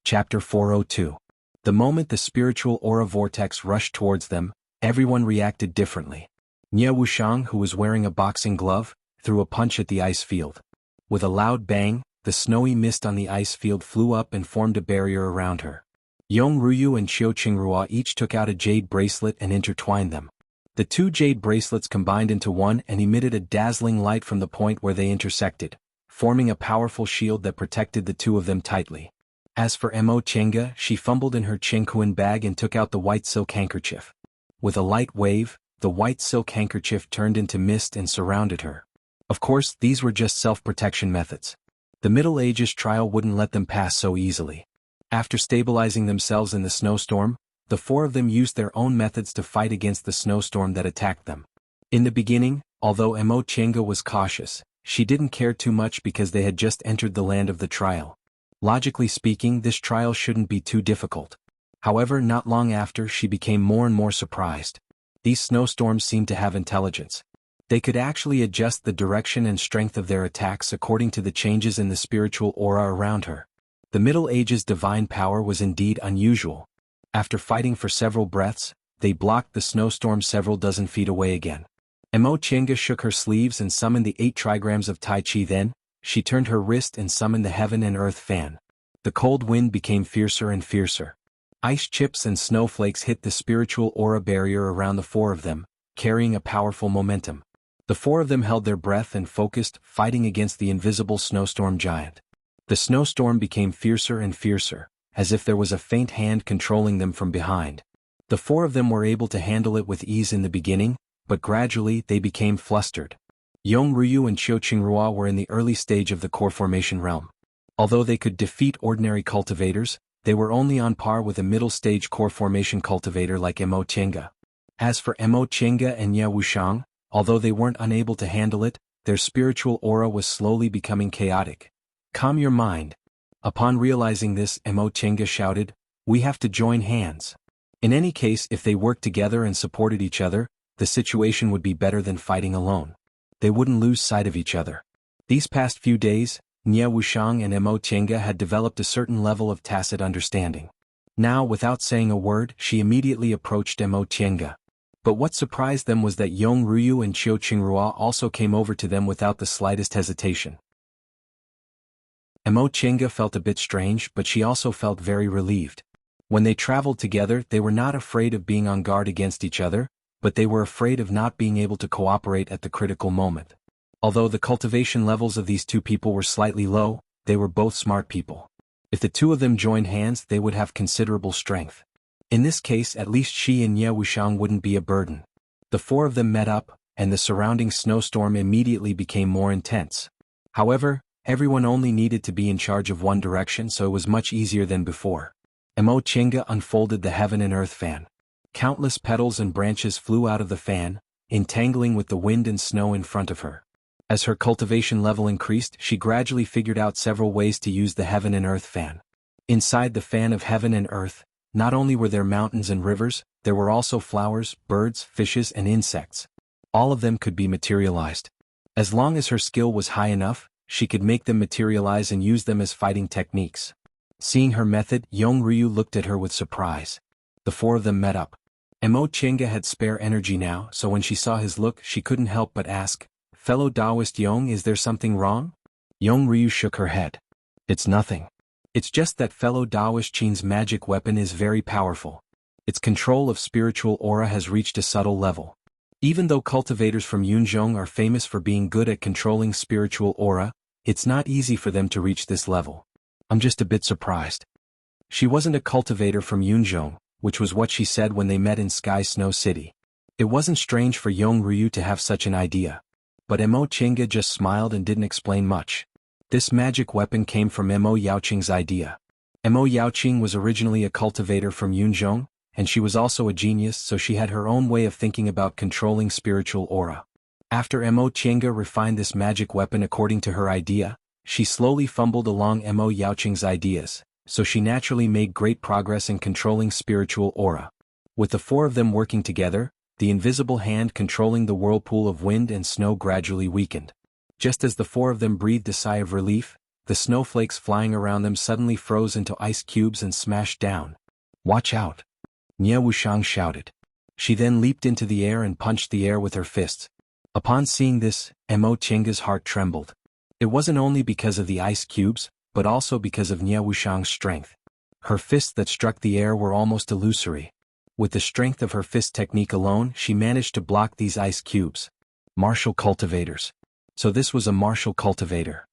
Chapter 402. The moment the spiritual aura vortex rushed towards them, everyone reacted differently. Nie Wuxiang, who was wearing a boxing glove, threw a punch at the ice field. With a loud bang, the snowy mist on the ice field flew up and formed a barrier around her. Yong Ruyu and Qiu Qingrua each took out a jade bracelet and intertwined them. The 2 jade bracelets combined into one and emitted a dazzling light from the point where they intersected, forming a powerful shield that protected the two of them tightly. As for Mo Chenga, she fumbled in her Qingquan bag and took out the white silk handkerchief. With a light wave, the white silk handkerchief turned into mist and surrounded her. Of course, these were just self-protection methods. The Middle Ages trial wouldn't let them pass so easily. After stabilizing themselves in the snowstorm, the four of them used their own methods to fight against the snowstorm that attacked them. In the beginning, although Mo Chenga was cautious, she didn't care too much because they had just entered the land of the trial. Logically speaking, this trial shouldn't be too difficult. However, not long after, she became more and more surprised. These snowstorms seemed to have intelligence. They could actually adjust the direction and strength of their attacks according to the changes in the spiritual aura around her. The Middle Ages' divine power was indeed unusual. After fighting for several breaths, they blocked the snowstorm several dozen feet away again. Mo Chenga shook her sleeves and summoned the 8 trigrams of Tai Chi. Then, she turned her wrist and summoned the heaven and earth fan. The cold wind became fiercer and fiercer. Ice chips and snowflakes hit the spiritual aura barrier around the four of them, carrying a powerful momentum. The four of them held their breath and focused, fighting against the invisible snowstorm giant. The snowstorm became fiercer and fiercer, as if there was a faint hand controlling them from behind. The four of them were able to handle it with ease in the beginning, but gradually they became flustered. Yong Ruyu and Qiu Qingrua were in the early stage of the core formation realm. Although they could defeat ordinary cultivators, they were only on par with a middle-stage core formation cultivator like Mo Chenga. As for Mo Chenga and Ye Wuxiang, although they weren't unable to handle it, their spiritual aura was slowly becoming chaotic, Calm your mind. Upon realizing this, Mo Chenga shouted, "We have to join hands." In any case, if they worked together and supported each other, the situation would be better than fighting alone. They wouldn't lose sight of each other. These past few days, Nie Wuxiang and Mo Chenga had developed a certain level of tacit understanding. Now, without saying a word, she immediately approached Mo Chenga. But what surprised them was that Yong Ruyu and Qiu Qingrua also came over to them without the slightest hesitation. Mo Chenga felt a bit strange, but she also felt very relieved. When they traveled together, they were not afraid of being on guard against each other, but they were afraid of not being able to cooperate at the critical moment. Although the cultivation levels of these two people were slightly low, they were both smart people. If the two of them joined hands, they would have considerable strength. In this case, at least she and Nie Wuxiang wouldn't be a burden. The four of them met up, and the surrounding snowstorm immediately became more intense. However, everyone only needed to be in charge of one direction, so it was much easier than before. Mo Chenga unfolded the heaven and earth fan. Countless petals and branches flew out of the fan, entangling with the wind and snow in front of her. As her cultivation level increased, she gradually figured out several ways to use the heaven and earth fan. Inside the fan of heaven and earth, not only were there mountains and rivers, there were also flowers, birds, fishes, and insects. All of them could be materialized. As long as her skill was high enough, she could make them materialize and use them as fighting techniques. Seeing her method, Yong Ryu looked at her with surprise. The four of them met up. Mo Chenga had spare energy now, so when she saw his look, she couldn't help but ask, "Fellow Taoist Yong, is there something wrong?" Yong Ryu shook her head. "It's nothing. It's just that fellow Taoist Qin's magic weapon is very powerful. Its control of spiritual aura has reached a subtle level. Even though cultivators from Yunzhong are famous for being good at controlling spiritual aura, it's not easy for them to reach this level. I'm just a bit surprised." She wasn't a cultivator from Yunzhong, which was what she said when they met in Sky Snow City. It wasn't strange for Yong Ryu to have such an idea. But Mo Chenga just smiled and didn't explain much. This magic weapon came from Mo Yaoqing's idea. Mo Yaoqing was originally a cultivator from Yunzhong, and she was also a genius, so she had her own way of thinking about controlling spiritual aura. After Mo Chenga refined this magic weapon according to her idea, she slowly fumbled along Mo Yaoqing's ideas, so she naturally made great progress in controlling spiritual aura. With the four of them working together, the invisible hand controlling the whirlpool of wind and snow gradually weakened. Just as the four of them breathed a sigh of relief, the snowflakes flying around them suddenly froze into ice cubes and smashed down. "Watch out!" Nie Wuxiang shouted. She then leaped into the air and punched the air with her fists. Upon seeing this, Mo Chenga's heart trembled. It wasn't only because of the ice cubes, but also because of Nie Wuxiang's strength. Her fists that struck the air were almost illusory. With the strength of her fist technique alone, she managed to block these ice cubes. Martial cultivators. So this was a martial cultivator.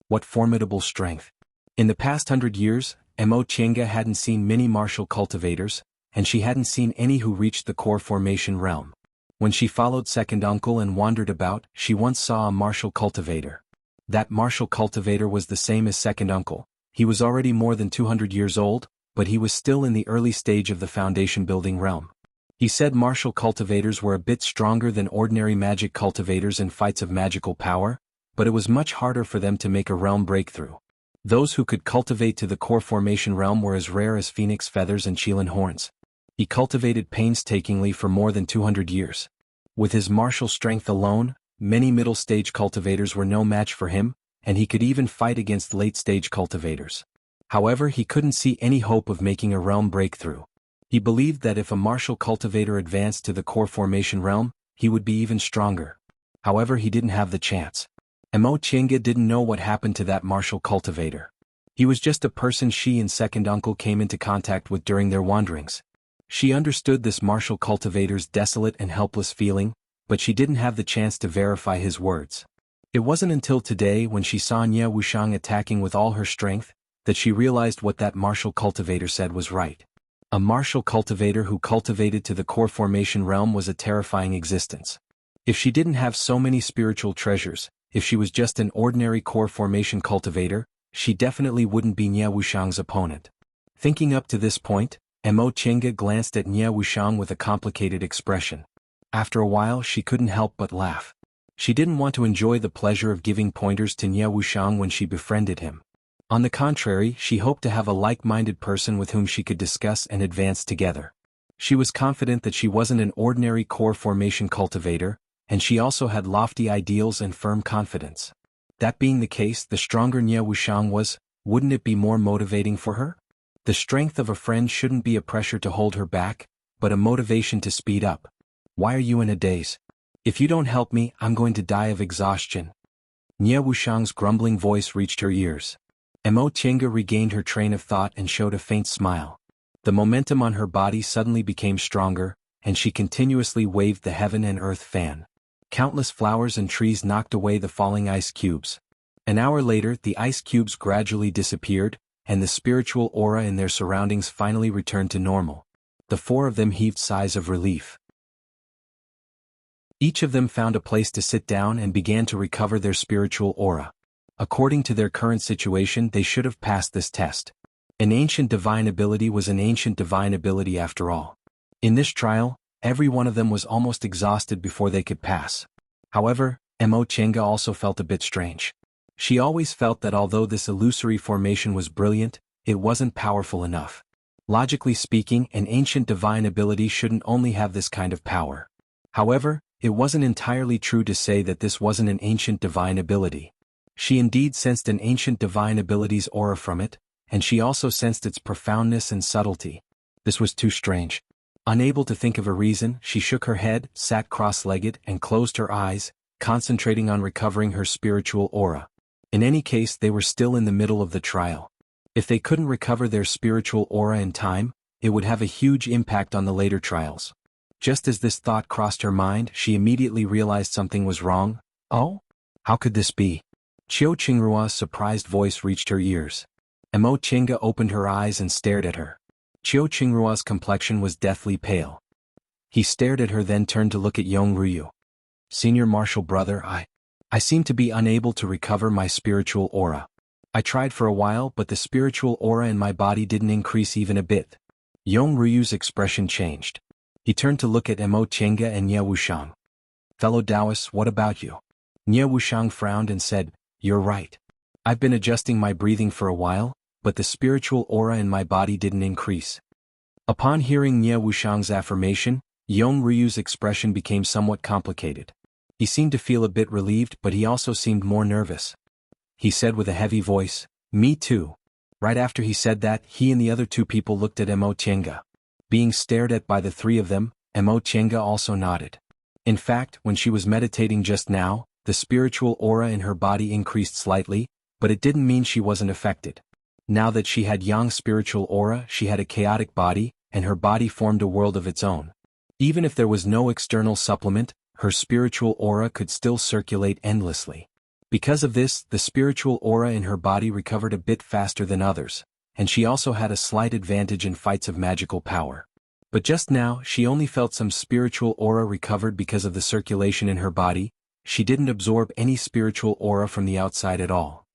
What formidable strength. In the past 100 years, Mo Chenga hadn't seen many martial cultivators, and she hadn't seen any who reached the core formation realm. When she followed Second Uncle and wandered about, she once saw a martial cultivator. That martial cultivator was the same as Second Uncle. He was already more than 200 years old, but he was still in the early stage of the foundation building realm. He said martial cultivators were a bit stronger than ordinary magic cultivators in fights of magical power, but it was much harder for them to make a realm breakthrough. Those who could cultivate to the core formation realm were as rare as phoenix feathers and qilin horns. He cultivated painstakingly for more than 200 years. With his martial strength alone, many middle-stage cultivators were no match for him, and he could even fight against late-stage cultivators. However, he couldn't see any hope of making a realm breakthrough. He believed that if a martial cultivator advanced to the core formation realm, he would be even stronger. However, he didn't have the chance. Mo Chenga didn't know what happened to that martial cultivator. He was just a person she and Second Uncle came into contact with during their wanderings. She understood this martial cultivator's desolate and helpless feeling, but she didn't have the chance to verify his words. It wasn't until today, when she saw Nie Wuxiang attacking with all her strength, that she realized what that martial cultivator said was right. A martial cultivator who cultivated to the core formation realm was a terrifying existence. If she didn't have so many spiritual treasures, if she was just an ordinary core formation cultivator, she definitely wouldn't be Nie Wuxiang's opponent. Thinking up to this point, Mo Chenga glanced at Nie Wuxiang with a complicated expression. After a while, she couldn't help but laugh. She didn't want to enjoy the pleasure of giving pointers to Nie Wuxiang when she befriended him. On the contrary, she hoped to have a like-minded person with whom she could discuss and advance together. She was confident that she wasn't an ordinary core formation cultivator, and she also had lofty ideals and firm confidence. That being the case, the stronger Nie Wuxiang was, wouldn't it be more motivating for her? The strength of a friend shouldn't be a pressure to hold her back, but a motivation to speed up. Why are you in a daze? If you don't help me, I'm going to die of exhaustion. Nie Wuxiang's grumbling voice reached her ears. Mo Qiange regained her train of thought and showed a faint smile. The momentum on her body suddenly became stronger, and she continuously waved the heaven and earth fan. Countless flowers and trees knocked away the falling ice cubes. An hour later, the ice cubes gradually disappeared, and the spiritual aura in their surroundings finally returned to normal. The four of them heaved sighs of relief. Each of them found a place to sit down and began to recover their spiritual aura. According to their current situation, they should have passed this test. An ancient divine ability was an ancient divine ability after all. In this trial, every one of them was almost exhausted before they could pass. However, Mo Qiange also felt a bit strange. She always felt that although this illusory formation was brilliant, it wasn't powerful enough. Logically speaking, an ancient divine ability shouldn't only have this kind of power. However, it wasn't entirely true to say that this wasn't an ancient divine ability. She indeed sensed an ancient divine ability's aura from it, and she also sensed its profoundness and subtlety. This was too strange. Unable to think of a reason, she shook her head, sat cross-legged, and closed her eyes, concentrating on recovering her spiritual aura. In any case, they were still in the middle of the trial. If they couldn't recover their spiritual aura in time, it would have a huge impact on the later trials. Just as this thought crossed her mind, she immediately realized something was wrong. Oh? How could this be? Qiu Qingrua's surprised voice reached her ears. Mo Qiange opened her eyes and stared at her. Qiu Qingrua's complexion was deathly pale. He stared at her, then turned to look at Yong Ruyu. Senior Marshal Brother, I seem to be unable to recover my spiritual aura. I tried for a while, but the spiritual aura in my body didn't increase even a bit. Yong Ruyu's expression changed. He turned to look at Mo Qiange and Nie Wuxiang. Fellow Taoists, what about you? Nie Wuxiang frowned and said, You're right. I've been adjusting my breathing for a while, but the spiritual aura in my body didn't increase. Upon hearing Nie Wuxiang's affirmation, Yong Ruyu's expression became somewhat complicated. He seemed to feel a bit relieved, but he also seemed more nervous. He said with a heavy voice, Me too. Right after he said that, he and the other two people looked at Mo Qiange. Being stared at by the three of them, Mo Qiange also nodded. In fact, when she was meditating just now, the spiritual aura in her body increased slightly, but it didn't mean she wasn't affected. Now that she had Yang's spiritual aura, she had a chaotic body, and her body formed a world of its own. Even if there was no external supplement, her spiritual aura could still circulate endlessly. Because of this, the spiritual aura in her body recovered a bit faster than others, and she also had a slight advantage in fights of magical power. But just now, she only felt some spiritual aura recovered because of the circulation in her body. She didn't absorb any spiritual aura from the outside at all.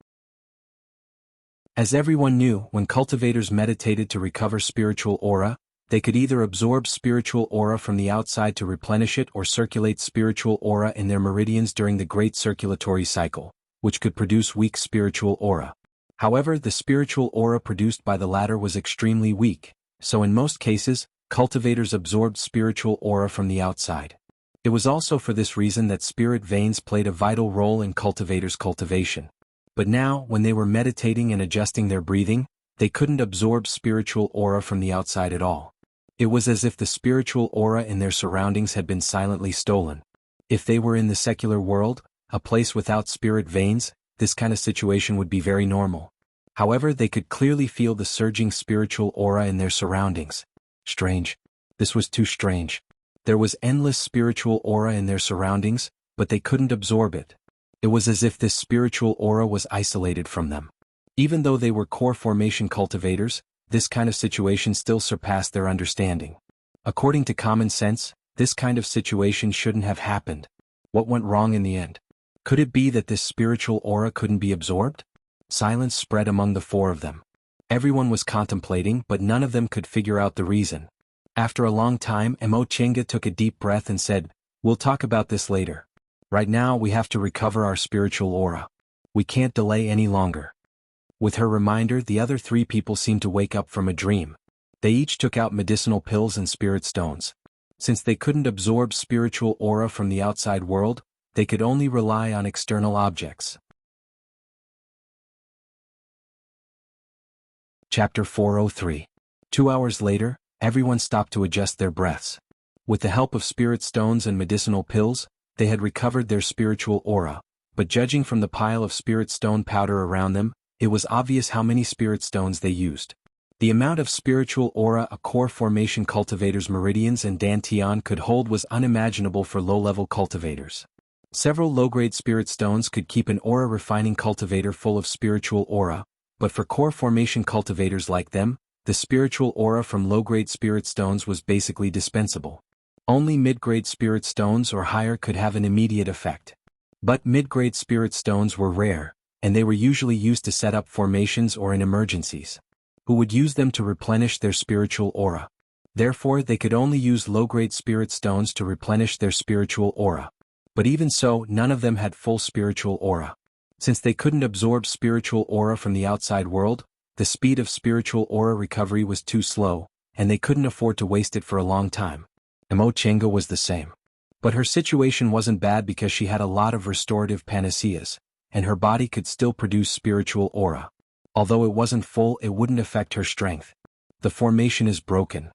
As everyone knew, when cultivators meditated to recover spiritual aura, they could either absorb spiritual aura from the outside to replenish it or circulate spiritual aura in their meridians during the great circulatory cycle, which could produce weak spiritual aura. However, the spiritual aura produced by the latter was extremely weak, so in most cases, cultivators absorbed spiritual aura from the outside. It was also for this reason that spirit veins played a vital role in cultivators' cultivation. But now, when they were meditating and adjusting their breathing, they couldn't absorb spiritual aura from the outside at all. It was as if the spiritual aura in their surroundings had been silently stolen. If they were in the secular world, a place without spirit veins, this kind of situation would be very normal. However, they could clearly feel the surging spiritual aura in their surroundings. Strange. This was too strange. There was endless spiritual aura in their surroundings, but they couldn't absorb it. It was as if this spiritual aura was isolated from them. Even though they were core formation cultivators, this kind of situation still surpassed their understanding. According to common sense, this kind of situation shouldn't have happened. What went wrong in the end? Could it be that this spiritual aura couldn't be absorbed? Silence spread among the four of them. Everyone was contemplating, but none of them could figure out the reason. After a long time, Mo Qiange took a deep breath and said, We'll talk about this later. Right now we have to recover our spiritual aura. We can't delay any longer. With her reminder, the other 3 people seemed to wake up from a dream. They each took out medicinal pills and spirit stones. Since they couldn't absorb spiritual aura from the outside world, they could only rely on external objects. Chapter 403. 2 hours later, everyone stopped to adjust their breaths. With the help of spirit stones and medicinal pills, they had recovered their spiritual aura, but judging from the pile of spirit stone powder around them, it was obvious how many spirit stones they used. The amount of spiritual aura a core formation cultivator's meridians and dantian could hold was unimaginable for low-level cultivators. Several low-grade spirit stones could keep an aura refining cultivator full of spiritual aura, but for core formation cultivators like them, the spiritual aura from low-grade spirit stones was basically dispensable. Only mid-grade spirit stones or higher could have an immediate effect. But mid-grade spirit stones were rare, and they were usually used to set up formations or in emergencies. Who would use them to replenish their spiritual aura? Therefore, they could only use low-grade spirit stones to replenish their spiritual aura. But even so, none of them had full spiritual aura. Since they couldn't absorb spiritual aura from the outside world, the speed of spiritual aura recovery was too slow, and they couldn't afford to waste it for a long time. Emo Chenga was the same. But her situation wasn't bad because she had a lot of restorative panaceas, and her body could still produce spiritual aura. Although it wasn't full, it wouldn't affect her strength. The formation is broken,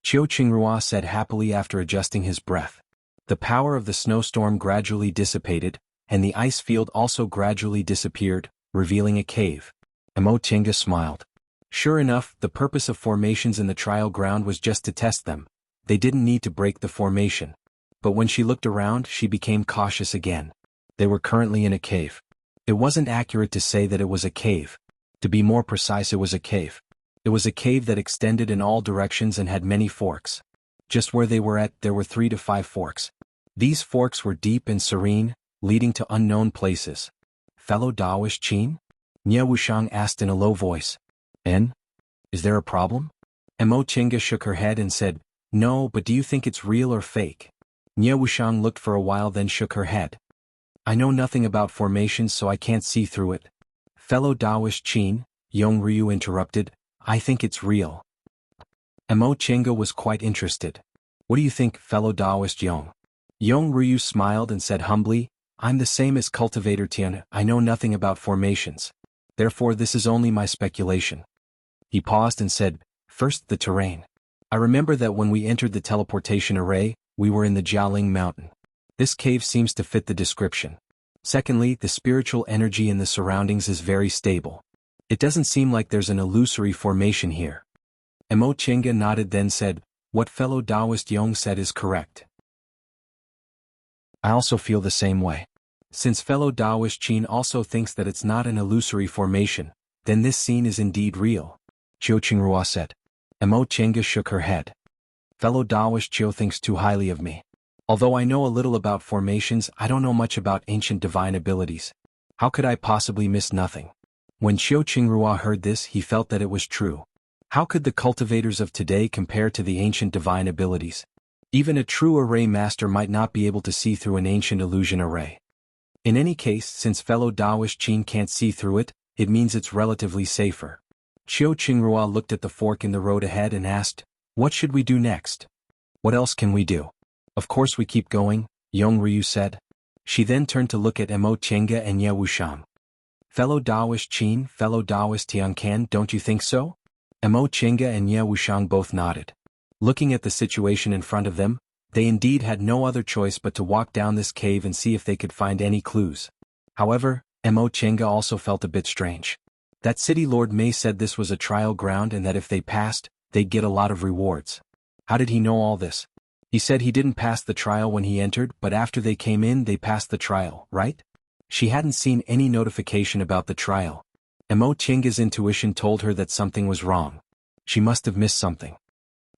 Qiu Qingrua said happily after adjusting his breath. The power of the snowstorm gradually dissipated, and the ice field also gradually disappeared, revealing a cave. Emo Chenga smiled. Sure enough, the purpose of formations in the trial ground was just to test them. They didn't need to break the formation. But when she looked around, she became cautious again. They were currently in a cave. It wasn't accurate to say that it was a cave. To be more precise, it was a cave. It was a cave that extended in all directions and had many forks. Just where they were at, there were 3 to 5 forks. These forks were deep and serene, leading to unknown places. Fellow Daoist Qin? Nie Wuxiang asked in a low voice. Is there a problem? Emo Chenga shook her head and said, No, but do you think it's real or fake? Nie Wuxiang looked for a while, then shook her head. I know nothing about formations, so I can't see through it. Fellow Daoist Qin, Yong Ryu interrupted, I think it's real. Emo Chenga was quite interested. What do you think, fellow Daoist Yong? Yong Ryu smiled and said humbly, I'm the same as Cultivator Tian, I know nothing about formations. Therefore this is only my speculation. He paused and said, First, the terrain. I remember that when we entered the teleportation array, we were in the Jialing Mountain. This cave seems to fit the description. Secondly, the spiritual energy in the surroundings is very stable. It doesn't seem like there's an illusory formation here. Emo Chenga nodded, then said, What fellow Daoist Yong said is correct. I also feel the same way. Since fellow Daoist Qin also thinks that it's not an illusory formation, then this scene is indeed real. Qiu Qingrua said. Emo Chenga shook her head. Fellow Daoist Qiu thinks too highly of me. Although I know a little about formations, I don't know much about ancient divine abilities. How could I possibly miss nothing? When Qiu Qingrua heard this, he felt that it was true. How could the cultivators of today compare to the ancient divine abilities? Even a true array master might not be able to see through an ancient illusion array. In any case, since fellow Daoist Qin can't see through it, it means it's relatively safer. Qiu Qingrua looked at the fork in the road ahead and asked, What should we do next? What else can we do? Of course we keep going, Yong Ryu said. She then turned to look at Emo Chenga and Ye Wuxiang. Fellow Daoist Qin, fellow Daoist Tiancan, don't you think so? Emo Chenga and Ye Wuxiang both nodded. Looking at the situation in front of them, they indeed had no other choice but to walk down this cave and see if they could find any clues. However, Emo Chenga also felt a bit strange. That City Lord Mei said this was a trial ground and that if they passed, they'd get a lot of rewards. How did he know all this? He said he didn't pass the trial when he entered, but after they came in they passed the trial, right? She hadn't seen any notification about the trial. Emo Chenga's intuition told her that something was wrong. She must have missed something.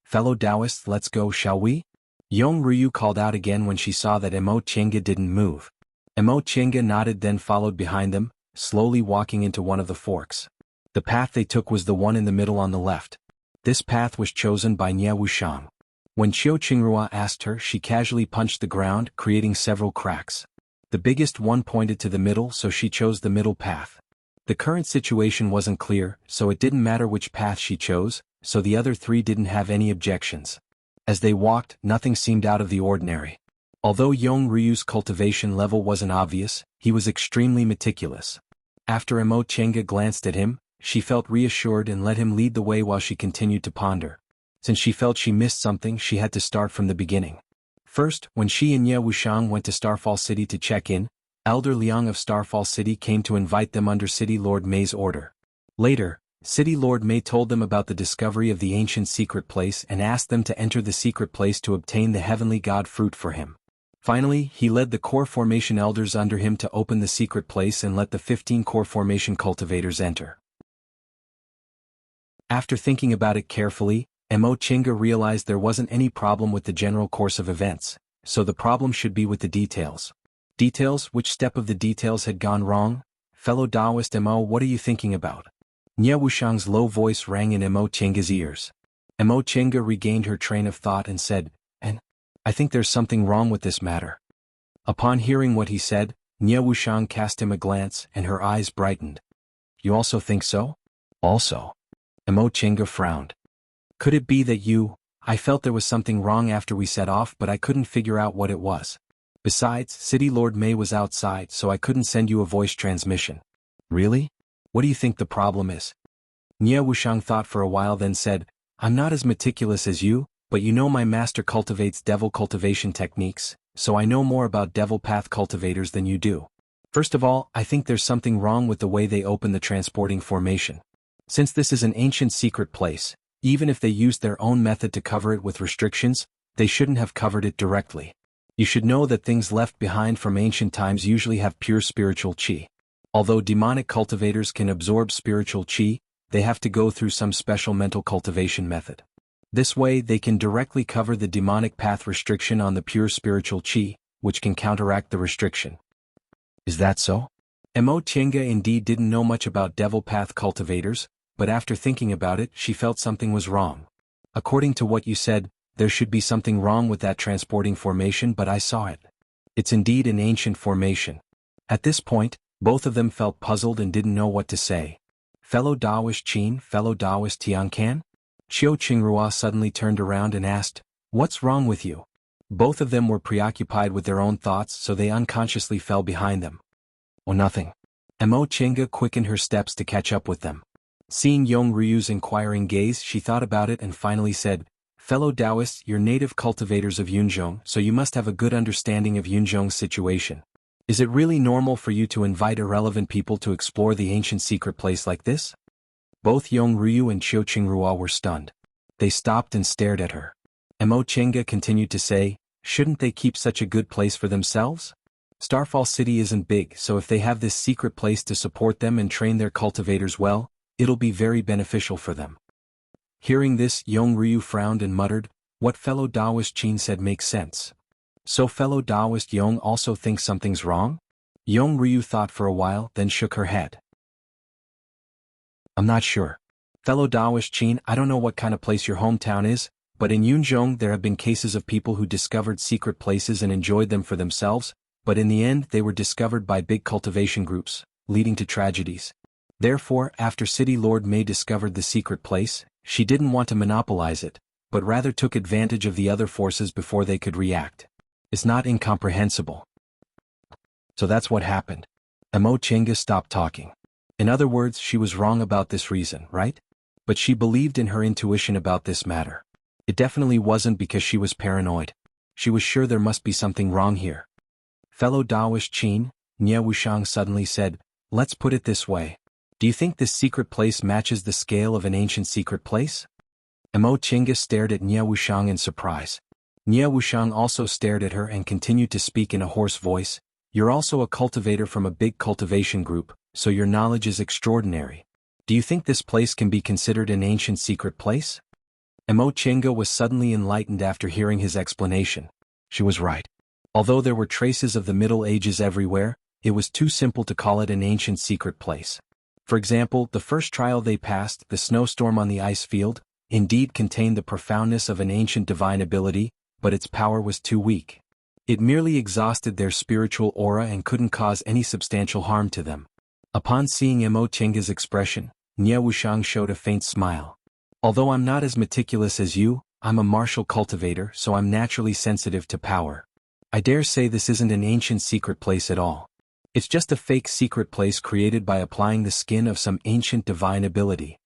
Fellow Taoists, let's go, shall we? Yong Ryu called out again when she saw that Emo Chenga didn't move. Emo Chenga nodded, then followed behind them, slowly walking into one of the forks. The path they took was the one in the middle on the left. This path was chosen by Nie Wuxiang. When Qiu Qingrua asked her, she casually punched the ground, creating several cracks. The biggest one pointed to the middle, so she chose the middle path. The current situation wasn't clear, so it didn't matter which path she chose, so the other three didn't have any objections. As they walked, nothing seemed out of the ordinary. Although Yong Ryu's cultivation level wasn't obvious, he was extremely meticulous. After Emo Chenga glanced at him, she felt reassured and let him lead the way while she continued to ponder. Since she felt she missed something, she had to start from the beginning. First, when she and Ye Wuxiang went to Starfall City to check in, Elder Liang of Starfall City came to invite them under City Lord Mei's order. Later, City Lord Mei told them about the discovery of the ancient secret place and asked them to enter the secret place to obtain the heavenly god fruit for him. Finally, he led the core formation elders under him to open the secret place and let the 15 core formation cultivators enter. After thinking about it carefully, Mo Chinga realized there wasn't any problem with the general course of events, so the problem should be with the details. Details? Which step of the details had gone wrong? Fellow Taoist Mo, what are you thinking about? Nye Wuxiang's low voice rang in Mo Chinga's ears. Mo Chinga regained her train of thought and said, I think there's something wrong with this matter. Upon hearing what he said, Nye Wuxiang cast him a glance and her eyes brightened. You also think so? Also. Mo Chinga frowned. Could it be that I felt there was something wrong after we set off, but I couldn't figure out what it was. Besides, City Lord Mei was outside, so I couldn't send you a voice transmission. Really? What do you think the problem is? Nye Wuxiang thought for a while, then said, I'm not as meticulous as you, but you know my master cultivates devil cultivation techniques, so I know more about devil path cultivators than you do. First of all, I think there's something wrong with the way they open the transporting formation. Since this is an ancient secret place, even if they used their own method to cover it with restrictions, they shouldn't have covered it directly. You should know that things left behind from ancient times usually have pure spiritual qi. Although demonic cultivators can absorb spiritual qi, they have to go through some special mental cultivation method. This way they can directly cover the demonic path restriction on the pure spiritual qi, which can counteract the restriction. Is that so? Mo Chinga indeed didn't know much about devil path cultivators, but after thinking about it, she felt something was wrong. According to what you said, there should be something wrong with that transporting formation, but I saw it. It's indeed an ancient formation. At this point, both of them felt puzzled and didn't know what to say. Fellow Taoist Qin, fellow Taoist Tiancan? Qiu Qingrua suddenly turned around and asked, What's wrong with you? Both of them were preoccupied with their own thoughts, so they unconsciously fell behind them. Oh, nothing. Mo Chinga quickened her steps to catch up with them. Seeing Yong Ryu's inquiring gaze, she thought about it and finally said, Fellow Taoists, you're native cultivators of Yunzhong, so you must have a good understanding of Yunzhong's situation. Is it really normal for you to invite irrelevant people to explore the ancient secret place like this? Both Yong Ryu and Qiu Qingrua were stunned. They stopped and stared at her. Mo Chinga continued to say, Shouldn't they keep such a good place for themselves? Starfall City isn't big, so if they have this secret place to support them and train their cultivators well, it'll be very beneficial for them. Hearing this, Yong Ryu frowned and muttered, What fellow Taoist Qin said makes sense. So fellow Taoist Yong also thinks something's wrong? Yong Ryu thought for a while, then shook her head. I'm not sure. Fellow Taoist Qin, I don't know what kind of place your hometown is, but in Yunzhong there have been cases of people who discovered secret places and enjoyed them for themselves, but in the end they were discovered by big cultivation groups, leading to tragedies. Therefore, after City Lord Mei discovered the secret place, she didn't want to monopolize it, but rather took advantage of the other forces before they could react. It's not incomprehensible. So that's what happened. Mo Chinga stopped talking. In other words, she was wrong about this reason, right? But she believed in her intuition about this matter. It definitely wasn't because she was paranoid. She was sure there must be something wrong here. Fellow Taoist Qin, Nye Wuxiang suddenly said, Let's put it this way. Do you think this secret place matches the scale of an ancient secret place? Mo Chinga stared at Nye Wuxiang in surprise. Nye Wuxiang also stared at her and continued to speak in a hoarse voice, You're also a cultivator from a big cultivation group, so your knowledge is extraordinary. Do you think this place can be considered an ancient secret place? Mo Chinga was suddenly enlightened after hearing his explanation. She was right. Although there were traces of the Middle Ages everywhere, it was too simple to call it an ancient secret place. For example, the first trial they passed, the snowstorm on the ice field, indeed contained the profoundness of an ancient divine ability, but its power was too weak. It merely exhausted their spiritual aura and couldn't cause any substantial harm to them. Upon seeing Mo Chenga's expression, Nie Wuxiang showed a faint smile. Although I'm not as meticulous as you, I'm a martial cultivator, so I'm naturally sensitive to power. I dare say this isn't an ancient secret place at all. It's just a fake secret place created by applying the skin of some ancient divine ability.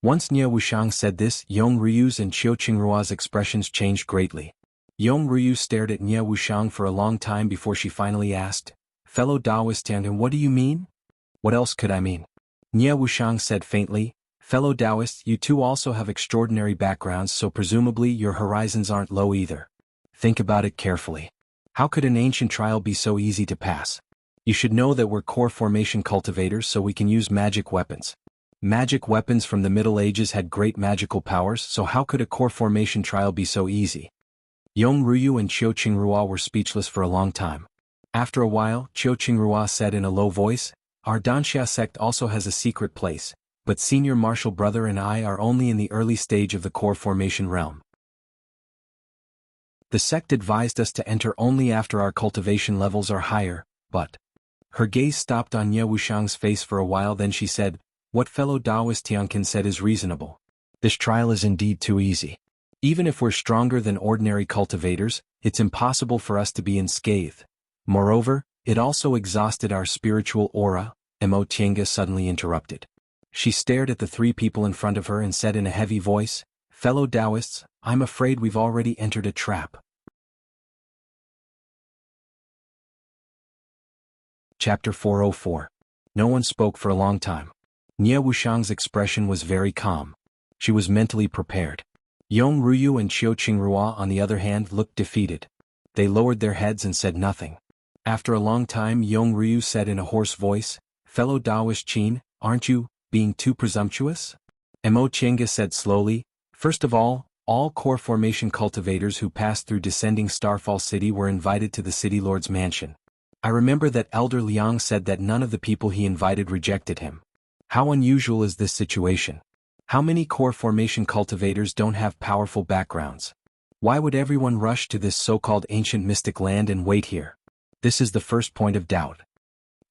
Once Nie Wuxiang said this, Yong Ryu's and Qiu Qingrua's expressions changed greatly. Yong Ryu stared at Nie Wuxiang for a long time before she finally asked, "Fellow Taoist Tian, what do you mean?" "What else could I mean?" Nie Wuxiang said faintly, "Fellow Taoists, you two also have extraordinary backgrounds, so presumably your horizons aren't low either. Think about it carefully. How could an ancient trial be so easy to pass? You should know that we're core formation cultivators, so we can use magic weapons. Magic weapons from the Middle Ages had great magical powers, so how could a core formation trial be so easy?" Yong Ryu and Qiu Qingrua were speechless for a long time. After a while, Qiu Qingrua said in a low voice, "Our Danxia sect also has a secret place, but Senior Martial Brother and I are only in the early stage of the core formation realm. The sect advised us to enter only after our cultivation levels are higher, but..." Her gaze stopped on Nie Wuxiang's face for a while, then she said, "What fellow Taoist Tianqin said is reasonable. This trial is indeed too easy. Even if we're stronger than ordinary cultivators, it's impossible for us to be unscathed. Moreover, it also exhausted our spiritual aura." Mo Tiange suddenly interrupted. She stared at the three people in front of her and said in a heavy voice, "Fellow Taoists, I'm afraid we've already entered a trap." Chapter 404. No one spoke for a long time. Nie Wuxiang's expression was very calm. She was mentally prepared. Yong Ryu and Qiu Qingrua, on the other hand, looked defeated. They lowered their heads and said nothing. After a long time, Yong Ryu said in a hoarse voice, "Fellow Taoist Qin, aren't you being too presumptuous?" Mo Tiange said slowly, "First of all core formation cultivators who passed through Descending Starfall City were invited to the City Lord's mansion. I remember that Elder Liang said that none of the people he invited rejected him. How unusual is this situation? How many core formation cultivators don't have powerful backgrounds? Why would everyone rush to this so-called ancient mystic land and wait here? This is the first point of doubt."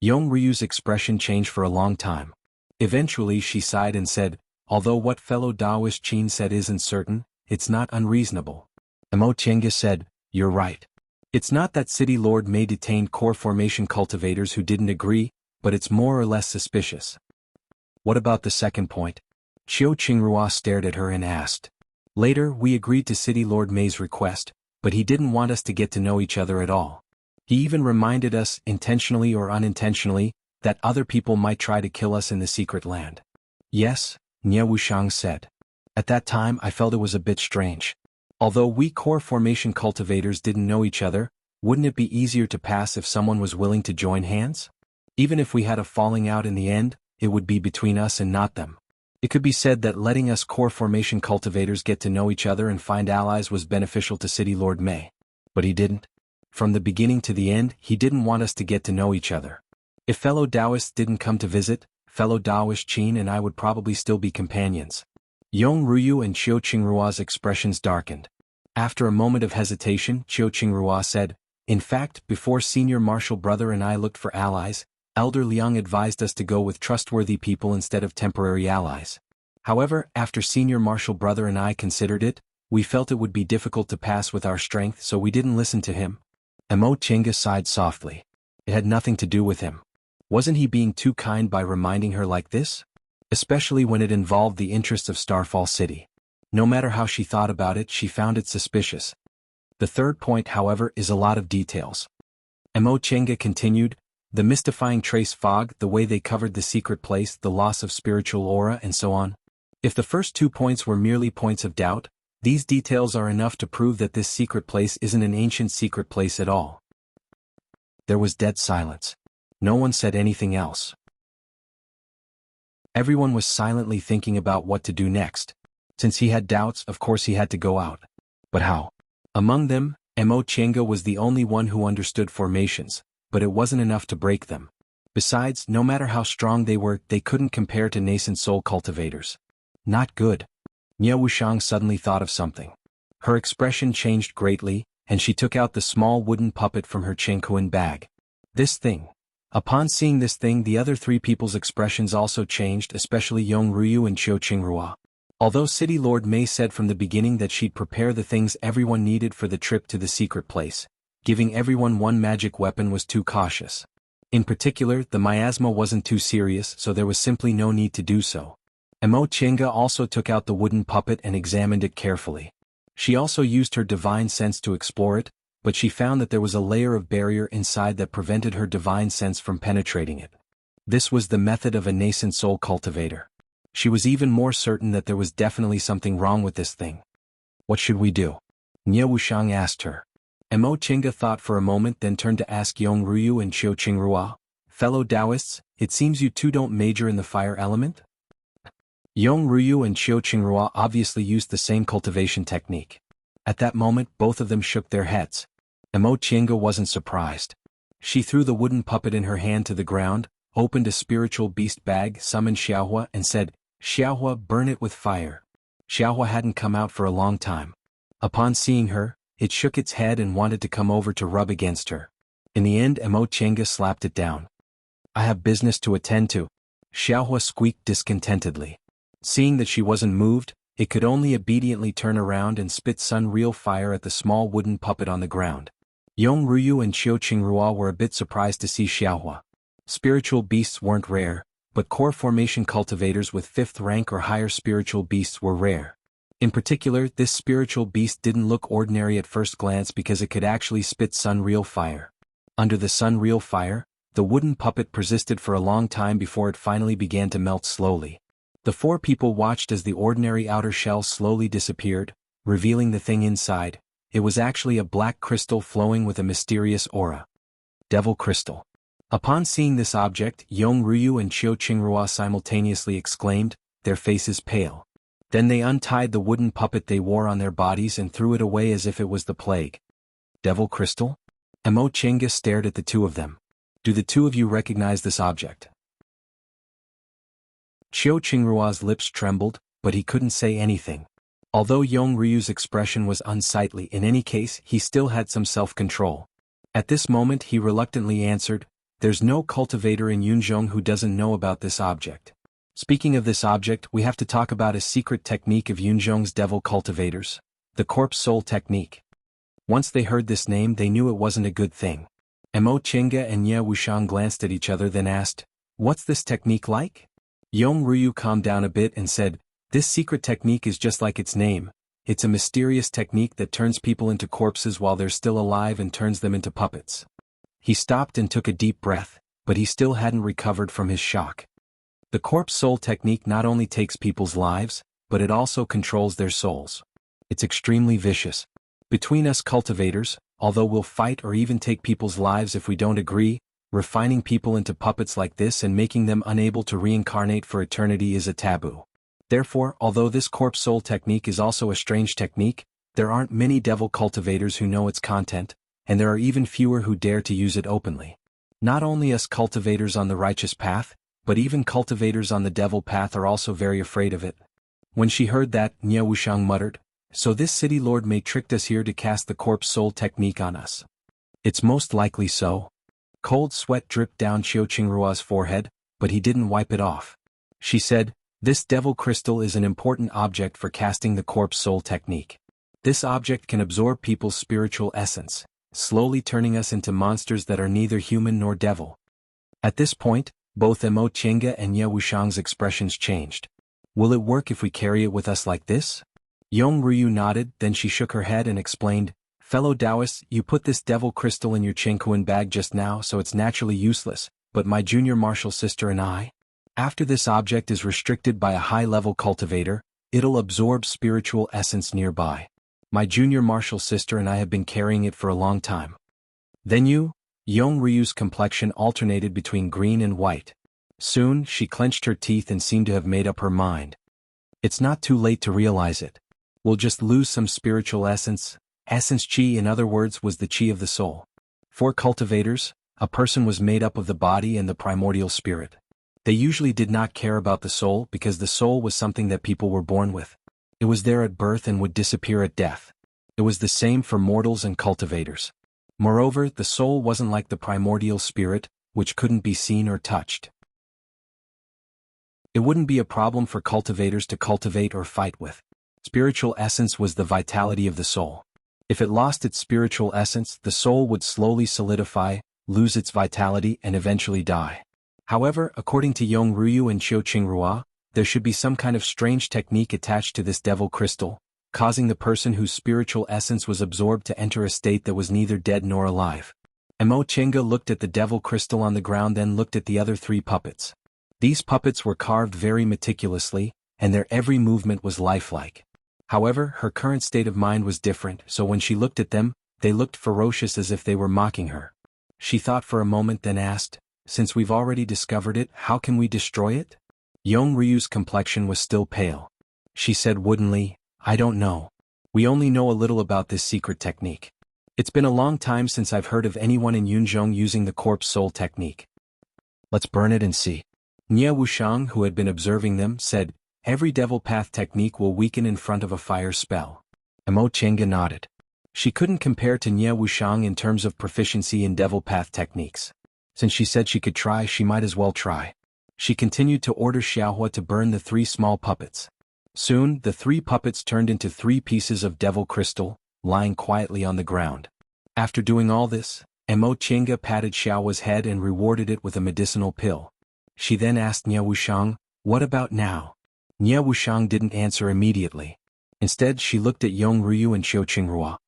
Yong Ryu's expression changed for a long time. Eventually she sighed and said, "Although what fellow Taoist Qin said isn't certain, it's not unreasonable." Mo Tiange said, "You're right. It's not that City Lord may detain core formation cultivators who didn't agree, but it's more or less suspicious." "What about the second point?" Qiu Qingrua stared at her and asked. "Later we agreed to City Lord May's request, but he didn't want us to get to know each other at all. He even reminded us, intentionally or unintentionally, that other people might try to kill us in the secret land." "Yes," Nie Wuxiang said. "At that time I felt it was a bit strange. Although we core formation cultivators didn't know each other, wouldn't it be easier to pass if someone was willing to join hands? Even if we had a falling out in the end, it would be between us and not them. It could be said that letting us core formation cultivators get to know each other and find allies was beneficial to City Lord May. But he didn't. From the beginning to the end, he didn't want us to get to know each other. If fellow Taoists didn't come to visit, fellow Taoist Qin and I would probably still be companions." Yong Ryu and Qiu Qingrua's expressions darkened. After a moment of hesitation, Qiu Qingrua said, "In fact, before Senior Martial Brother and I looked for allies, Elder Liang advised us to go with trustworthy people instead of temporary allies. However, after Senior Martial Brother and I considered it, we felt it would be difficult to pass with our strength, so we didn't listen to him." Mo Tiange sighed softly. It had nothing to do with him. Wasn't he being too kind by reminding her like this? Especially when it involved the interests of Starfall City. No matter how she thought about it, she found it suspicious. The third point, however, is a lot of details. Mo Tiange continued, "The mystifying trace fog, the way they covered the secret place, the loss of spiritual aura, and so on. If the first 2 points were merely points of doubt, these details are enough to prove that this secret place isn't an ancient secret place at all." There was dead silence. No one said anything else. Everyone was silently thinking about what to do next. Since he had doubts, of course he had to go out. But how? Among them, Mo Tiange was the only one who understood formations, but it wasn't enough to break them. Besides, no matter how strong they were, they couldn't compare to nascent soul cultivators. Not good. Nie Wuxiang suddenly thought of something. Her expression changed greatly, and she took out the small wooden puppet from her chenkuan bag. This thing. Upon seeing this thing, the other three people's expressions also changed, especially Yong Ruyu and Qiu Qingrua. Although City Lord Mei said from the beginning that she'd prepare the things everyone needed for the trip to the secret place, giving everyone one magic weapon was too cautious. In particular, the miasma wasn't too serious, so there was simply no need to do so. Emo Chenga also took out the wooden puppet and examined it carefully. She also used her divine sense to explore it, but she found that there was a layer of barrier inside that prevented her divine sense from penetrating it. This was the method of a nascent soul cultivator. She was even more certain that there was definitely something wrong with this thing. What should we do? Nie Wuxiang asked her. Emo Chenga thought for a moment, then turned to ask Yong Ruyu and Qiu Qingrua, fellow Taoists, it seems you two don't major in the fire element? Yong Ruyu and Qiu Qingrua obviously used the same cultivation technique. At that moment, both of them shook their heads. Emo Chenga wasn't surprised. She threw the wooden puppet in her hand to the ground, opened a spiritual beast bag, summoned Xiaohua, and said, Xiaohua, burn it with fire. Xiaohua hadn't come out for a long time. Upon seeing her, it shook its head and wanted to come over to rub against her. In the end, Emo Chenga slapped it down. I have business to attend to. Xiaohua squeaked discontentedly. Seeing that she wasn't moved, it could only obediently turn around and spit sun-real fire at the small wooden puppet on the ground. Yong Ruyu and Qiu Qingrua were a bit surprised to see Xiaohua. Spiritual beasts weren't rare, but core formation cultivators with 5th rank or higher spiritual beasts were rare. In particular, this spiritual beast didn't look ordinary at first glance because it could actually spit sun-real fire. Under the sun-real fire, the wooden puppet persisted for a long time before it finally began to melt slowly. The four people watched as the ordinary outer shell slowly disappeared, revealing the thing inside. It was actually a black crystal flowing with a mysterious aura. Devil crystal. Upon seeing this object, Yong Ruyu and Qiu Qingrua simultaneously exclaimed, their faces pale. Then they untied the wooden puppet they wore on their bodies and threw it away as if it was the plague. Devil crystal? Emo Chenga stared at the two of them. Do the two of you recognize this object? Qiu Qingrua's lips trembled, but he couldn't say anything. Although Yong Ryu's expression was unsightly in any case, he still had some self-control. At this moment he reluctantly answered, there's no cultivator in Yunzhong who doesn't know about this object. Speaking of this object, we have to talk about a secret technique of Yunzhong's devil cultivators, the corpse soul technique. Once they heard this name, they knew it wasn't a good thing. Emo Chenga and Nie Wuxiang glanced at each other, then asked, what's this technique like? Yong Ryu calmed down a bit and said, this secret technique is just like its name. It's a mysterious technique that turns people into corpses while they're still alive and turns them into puppets. He stopped and took a deep breath, but he still hadn't recovered from his shock. The corpse soul technique not only takes people's lives, but it also controls their souls. It's extremely vicious. Between us cultivators, although we'll fight or even take people's lives if we don't agree, refining people into puppets like this and making them unable to reincarnate for eternity is a taboo. Therefore, although this corpse soul technique is also a strange technique, there aren't many devil cultivators who know its content, and there are even fewer who dare to use it openly. Not only us cultivators on the righteous path, but even cultivators on the devil path are also very afraid of it. When she heard that, Nie Wuxiang muttered, so this city lord may tricked us here to cast the corpse soul technique on us. It's most likely so. Cold sweat dripped down Qiu Qingrua's forehead, but he didn't wipe it off. She said, this devil crystal is an important object for casting the corpse soul technique. This object can absorb people's spiritual essence, slowly turning us into monsters that are neither human nor devil. At this point, both Emo Chenga and Nie Wuxiang's expressions changed. Will it work if we carry it with us like this? Yong Ryu nodded, then she shook her head and explained, fellow Taoists, you put this devil crystal in your Chenkuan bag just now, so it's naturally useless, but my junior martial sister and I? After this object is restricted by a high-level cultivator, it'll absorb spiritual essence nearby. My junior martial sister and I have been carrying it for a long time. Then you? Yong Ryu's complexion alternated between green and white. Soon, she clenched her teeth and seemed to have made up her mind. It's not too late to realize it. We'll just lose some spiritual essence. Essence chi, in other words, was the chi of the soul. For cultivators, a person was made up of the body and the primordial spirit. They usually did not care about the soul because the soul was something that people were born with. It was there at birth and would disappear at death. It was the same for mortals and cultivators. Moreover, the soul wasn't like the primordial spirit, which couldn't be seen or touched. It wouldn't be a problem for cultivators to cultivate or fight with. Spiritual essence was the vitality of the soul. If it lost its spiritual essence, the soul would slowly solidify, lose its vitality and eventually die. However, according to Yong Ryu and Qiu Qingrua, there should be some kind of strange technique attached to this devil crystal, causing the person whose spiritual essence was absorbed to enter a state that was neither dead nor alive. Mo Chenga looked at the devil crystal on the ground, then looked at the other three puppets. These puppets were carved very meticulously, and their every movement was lifelike. However, her current state of mind was different, so when she looked at them, they looked ferocious as if they were mocking her. She thought for a moment, then asked, "Since we've already discovered it, how can we destroy it?" Yong Ryu's complexion was still pale. She said woodenly, "I don't know. We only know a little about this secret technique. It's been a long time since I've heard of anyone in Yunzhong using the corpse soul technique. Let's burn it and see." Nie Wuxiang, who had been observing them, said, "Every devil path technique will weaken in front of a fire spell." Mo Chenga nodded. She couldn't compare to Nie Wuxiang in terms of proficiency in devil path techniques. Since she said she could try, she might as well try. She continued to order Xiaohua to burn the three small puppets. Soon, the three puppets turned into 3 pieces of devil crystal, lying quietly on the ground. After doing all this, Mo Chenga patted Xiaohua's head and rewarded it with a medicinal pill. She then asked Nie Wuxiang, "What about now?" Nie Wuxiang didn't answer immediately. Instead, she looked at Yong Ryu and Qiu Qingrua.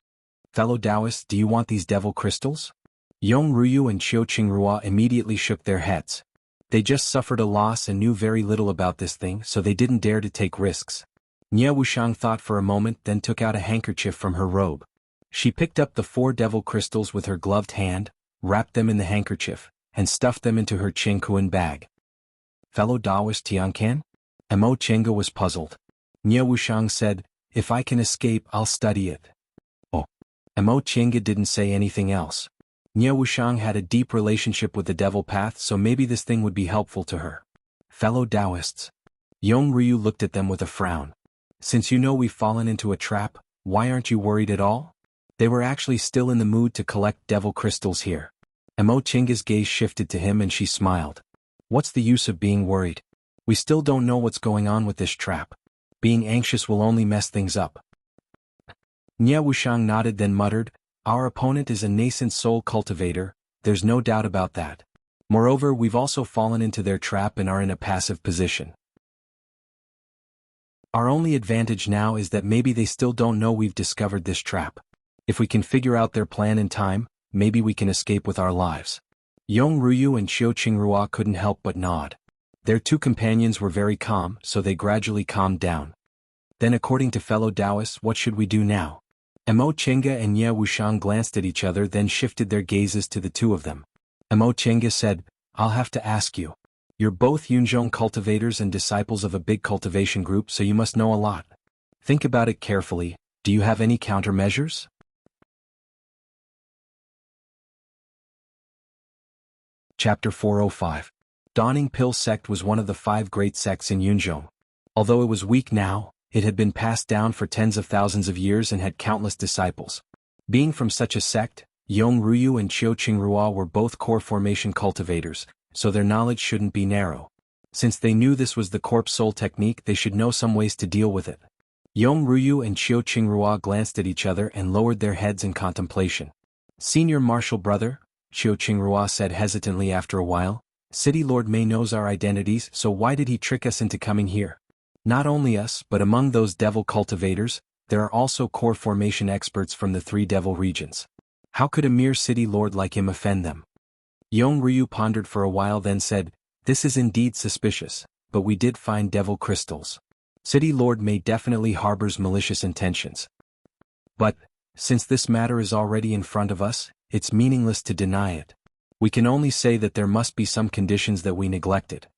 "Fellow Taoists, do you want these devil crystals?" Yong Ryu and Qiu Qingrua immediately shook their heads. They just suffered a loss and knew very little about this thing, so they didn't dare to take risks. Nie Wuxiang thought for a moment, then took out a handkerchief from her robe. She picked up the 4 devil crystals with her gloved hand, wrapped them in the handkerchief, and stuffed them into her Qingkuan bag. "Fellow Taoist Tiancan?" Mo Chenga was puzzled. Nie Wuxiang said, "If I can escape, I'll study it." Oh. Mo Chenga didn't say anything else. Nie Wuxiang had a deep relationship with the devil path, so maybe this thing would be helpful to her. "Fellow Taoists." Yong Ryu looked at them with a frown. "Since you know we've fallen into a trap, why aren't you worried at all?" They were actually still in the mood to collect devil crystals here. Mo Chenga's gaze shifted to him and she smiled. "What's the use of being worried? We still don't know what's going on with this trap. Being anxious will only mess things up." Nie Wuxiang nodded, then muttered, "Our opponent is a nascent soul cultivator, there's no doubt about that. Moreover, we've also fallen into their trap and are in a passive position. Our only advantage now is that maybe they still don't know we've discovered this trap. If we can figure out their plan in time, maybe we can escape with our lives." Yong Ryu and Qiu Qingrua couldn't help but nod. Their 2 companions were very calm, so they gradually calmed down. "Then according to fellow Taoists, what should we do now?" Mo Chenga and Nie Wuxiang glanced at each other, then shifted their gazes to the 2 of them. Mo Chenga said, "I'll have to ask you. You're both Yunzhong cultivators and disciples of a big cultivation group, so you must know a lot. Think about it carefully. Do you have any countermeasures?" Chapter 405. Dawning Pill sect was one of the 5 great sects in Yunzhong. Although it was weak now, it had been passed down for tens of thousands of years and had countless disciples. Being from such a sect, Yong Ryu and Qiu Qingrua were both core formation cultivators, so their knowledge shouldn't be narrow. Since they knew this was the corpse soul technique, they should know some ways to deal with it. Yong Ryu and Qiu Qingrua glanced at each other and lowered their heads in contemplation. "Senior Marshal Brother," Qiu Qingrua said hesitantly after a while, "City Lord Mei knows our identities, so why did he trick us into coming here? Not only us, but among those devil cultivators, there are also core formation experts from the 3 devil regions. How could a mere city lord like him offend them?" Yong Ryu pondered for a while, then said, "This is indeed suspicious, but we did find devil crystals. City Lord Mei definitely harbors malicious intentions. But, since this matter is already in front of us, it's meaningless to deny it. We can only say that there must be some conditions that we neglected."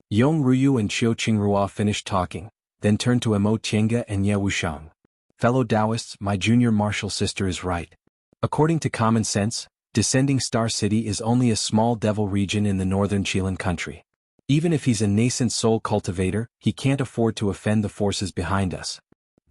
Yong Ryu and Qiu Qingrua finished talking, then turned to Mo Chenga and Nie Wuxiang. "Fellow Taoists, my junior martial sister is right. According to common sense, Descending Star City is only a small devil region in the northern Qilan country. Even if he's a nascent soul cultivator, he can't afford to offend the forces behind us.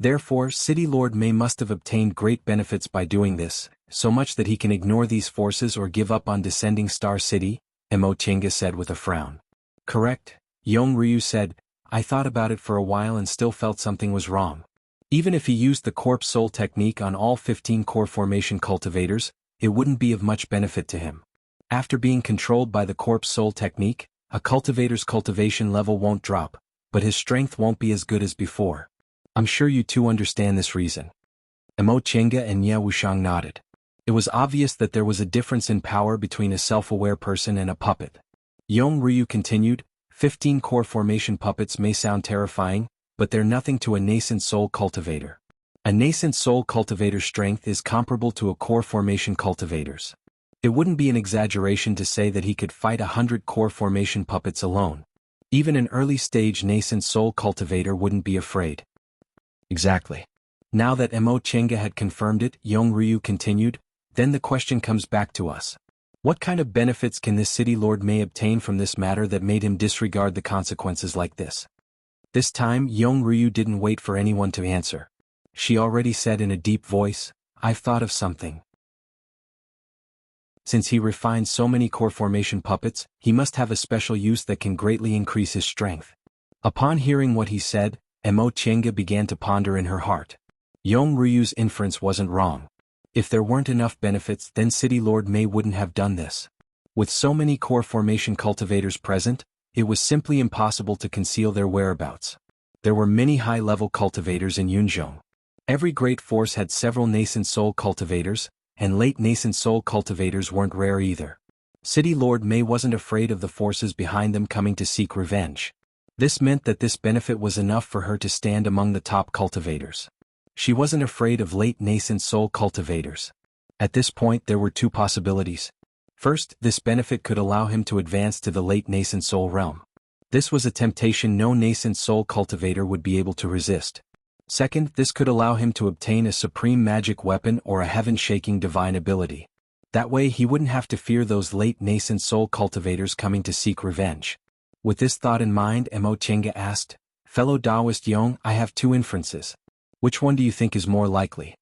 Therefore, City Lord Mei must have obtained great benefits by doing this, so much that he can ignore these forces or give up on descending Star City, Mo Chinga said with a frown. Correct, Yong Ryu said. I thought about it for a while and still felt something was wrong. Even if he used the Corpse Soul technique on all 15 core formation cultivators, it wouldn't be of much benefit to him. After being controlled by the Corpse Soul technique, a cultivator's cultivation level won't drop, but his strength won't be as good as before. I'm sure you two understand this reason. Mo Chinga and Ye Wuxiang nodded. It was obvious that there was a difference in power between a self-aware person and a puppet. Yong Ryu continued, 15 core formation puppets may sound terrifying, but they're nothing to a nascent soul cultivator. A nascent soul cultivator's strength is comparable to a core formation cultivator's. It wouldn't be an exaggeration to say that he could fight 100 core formation puppets alone. Even an early-stage nascent soul cultivator wouldn't be afraid. Exactly. Now that Mo Chinga had confirmed it, Yong Ryu continued, then the question comes back to us. What kind of benefits can this City Lord Mei obtain from this matter that made him disregard the consequences like this? This time, Yong Ryu didn't wait for anyone to answer. She already said in a deep voice, I've thought of something. Since he refined so many core formation puppets, he must have a special use that can greatly increase his strength. Upon hearing what he said, Mo Chinga began to ponder in her heart. Yong Ryu's inference wasn't wrong. If there weren't enough benefits, then City Lord Mei wouldn't have done this. With so many core formation cultivators present, it was simply impossible to conceal their whereabouts. There were many high-level cultivators in Yunzhong. Every great force had several nascent soul cultivators, and late nascent soul cultivators weren't rare either. City Lord Mei wasn't afraid of the forces behind them coming to seek revenge. This meant that this benefit was enough for her to stand among the top cultivators. She wasn't afraid of late nascent soul cultivators. At this point there were two possibilities. First, this benefit could allow him to advance to the late nascent soul realm. This was a temptation no nascent soul cultivator would be able to resist. Second, this could allow him to obtain a supreme magic weapon or a heaven-shaking divine ability. That way he wouldn't have to fear those late nascent soul cultivators coming to seek revenge. With this thought in mind, Mo Chinga asked, Fellow Taoist Yong, I have two inferences. Which one do you think is more likely?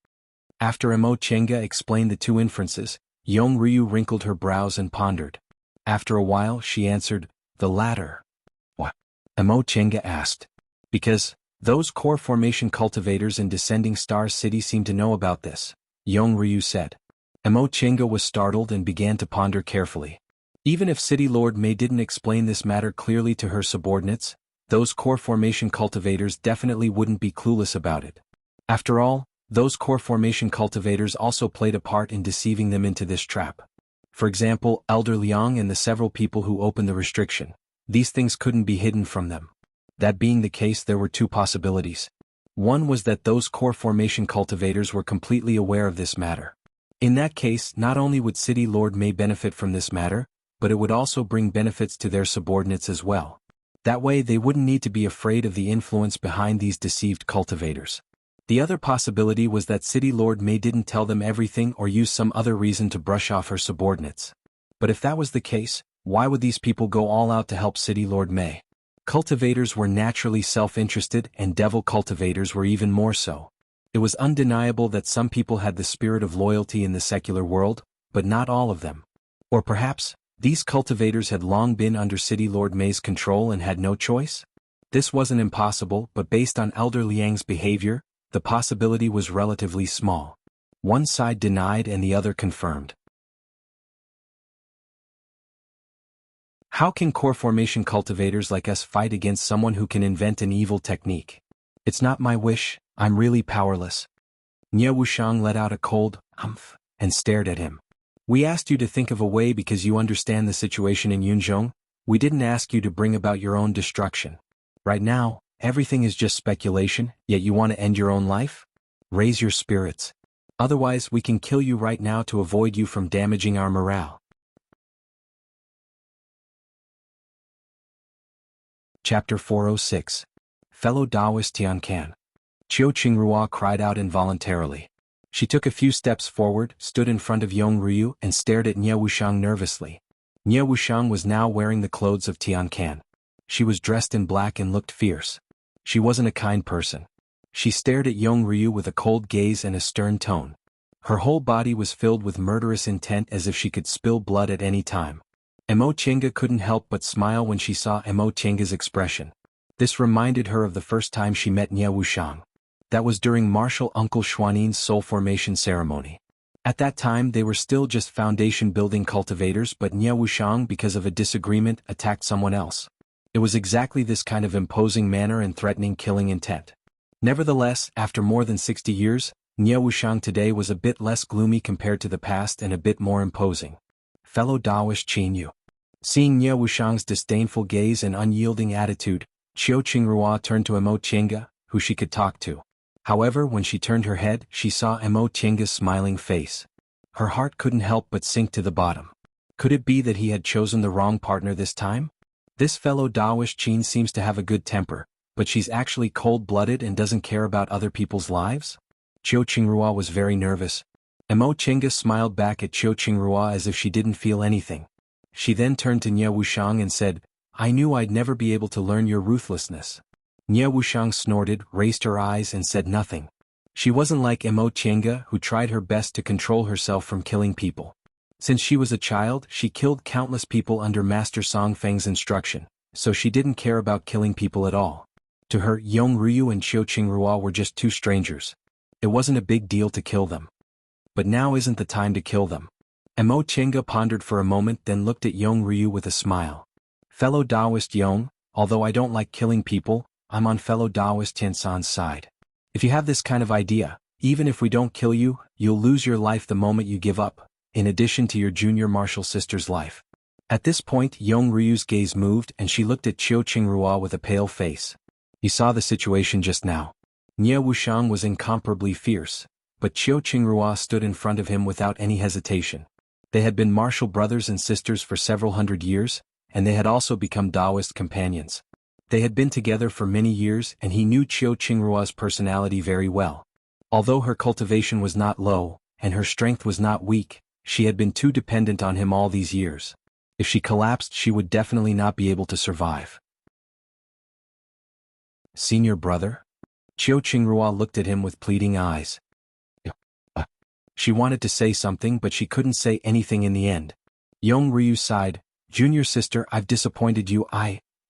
After Mo Chinga explained the two inferences, Yong Ryu wrinkled her brows and pondered. After a while she answered, the latter. What? Mo Chinga asked. Because those core formation cultivators in Descending Star City seem to know about this, Yong Ryu said. Mo Chinga was startled and began to ponder carefully. Even if City Lord Mei didn't explain this matter clearly to her subordinates, those core formation cultivators definitely wouldn't be clueless about it. After all, those core formation cultivators also played a part in deceiving them into this trap. For example, Elder Liang and the several people who opened the restriction. These things couldn't be hidden from them. That being the case, there were two possibilities. One was that those core formation cultivators were completely aware of this matter. In that case, not only would City Lord Mei benefit from this matter, but it would also bring benefits to their subordinates as well. That way they wouldn't need to be afraid of the influence behind these deceived cultivators. The other possibility was that City Lord Mei didn't tell them everything or use some other reason to brush off her subordinates. But if that was the case, why would these people go all out to help City Lord Mei? Cultivators were naturally self-interested and devil cultivators were even more so. It was undeniable that some people had the spirit of loyalty in the secular world, but not all of them. Or perhaps, these cultivators had long been under City Lord Mei's control and had no choice? This wasn't impossible, but based on Elder Liang's behavior, the possibility was relatively small. One side denied and the other confirmed. How can core formation cultivators like us fight against someone who can invent an evil technique? It's not my wish, I'm really powerless. Nye Wuxiang let out a cold umph and stared at him. We asked you to think of a way because you understand the situation in Yunzhong. We didn't ask you to bring about your own destruction. Right now, everything is just speculation, yet you want to end your own life? Raise your spirits. Otherwise, we can kill you right now to avoid you from damaging our morale. Chapter 406. Fellow Taoist Tiancan. Qiu Qingrua cried out involuntarily. She took a few steps forward, stood in front of Yong Ryu, and stared at Nye Wuxiang nervously. Nye Wuxiang was now wearing the clothes of Tiancan. She was dressed in black and looked fierce. She wasn't a kind person. She stared at Yong Ryu with a cold gaze and a stern tone. Her whole body was filled with murderous intent as if she could spill blood at any time. Emo Chenga couldn't help but smile when she saw Emo Chenga's expression. This reminded her of the first time she met Nie Wuxiang. That was during Martial Uncle Xuanin's soul formation ceremony. At that time they were still just foundation-building cultivators, but Nie Wuxiang, because of a disagreement, attacked someone else. It was exactly this kind of imposing manner and threatening killing intent. Nevertheless, after more than 60 years, Nie Wuxiang today was a bit less gloomy compared to the past and a bit more imposing. Fellow Daoist Qin Yu. Seeing Nie Wuxiang's disdainful gaze and unyielding attitude, Qiu Qingrua turned to Emo Chenga, who she could talk to. However, when she turned her head, she saw Emo Chenga's smiling face. Her heart couldn't help but sink to the bottom. Could it be that he had chosen the wrong partner this time? This fellow Daoist Qin seems to have a good temper, but she's actually cold-blooded and doesn't care about other people's lives? Qiu Qingrua was very nervous. Emo Chenga smiled back at Qiu Qingrua as if she didn't feel anything. She then turned to Nie Wuxiang and said, "I knew I'd never be able to learn your ruthlessness." Nie Wuxiang snorted, raised her eyes and said nothing. She wasn't like Emo Chenga, who tried her best to control herself from killing people. Since she was a child, she killed countless people under Master Song Feng's instruction, so she didn't care about killing people at all. To her, Yong Ryu and Qiu Qingrua were just two strangers. It wasn't a big deal to kill them. But now isn't the time to kill them. Emo Chenga pondered for a moment, then looked at Yong Ryu with a smile. Fellow Daoist Yong, although I don't like killing people, I'm on fellow Daoist Tiansan's side. If you have this kind of idea, even if we don't kill you, you'll lose your life the moment you give up, in addition to your junior martial sister's life. At this point, Yong Ryu's gaze moved and she looked at Qiu Qingrua with a pale face. You saw the situation just now. Nie Wuxiang was incomparably fierce, but Qiu Qingrua stood in front of him without any hesitation. They had been martial brothers and sisters for several hundred years, and they had also become Daoist companions. They had been together for many years and he knew Qiu Qingrua's personality very well. Although her cultivation was not low, and her strength was not weak, she had been too dependent on him all these years. If she collapsed, she would definitely not be able to survive. Senior brother? Qiu Qingrua looked at him with pleading eyes. She wanted to say something, but she couldn't say anything in the end. Yong Ryu sighed. Junior sister, I've disappointed you.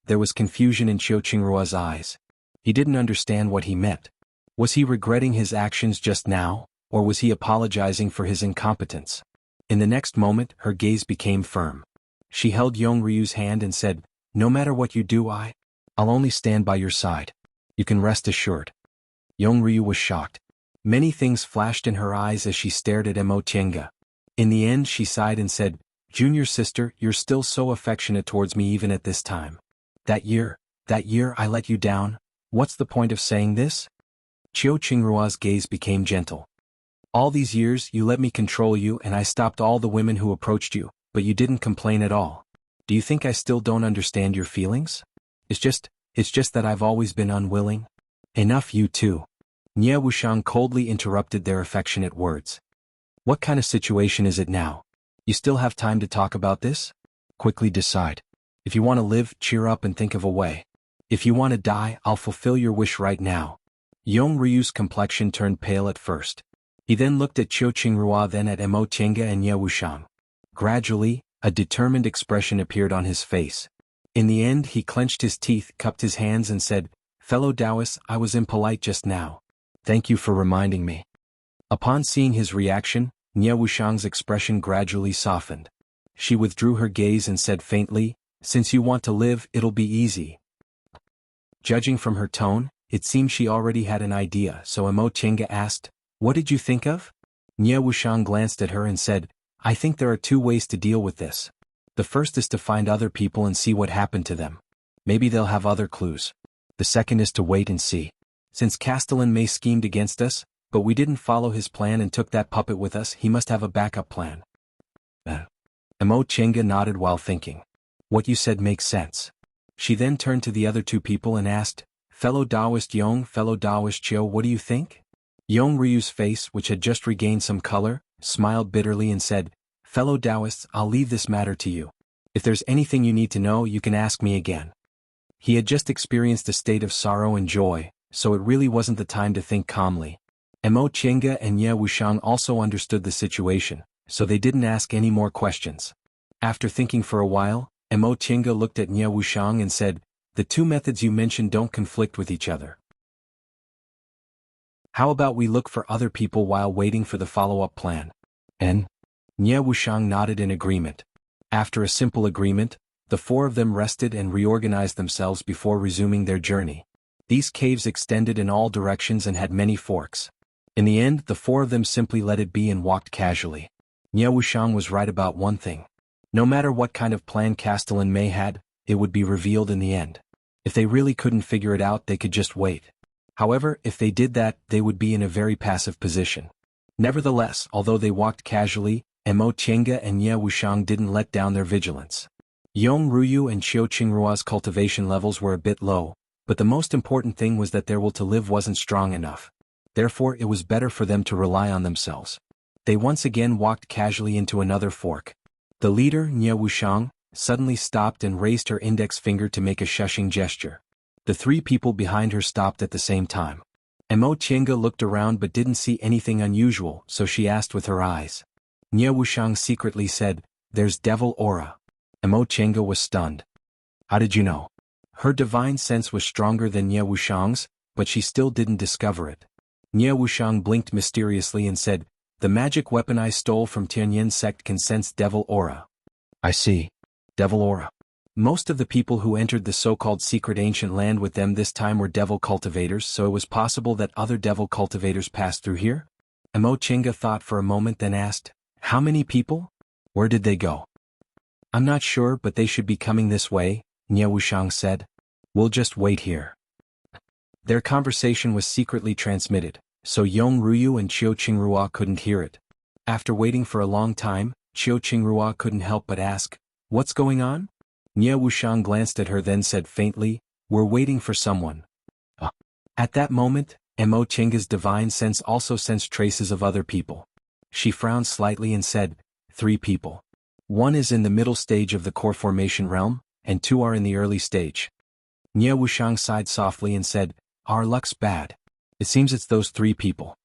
There was confusion in Qiu Qingrua's eyes. He didn't understand what he meant. Was he regretting his actions just now, or was he apologizing for his incompetence? In the next moment, her gaze became firm. She held Yong Ryu's hand and said, "No matter what you do, I'll only stand by your side. You can rest assured." Yong Ryu was shocked. Many things flashed in her eyes as she stared at Emo Chenga. In the end, she sighed and said, "Junior sister, you're still so affectionate towards me even at this time. That year I let you down. What's the point of saying this?" Qiu Qingrua's gaze became gentle. "All these years you let me control you and I stopped all the women who approached you, but you didn't complain at all. Do you think I still don't understand your feelings? It's just that I've always been unwilling." "Enough, you two." Nie Wuxiang coldly interrupted their affectionate words. "What kind of situation is it now? You still have time to talk about this? Quickly decide. If you want to live, cheer up and think of a way. If you want to die, I'll fulfill your wish right now." Yong Ryu's complexion turned pale at first. He then looked at Qiu Qingrua, then at Emo Chenga and Nie Wuxiang. Gradually, a determined expression appeared on his face. In the end, he clenched his teeth, cupped his hands and said, "Fellow Taoists, I was impolite just now. Thank you for reminding me." Upon seeing his reaction, Nie Wuxiang's expression gradually softened. She withdrew her gaze and said faintly, "Since you want to live, it'll be easy." Judging from her tone, it seemed she already had an idea, so Emo Chenga asked, "What did you think of?" Nie Wuxiang glanced at her and said, "I think there are two ways to deal with this. The first is to find other people and see what happened to them. Maybe they'll have other clues. The second is to wait and see. Since Castellan May schemed against us, but we didn't follow his plan and took that puppet with us, he must have a backup plan." Emo Chenga nodded while thinking. "What you said makes sense." She then turned to the other two people and asked, "Fellow Daoist Yong, fellow Daoist Qiu, what do you think?" Yong Ryu's face, which had just regained some color, smiled bitterly and said, "Fellow Daoists, I'll leave this matter to you. If there's anything you need to know, you can ask me again." He had just experienced a state of sorrow and joy, so it really wasn't the time to think calmly. Mo Chenga and Ye Wuxiang also understood the situation, so they didn't ask any more questions. After thinking for a while, Mo Chenga looked at Ye Wuxiang and said, "The two methods you mentioned don't conflict with each other. How about we look for other people while waiting for the follow-up plan?" And Ye Wuxiang nodded in agreement. After a simple agreement, the four of them rested and reorganized themselves before resuming their journey. These caves extended in all directions and had many forks. In the end, the four of them simply let it be and walked casually. Ye Wuxiang was right about one thing. No matter what kind of plan Castellan May had, it would be revealed in the end. If they really couldn't figure it out, they could just wait. However, if they did that, they would be in a very passive position. Nevertheless, although they walked casually, Mo Chenga and Ye Wuxiang didn't let down their vigilance. Yong Ruyu and Qiu Qingrua's cultivation levels were a bit low, but the most important thing was that their will to live wasn't strong enough. Therefore, it was better for them to rely on themselves. They once again walked casually into another fork. The leader, Ye Wuxiang, suddenly stopped and raised her index finger to make a shushing gesture. The three people behind her stopped at the same time. Mo Chenga looked around but didn't see anything unusual, so she asked with her eyes. Ye Wuxiang secretly said, "There's devil aura." Mo Chenga was stunned. "How did you know?" Her divine sense was stronger than Ye Wuxiang's, but she still didn't discover it. Ye Wuxiang blinked mysteriously and said, "The magic weapon I stole from Tianyin sect can sense devil aura." "I see. Devil aura." Most of the people who entered the so-called secret ancient land with them this time were devil cultivators, so it was possible that other devil cultivators passed through here? Mo Chenga thought for a moment, then asked, "How many people? Where did they go?" "I'm not sure, but they should be coming this way," Ye Wuxiang said. "We'll just wait here." Their conversation was secretly transmitted, so Yong Ruyu and Qiu Qingrua couldn't hear it. After waiting for a long time, Qiu Qingrua couldn't help but ask, "What's going on?" Ye Wuxiang glanced at her, then said faintly, "We're waiting for someone." At that moment, Mo Chenga's divine sense also sensed traces of other people. She frowned slightly and said, "3 people. One is in the middle stage of the core formation realm, and 2 are in the early stage." Ye Wuxiang sighed softly and said, "Our luck's bad. It seems it's those 3 people."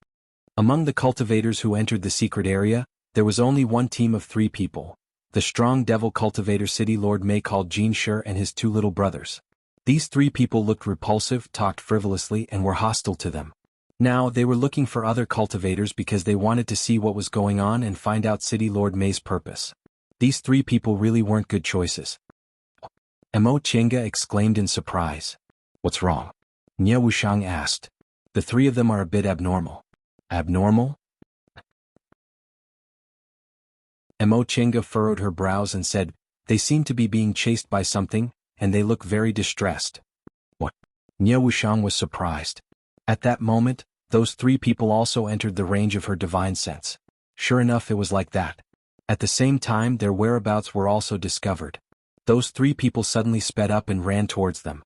Among the cultivators who entered the secret area, there was only one team of 3 people. The strong devil cultivator City Lord Mei called Jin Shi and his 2 little brothers. These 3 people looked repulsive, talked frivolously, and were hostile to them. Now, they were looking for other cultivators because they wanted to see what was going on and find out City Lord Mei's purpose. These 3 people really weren't good choices. Mo Chenga exclaimed in surprise. "What's wrong?" Ye Wuxiang asked. "The 3 of them are a bit abnormal." "Abnormal?" Mo Chenga furrowed her brows and said, "They seem to be being chased by something, and they look very distressed." "What?" Ye Wuxiang was surprised. At that moment, those 3 people also entered the range of her divine sense. Sure enough, it was like that. At the same time, their whereabouts were also discovered. Those 3 people suddenly sped up and ran towards them.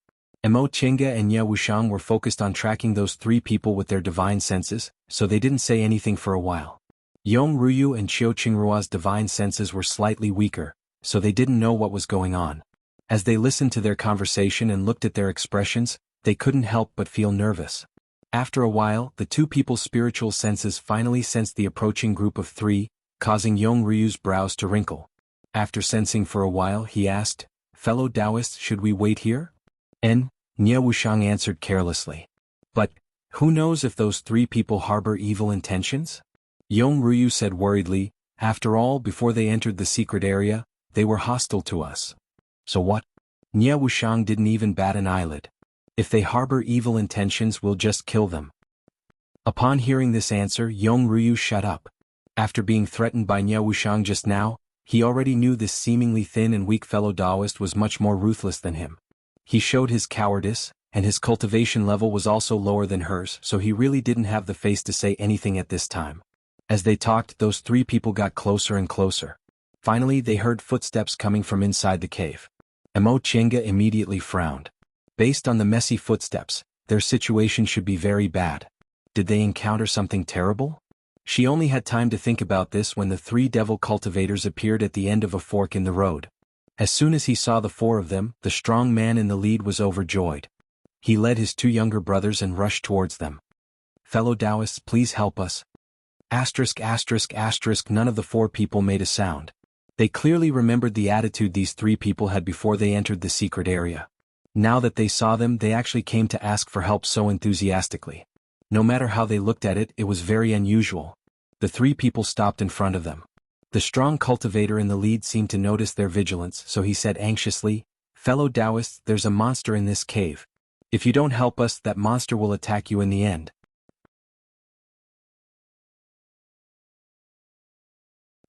Mo Chenga and Ye Wuxiang were focused on tracking those 3 people with their divine senses, so they didn't say anything for a while. Yong Ruyu and Qiu Qingrua's divine senses were slightly weaker, so they didn't know what was going on. As they listened to their conversation and looked at their expressions, they couldn't help but feel nervous. After a while, the 2 people's spiritual senses finally sensed the approaching group of 3, causing Yong Ryu's brows to wrinkle. After sensing for a while, he asked, "Fellow Taoists, should we wait here?" Ye Wuxiang answered carelessly. "But, who knows if those 3 people harbor evil intentions?" Yong Ryu said worriedly, "After all, before they entered the secret area, they were hostile to us." "So what?" Ye Wuxiang didn't even bat an eyelid. "If they harbor evil intentions, we'll just kill them." Upon hearing this answer, Yong Ryu shut up. After being threatened by Ye Wuxiang just now, he already knew this seemingly thin and weak fellow Taoist was much more ruthless than him. He showed his cowardice, and his cultivation level was also lower than hers, so he really didn't have the face to say anything at this time. As they talked, those 3 people got closer and closer. Finally, they heard footsteps coming from inside the cave. Mo Chenga immediately frowned. Based on the messy footsteps, their situation should be very bad. Did they encounter something terrible? She only had time to think about this when the 3 devil cultivators appeared at the end of a fork in the road. As soon as he saw the 4 of them, the strong man in the lead was overjoyed. He led his two younger brothers and rushed towards them. "Fellow Taoists, please help us." Asterisk asterisk asterisk. None of the four people made a sound. They clearly remembered the attitude these three people had before they entered the secret area. Now that they saw them, they actually came to ask for help so enthusiastically. No matter how they looked at it, it was very unusual. The three people stopped in front of them. The strong cultivator in the lead seemed to notice their vigilance, so he said anxiously, "Fellow Taoists, there's a monster in this cave. If you don't help us, that monster will attack you in the end."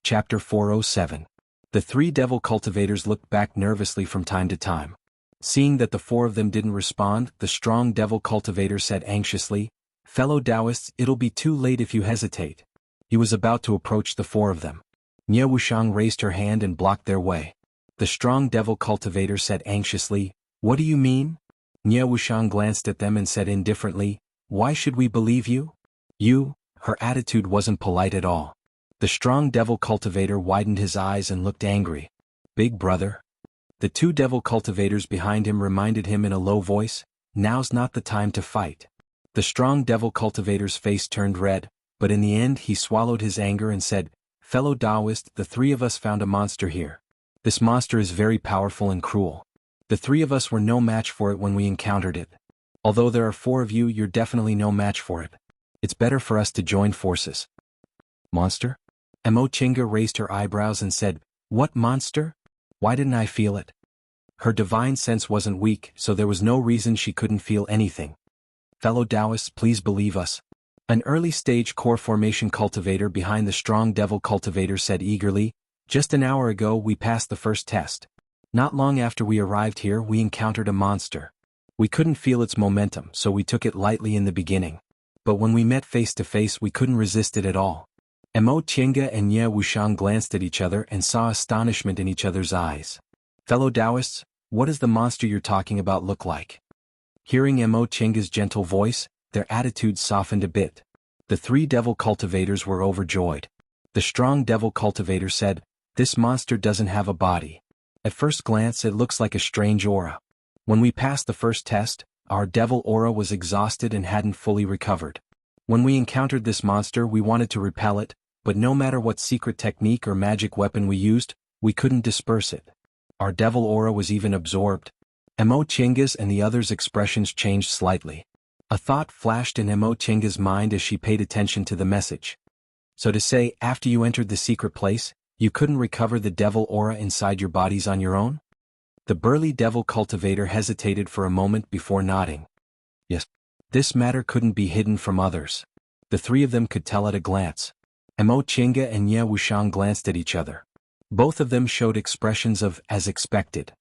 Chapter 407. The three devil cultivators looked back nervously from time to time. Seeing that the four of them didn't respond, the strong devil cultivator said anxiously, "Fellow Taoists, it'll be too late if you hesitate." He was about to approach the four of them. Nie Wuxiang raised her hand and blocked their way. The strong devil cultivator said anxiously, "What do you mean?" Nie Wuxiang glanced at them and said indifferently, "Why should we believe you?" "You?" Her attitude wasn't polite at all. The strong devil cultivator widened his eyes and looked angry. "Big brother?" The two devil cultivators behind him reminded him in a low voice, "Now's not the time to fight." The strong devil cultivator's face turned red, but in the end he swallowed his anger and said, "Fellow Taoist, the three of us found a monster here. This monster is very powerful and cruel. The three of us were no match for it when we encountered it. Although there are four of you, you're definitely no match for it. It's better for us to join forces." "Monster?" Mo Chinga raised her eyebrows and said, "What monster? Why didn't I feel it?" Her divine sense wasn't weak, so there was no reason she couldn't feel anything. "Fellow Taoists, please believe us." An early-stage core formation cultivator behind the strong devil cultivator said eagerly, "Just an hour ago we passed the first test. Not long after we arrived here we encountered a monster. We couldn't feel its momentum, so we took it lightly in the beginning. But when we met face to face we couldn't resist it at all." Mo Chinga and Nie Wuxiang glanced at each other and saw astonishment in each other's eyes. "Fellow Taoists, what does the monster you're talking about look like?" Hearing Mo Chinga's gentle voice, their attitudes softened a bit. The three devil cultivators were overjoyed. The strong devil cultivator said, "This monster doesn't have a body. At first glance it looks like a strange aura. When we passed the first test, our devil aura was exhausted and hadn't fully recovered. When we encountered this monster we wanted to repel it, but no matter what secret technique or magic weapon we used, we couldn't disperse it. Our devil aura was even absorbed." Mo Chinga's and the others' expressions changed slightly. A thought flashed in Mo Chinga's mind as she paid attention to the message. So to say, after you entered the secret place, you couldn't recover the devil aura inside your bodies on your own? The burly devil cultivator hesitated for a moment before nodding. Yes. This matter couldn't be hidden from others. The three of them could tell at a glance. Mo Chinga and Nie Wuxiang glanced at each other. Both of them showed expressions of "as expected."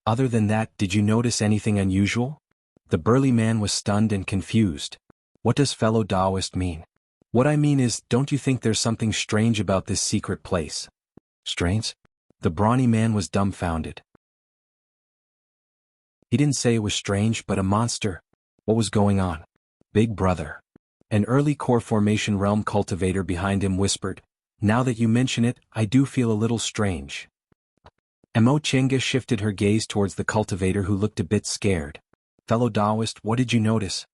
"Other than that, did you notice anything unusual?" The burly man was stunned and confused. "What does fellow Taoist mean?" "What I mean is, don't you think there's something strange about this secret place?" "Strange?" The brawny man was dumbfounded. He didn't say it was strange, but a monster. What was going on? "Big brother." An early core formation realm cultivator behind him whispered, "Now that you mention it, I do feel a little strange." Mo Chinga shifted her gaze towards the cultivator who looked a bit scared. "Fellow Taoist, what did you notice?"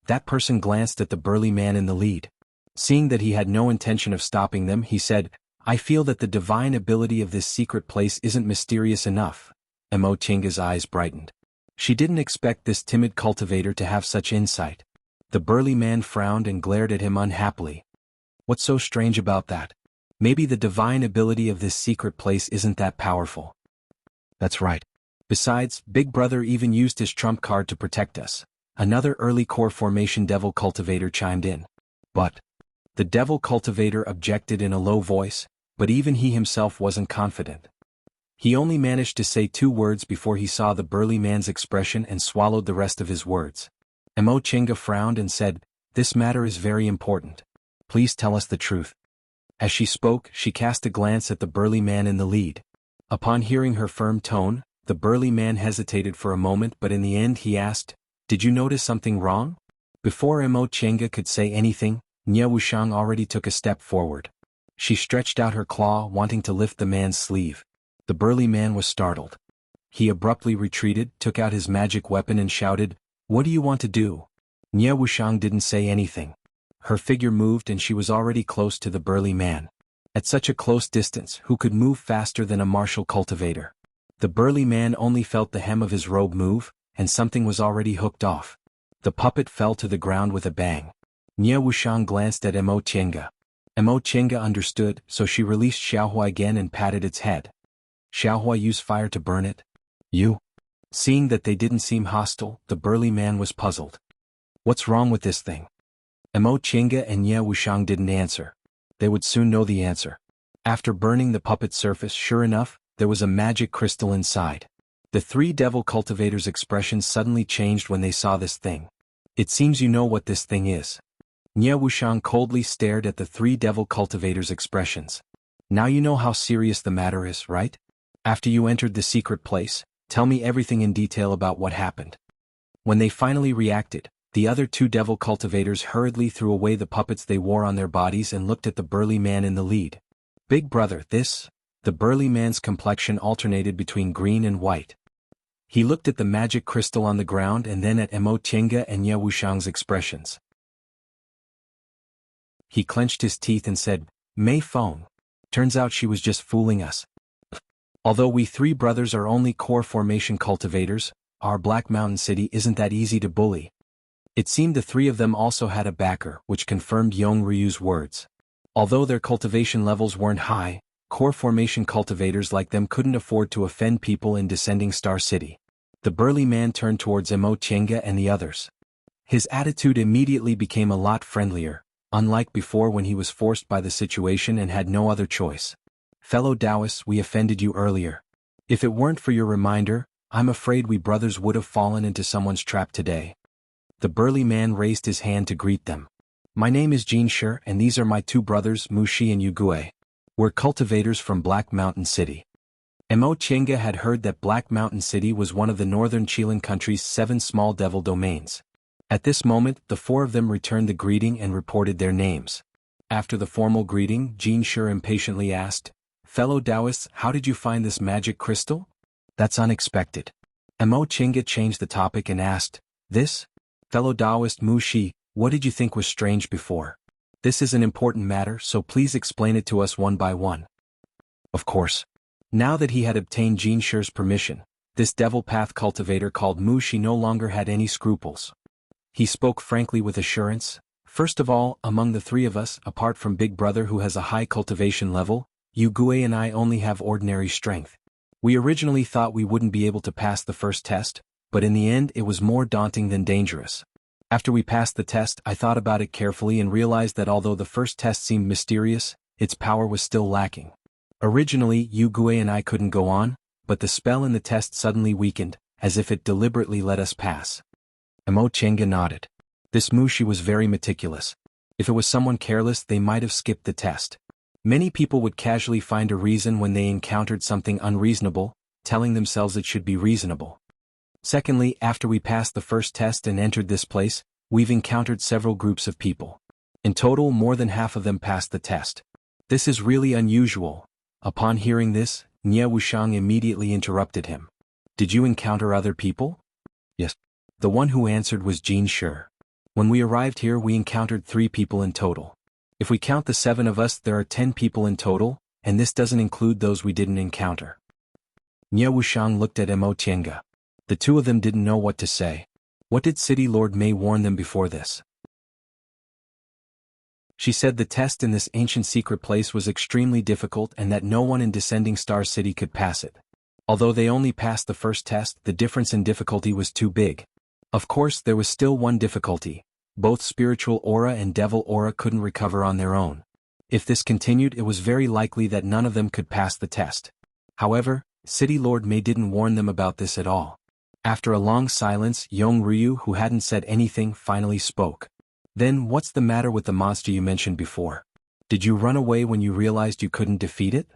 That person glanced at the burly man in the lead. Seeing that he had no intention of stopping them, he said, "I feel that the divine ability of this secret place isn't mysterious enough." Mo Chinga's eyes brightened. She didn't expect this timid cultivator to have such insight. The burly man frowned and glared at him unhappily. "What's so strange about that? Maybe the divine ability of this secret place isn't that powerful." "That's right. Besides, Big Brother even used his trump card to protect us." Another early core formation devil cultivator chimed in. "But..." The devil cultivator objected in a low voice, but even he himself wasn't confident. He only managed to say two words before he saw the burly man's expression and swallowed the rest of his words. Mo Chinga frowned and said, "This matter is very important. Please tell us the truth." As she spoke, she cast a glance at the burly man in the lead. Upon hearing her firm tone, the burly man hesitated for a moment, but in the end he asked, "Did you notice something wrong?" Before Mo Chinga could say anything, Nie Wuxiang already took a step forward. She stretched out her claw, wanting to lift the man's sleeve. The burly man was startled. He abruptly retreated, took out his magic weapon and shouted, What do you want to do? Nie Wuxiang didn't say anything. Her figure moved and she was already close to the burly man. At such a close distance, who could move faster than a martial cultivator? The burly man only felt the hem of his robe move, and something was already hooked off. The puppet fell to the ground with a bang. Nie Wuxiang glanced at Mo Tiange. Mo Tiange understood, so she released Xiaohua again and patted its head. Xiaohua used fire to burn it. You? Seeing that they didn't seem hostile, the burly man was puzzled. What's wrong with this thing? Mo Tiange and Nie Wuxiang didn't answer. They would soon know the answer. After burning the puppet's surface, sure enough, there was a magic crystal inside. The three devil cultivators' expressions suddenly changed when they saw this thing. It seems you know what this thing is. Nie Wuxiang coldly stared at the three devil cultivators' expressions. Now you know how serious the matter is, right? After you entered the secret place, tell me everything in detail about what happened. When they finally reacted, the other two devil cultivators hurriedly threw away the puppets they wore on their bodies and looked at the burly man in the lead. Big brother, this? The burly man's complexion alternated between green and white. He looked at the magic crystal on the ground and then at Mo Tiange and Nie Wuxiang's expressions. He clenched his teeth and said, Mei Feng. Turns out she was just fooling us. Although we three brothers are only core formation cultivators, our Black Mountain City isn't that easy to bully. It seemed the three of them also had a backer, which confirmed Yong Ryu's words. Although their cultivation levels weren't high, core formation cultivators like them couldn't afford to offend people in Descending Star City. The burly man turned towards Mo Tiange and the others. His attitude immediately became a lot friendlier, unlike before when he was forced by the situation and had no other choice. Fellow Taoists, we offended you earlier. If it weren't for your reminder, I'm afraid we brothers would have fallen into someone's trap today. The burly man raised his hand to greet them. My name is Jin Shi and these are my two brothers Mushi and Yugue. We're cultivators from Black Mountain City. Mo Tiange had heard that Black Mountain City was one of the northern Qilin country's 7 small devil domains. At this moment, the four of them returned the greeting and reported their names. After the formal greeting, Jin Shi impatiently asked, Fellow Taoists, how did you find this magic crystal? That's unexpected. Mo Tiange changed the topic and asked, This? Fellow Taoist Mushi, what did you think was strange before? This is an important matter, so please explain it to us one by one. Of course. Now that he had obtained Jin Shi's permission, this devil path cultivator called Mushi no longer had any scruples. He spoke frankly with assurance. First of all, among the three of us, apart from Big Brother who has a high cultivation level, Yugue and I only have ordinary strength. We originally thought we wouldn't be able to pass the first test, but in the end it was more daunting than dangerous. After we passed the test, I thought about it carefully and realized that although the first test seemed mysterious, its power was still lacking. Originally, Yugue and I couldn't go on, but the spell in the test suddenly weakened, as if it deliberately let us pass. Mo Tiange nodded. This Mushi was very meticulous. If it was someone careless, they might have skipped the test. Many people would casually find a reason when they encountered something unreasonable, telling themselves it should be reasonable. Secondly, after we passed the first test and entered this place, we've encountered several groups of people. In total, more than half of them passed the test. This is really unusual. Upon hearing this, Nie Wuxiang immediately interrupted him. Did you encounter other people? Yes. The one who answered was Jin Shi. When we arrived here we encountered 3 people in total. If we count the 7 of us there are 10 people in total, and this doesn't include those we didn't encounter. Nie Wuxiang looked at Mo Tiange. The two of them didn't know what to say. What did City Lord Mei warn them before this? She said the test in this ancient secret place was extremely difficult and that no one in Descending Star City could pass it. Although they only passed the first test, the difference in difficulty was too big. Of course, there was still one difficulty. Both spiritual aura and devil aura couldn't recover on their own. If this continued, it was very likely that none of them could pass the test. However, City Lord Mei didn't warn them about this at all. After a long silence, Yong Ryu, who hadn't said anything, finally spoke. Then, what's the matter with the monster you mentioned before? Did you run away when you realized you couldn't defeat it?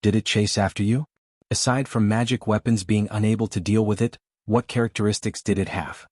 Did it chase after you? Aside from magic weapons being unable to deal with it, what characteristics did it have?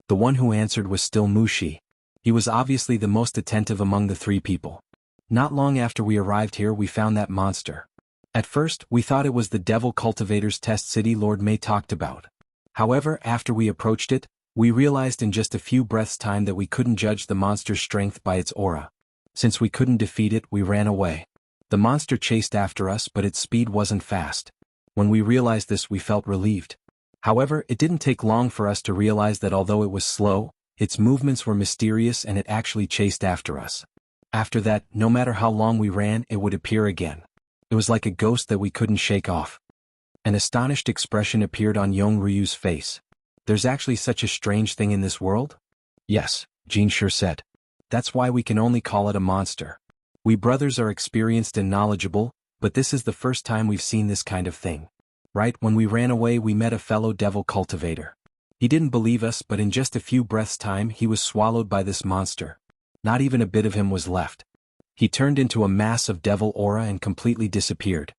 The one who answered was still Mushi. He was obviously the most attentive among the 3 people. Not long after we arrived here we found that monster. At first, we thought it was the devil cultivator's test City Lord Mei talked about. However, after we approached it, We realized in just a few breaths' time that we couldn't judge the monster's strength by its aura. Since we couldn't defeat it, we ran away. The monster chased after us, but its speed wasn't fast. When we realized this, we felt relieved. However, it didn't take long for us to realize that although it was slow, its movements were mysterious and it actually chased after us. After that, no matter how long we ran, it would appear again. It was like a ghost that we couldn't shake off. An astonished expression appeared on Ryu's face. There's actually such a strange thing in this world? Yes, Sure said. That's why we can only call it a monster. We brothers are experienced and knowledgeable, but this is the first time we've seen this kind of thing. Right when we ran away, we met a fellow devil cultivator. He didn't believe us, but in just a few breaths' time he was swallowed by this monster. Not even a bit of him was left. He turned into a mass of devil aura and completely disappeared.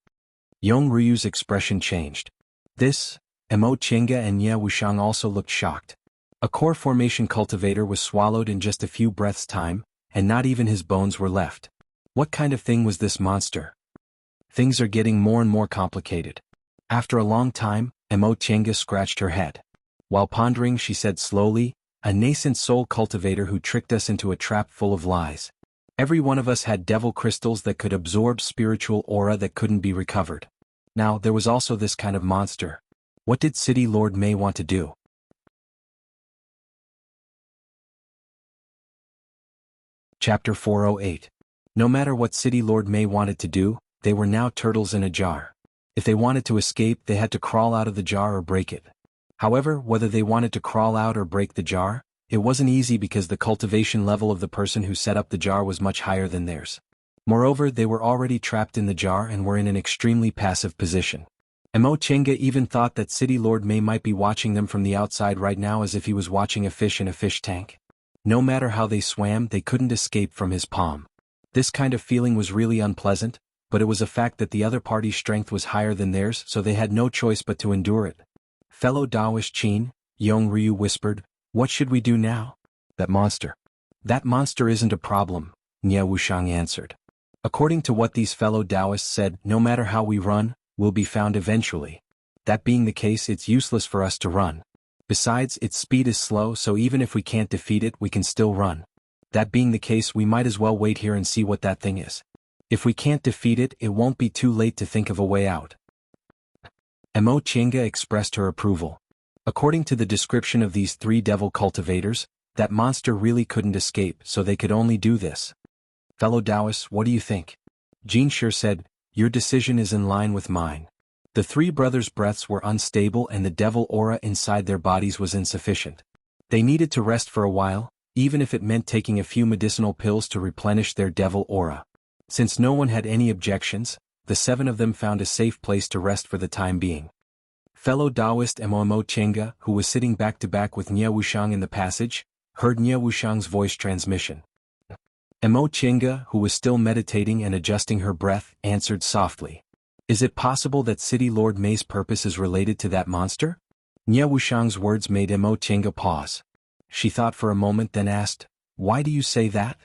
Ryu's expression changed. This, Mo Chenga and Nye Wuxiang also looked shocked. A core formation cultivator was swallowed in just a few breaths' time, and not even his bones were left. What kind of thing was this monster? Things are getting more and more complicated. After a long time, Mo Chenga scratched her head. While pondering, she said slowly, a nascent soul cultivator who tricked us into a trap full of lies. Every one of us had devil crystals that could absorb spiritual aura that couldn't be recovered. Now, there was also this kind of monster. What did City Lord Mei want to do? Chapter 408. No matter what City Lord Mei wanted to do, they were now turtles in a jar. If they wanted to escape, they had to crawl out of the jar or break it. However, whether they wanted to crawl out or break the jar, it wasn't easy because the cultivation level of the person who set up the jar was much higher than theirs. Moreover, they were already trapped in the jar and were in an extremely passive position. Mo Chenga even thought that City Lord Mei might be watching them from the outside right now as if he was watching a fish in a fish tank. No matter how they swam, they couldn't escape from his palm. This kind of feeling was really unpleasant, but it was a fact that the other party's strength was higher than theirs, so they had no choice but to endure it. Fellow Taoist Qin, Ryu whispered, "What should we do now?" "That monster." "That monster isn't a problem," Nye Wuxiang answered. According to what these fellow Taoists said, no matter how we run, we'll be found eventually. That being the case, it's useless for us to run. Besides, its speed is slow, so even if we can't defeat it, we can still run. That being the case, we might as well wait here and see what that thing is. If we can't defeat it, it won't be too late to think of a way out. Mo Chenga expressed her approval. According to the description of these three devil cultivators, that monster really couldn't escape, so they could only do this. Fellow Taoists, what do you think? Sure said, "Your decision is in line with mine." The three brothers' breaths were unstable and the devil aura inside their bodies was insufficient. They needed to rest for a while, even if it meant taking a few medicinal pills to replenish their devil aura. Since no one had any objections, the seven of them found a safe place to rest for the time being. Fellow Taoist Mo Chenga, who was sitting back-to-back with Nye Wuxiang in the passage, heard Nye Wuxiang's voice transmission. Mo Chenga, who was still meditating and adjusting her breath, answered softly. "Is it possible that City Lord Mei's purpose is related to that monster?" Nye Wuxiang's words made Mo Chenga pause. She thought for a moment, then asked, "Why do you say that?"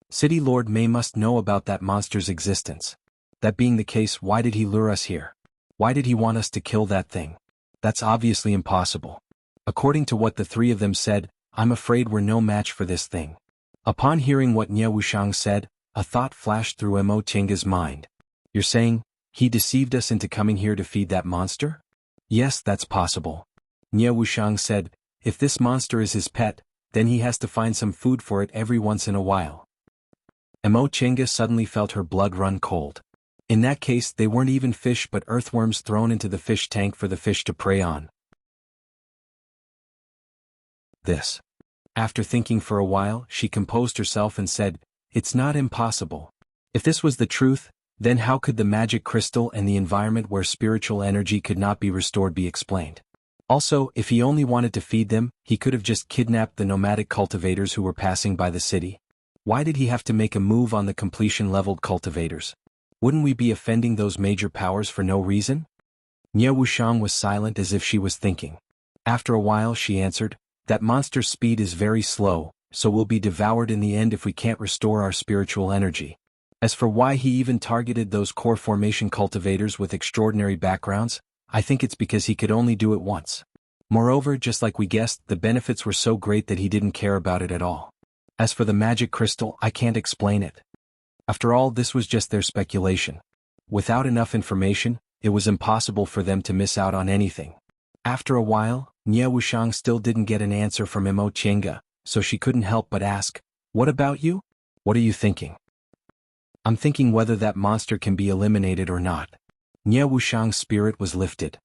"City Lord Mei must know about that monster's existence. That being the case, why did he lure us here? Why did he want us to kill that thing? That's obviously impossible. According to what the three of them said, I'm afraid we're no match for this thing." Upon hearing what Nye Wuxiang said, a thought flashed through Mo Chenga's mind. "You're saying, he deceived us into coming here to feed that monster?" "Yes, that's possible." Nye Wuxiang said, "If this monster is his pet, then he has to find some food for it every once in a while." Mo Chenga suddenly felt her blood run cold. In that case, they weren't even fish but earthworms thrown into the fish tank for the fish to prey on. This. After thinking for a while, she composed herself and said, "It's not impossible. If this was the truth, then how could the magic crystal and the environment where spiritual energy could not be restored be explained? Also, if he only wanted to feed them, he could have just kidnapped the nomadic cultivators who were passing by the city. Why did he have to make a move on the completion-leveled cultivators? Wouldn't we be offending those major powers for no reason?" Nye Wuxiang was silent as if she was thinking. After a while she answered, "That monster's speed is very slow, so we'll be devoured in the end if we can't restore our spiritual energy. As for why he even targeted those core formation cultivators with extraordinary backgrounds, I think it's because he could only do it once. Moreover, just like we guessed, the benefits were so great that he didn't care about it at all. As for the magic crystal, I can't explain it. After all, this was just their speculation. Without enough information, it was impossible for them to miss out on anything. After a while, Nie Wuxiang still didn't get an answer from Mo Chenga, so she couldn't help but ask, "What about you? What are you thinking?" "I'm thinking whether that monster can be eliminated or not." Nie Wuxiang's spirit was lifted.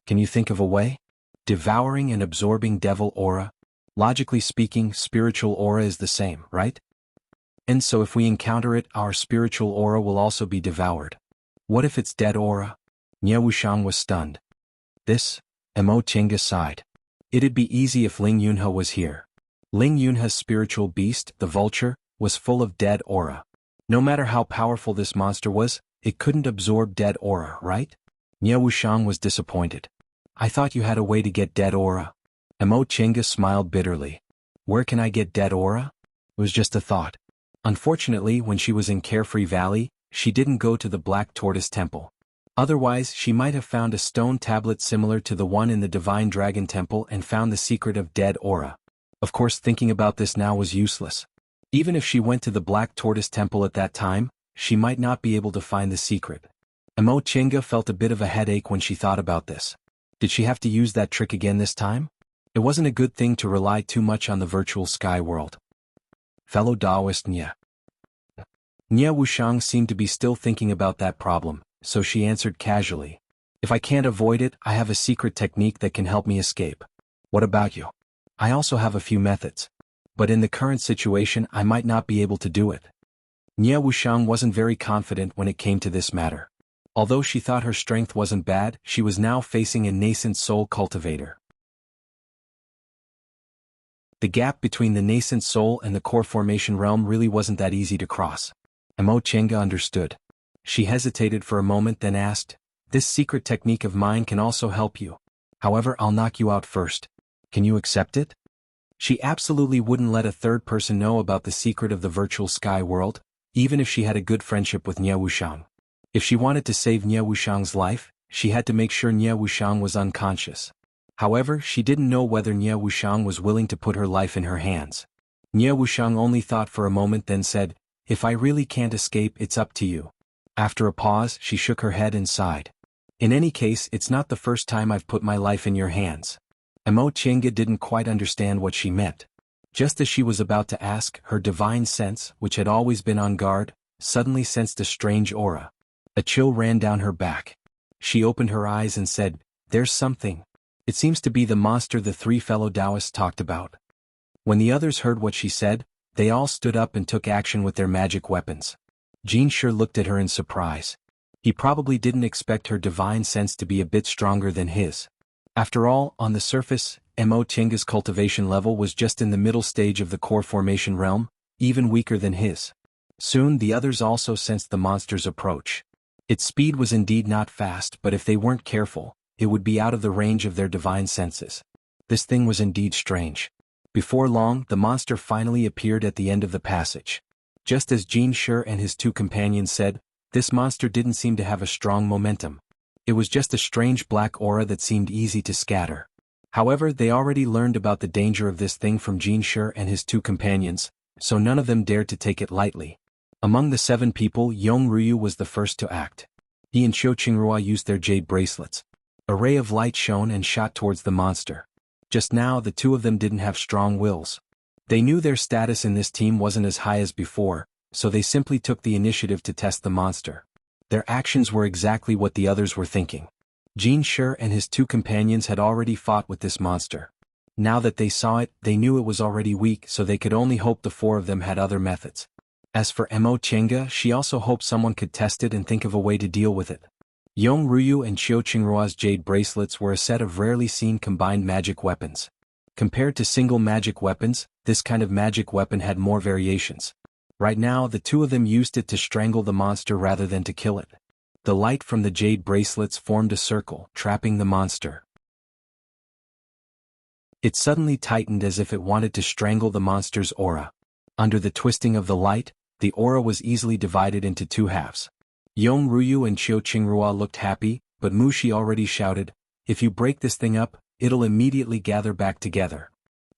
"Can you think of a way?" "Devouring and absorbing devil aura? Logically speaking, spiritual aura is the same, right? And so if we encounter it, our spiritual aura will also be devoured. What if it's dead aura?" Nie Wuxiang was stunned. "This?" Mo Chenga sighed. "It'd be easy if Ling Yunhe was here." Ling Yunhe's spiritual beast, the vulture, was full of dead aura. No matter how powerful this monster was, it couldn't absorb dead aura, right? Nie Wuxiang was disappointed. "I thought you had a way to get dead aura." Mo Chenga smiled bitterly. "Where can I get dead aura?" It was just a thought. Unfortunately, when she was in Carefree Valley, she didn't go to the Black Tortoise Temple. Otherwise, she might have found a stone tablet similar to the one in the Divine Dragon Temple and found the secret of dead aura. Of course, thinking about this now was useless. Even if she went to the Black Tortoise Temple at that time, she might not be able to find the secret. Mo Chenga felt a bit of a headache when she thought about this. Did she have to use that trick again this time? It wasn't a good thing to rely too much on the virtual sky world. Fellow Taoist Nie Wuxiang seemed to be still thinking about that problem, so she answered casually, "If I can't avoid it, I have a secret technique that can help me escape." "What about you?" "I also have a few methods. But in the current situation, I might not be able to do it." Nie Wuxiang wasn't very confident when it came to this matter. Although she thought her strength wasn't bad, she was now facing a nascent soul cultivator. The gap between the nascent soul and the core formation realm really wasn't that easy to cross. Mo Chenga understood. She hesitated for a moment, then asked, "This secret technique of mine can also help you. However, I'll knock you out first. Can you accept it?" She absolutely wouldn't let a third person know about the secret of the virtual sky world, even if she had a good friendship with Nie Wuxiang. If she wanted to save Nie Wuxiang's life, she had to make sure Nie Wuxiang was unconscious. However, she didn't know whether Nie Wuxiang was willing to put her life in her hands. Nie Wuxiang only thought for a moment, then said, "If I really can't escape, it's up to you." After a pause, she shook her head and sighed. "In any case, it's not the first time I've put my life in your hands." Mo Chenga didn't quite understand what she meant. Just as she was about to ask, her divine sense, which had always been on guard, suddenly sensed a strange aura. A chill ran down her back. She opened her eyes and said, "There's something." It seems to be the monster the three fellow Taoists talked about. When the others heard what she said, they all stood up and took action with their magic weapons. Jin Shi looked at her in surprise. He probably didn't expect her divine sense to be a bit stronger than his. After all, on the surface, Mo Chenga's cultivation level was just in the middle stage of the core formation realm, even weaker than his. Soon the others also sensed the monster's approach. Its speed was indeed not fast, but if they weren't careful, it would be out of the range of their divine senses. This thing was indeed strange. Before long, the monster finally appeared at the end of the passage. Just as Jin Shi and his two companions said, this monster didn't seem to have a strong momentum. It was just a strange black aura that seemed easy to scatter. However, they already learned about the danger of this thing from Jin Shi and his two companions, so none of them dared to take it lightly. Among the 7 people, Yong Ryu was the first to act. He and Xiao Qingrua used their jade bracelets. A ray of light shone and shot towards the monster. Just now, the two of them didn't have strong wills. They knew their status in this team wasn't as high as before, so they simply took the initiative to test the monster. Their actions were exactly what the others were thinking. Jin Shi and his two companions had already fought with this monster. Now that they saw it, they knew it was already weak, so they could only hope the 4 of them had other methods. As for Mo Chenga, she also hoped someone could test it and think of a way to deal with it. Yong Ryu and Xiao Qingrua's jade bracelets were a set of rarely seen combined magic weapons. Compared to single magic weapons, this kind of magic weapon had more variations. Right now, the two of them used it to strangle the monster rather than to kill it. The light from the jade bracelets formed a circle, trapping the monster. It suddenly tightened as if it wanted to strangle the monster's aura. Under the twisting of the light, the aura was easily divided into 2 halves. Yong Ryu and Xiao Qingrua looked happy, but Mushi already shouted, "If you break this thing up, it'll immediately gather back together.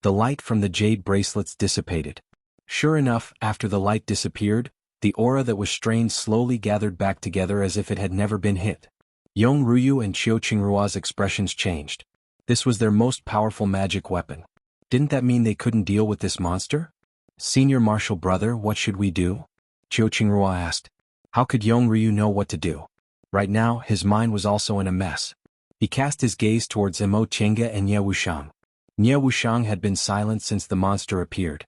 The light from the jade bracelets dissipated. Sure enough, after the light disappeared, the aura that was strained slowly gathered back together as if it had never been hit. Yong Ruyu and Qiu Qingrua's expressions changed. This was their most powerful magic weapon. Didn't that mean they couldn't deal with this monster? Senior martial brother, what should we do? Qiu Qingrua asked. How could Yong Ryu know what to do? Right now, his mind was also in a mess. He cast his gaze towards Emo Chenga and Ye Wuxiang. Ye Wuxiang had been silent since the monster appeared.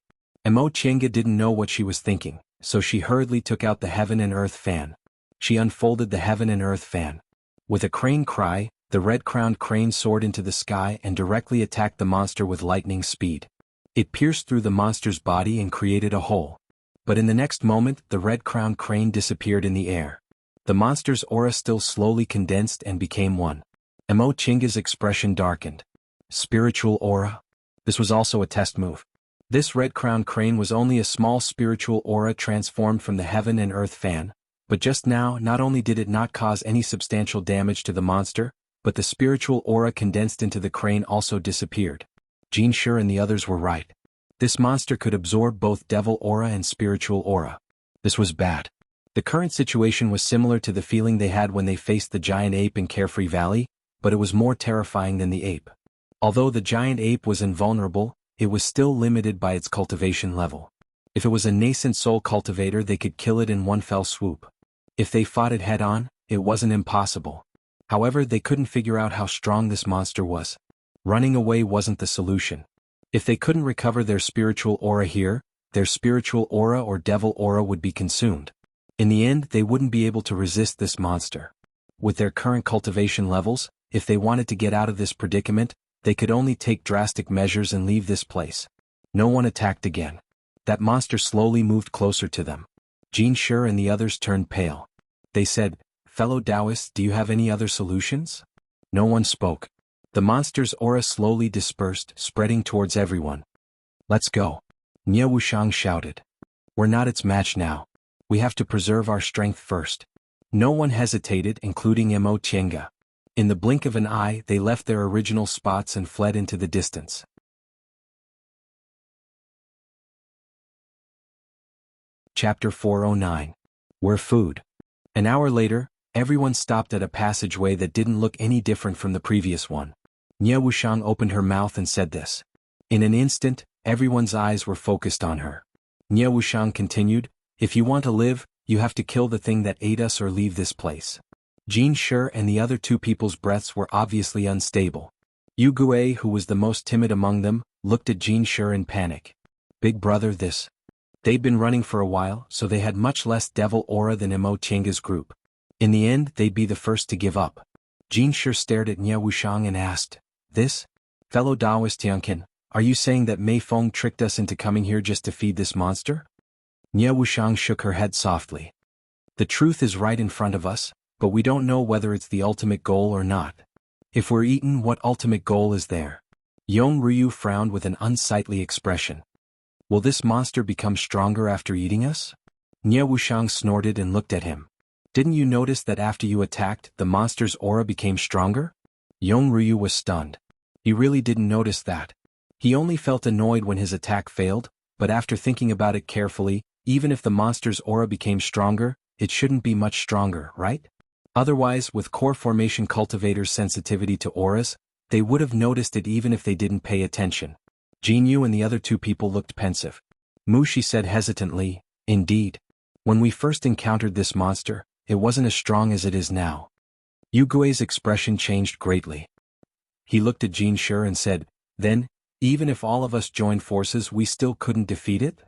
Emo Chenga didn't know what she was thinking, so she hurriedly took out the Heaven and Earth fan. She unfolded the Heaven and Earth fan. With a crane cry, the red-crowned crane soared into the sky and directly attacked the monster with lightning speed. It pierced through the monster's body and created a hole. But in the next moment, the red-crowned crane disappeared in the air. The monster's aura still slowly condensed and became one. Emo Chinga's expression darkened. Spiritual aura? This was also a test move. This red-crowned crane was only a small spiritual aura transformed from the Heaven and Earth fan, but just now not only did it not cause any substantial damage to the monster, but the spiritual aura condensed into the crane also disappeared. Jin Shi and the others were right. This monster could absorb both devil aura and spiritual aura. This was bad. The current situation was similar to the feeling they had when they faced the giant ape in Carefree Valley, but it was more terrifying than the ape. Although the giant ape was invulnerable, it was still limited by its cultivation level. If it was a nascent soul cultivator, they could kill it in one fell swoop. If they fought it head-on, it wasn't impossible. However, they couldn't figure out how strong this monster was. Running away wasn't the solution. If they couldn't recover their spiritual aura here, their spiritual aura or devil aura would be consumed. In the end, they wouldn't be able to resist this monster. With their current cultivation levels, if they wanted to get out of this predicament, they could only take drastic measures and leave this place. No one attacked again. That monster slowly moved closer to them. Jin Shi and the others turned pale. They said, "Fellow Taoists, do you have any other solutions?" No one spoke. The monster's aura slowly dispersed, spreading towards everyone. "Let's go," Nye Wuxiang shouted. "We're not its match now. We have to preserve our strength first." No one hesitated, including Emo Chenga. In the blink of an eye, they left their original spots and fled into the distance. Chapter 409. We're food. An hour later, everyone stopped at a passageway that didn't look any different from the previous one. Nye Wuxiang opened her mouth and said this. In an instant, everyone's eyes were focused on her. Nye Wuxiang continued, "If you want to live, you have to kill the thing that ate us or leave this place." Jin Shi and the other two people's breaths were obviously unstable. Yu Gue, who was the most timid among them, looked at Jin Shi in panic. "Big brother, this." They'd been running for a while, so they had much less devil aura than Emo Chenga's group. In the end, they'd be the first to give up. Jin Shi stared at Nye Wuxiang and asked, "This? Fellow Taoist Tianqin, are you saying that Mei Feng tricked us into coming here just to feed this monster?" Nye Wuxiang shook her head softly. "The truth is right in front of us, but we don't know whether it's the ultimate goal or not. If we're eaten, what ultimate goal is there?" Yong Ryu frowned with an unsightly expression. "Will this monster become stronger after eating us?" Nye Wuxiang snorted and looked at him. "Didn't you notice that after you attacked, the monster's aura became stronger?" Yong Ryu was stunned. He really didn't notice that. He only felt annoyed when his attack failed, but after thinking about it carefully, even if the monster's aura became stronger, it shouldn't be much stronger, right? Otherwise, with core formation cultivators' sensitivity to auras, they would have noticed it even if they didn't pay attention. Jin Yu and the other two people looked pensive. Mushi said hesitantly, "Indeed. When we first encountered this monster, it wasn't as strong as it is now." Yu Gui's expression changed greatly. He looked at Jin Shi and said, "Then, even if all of us joined forces, we still couldn't defeat it?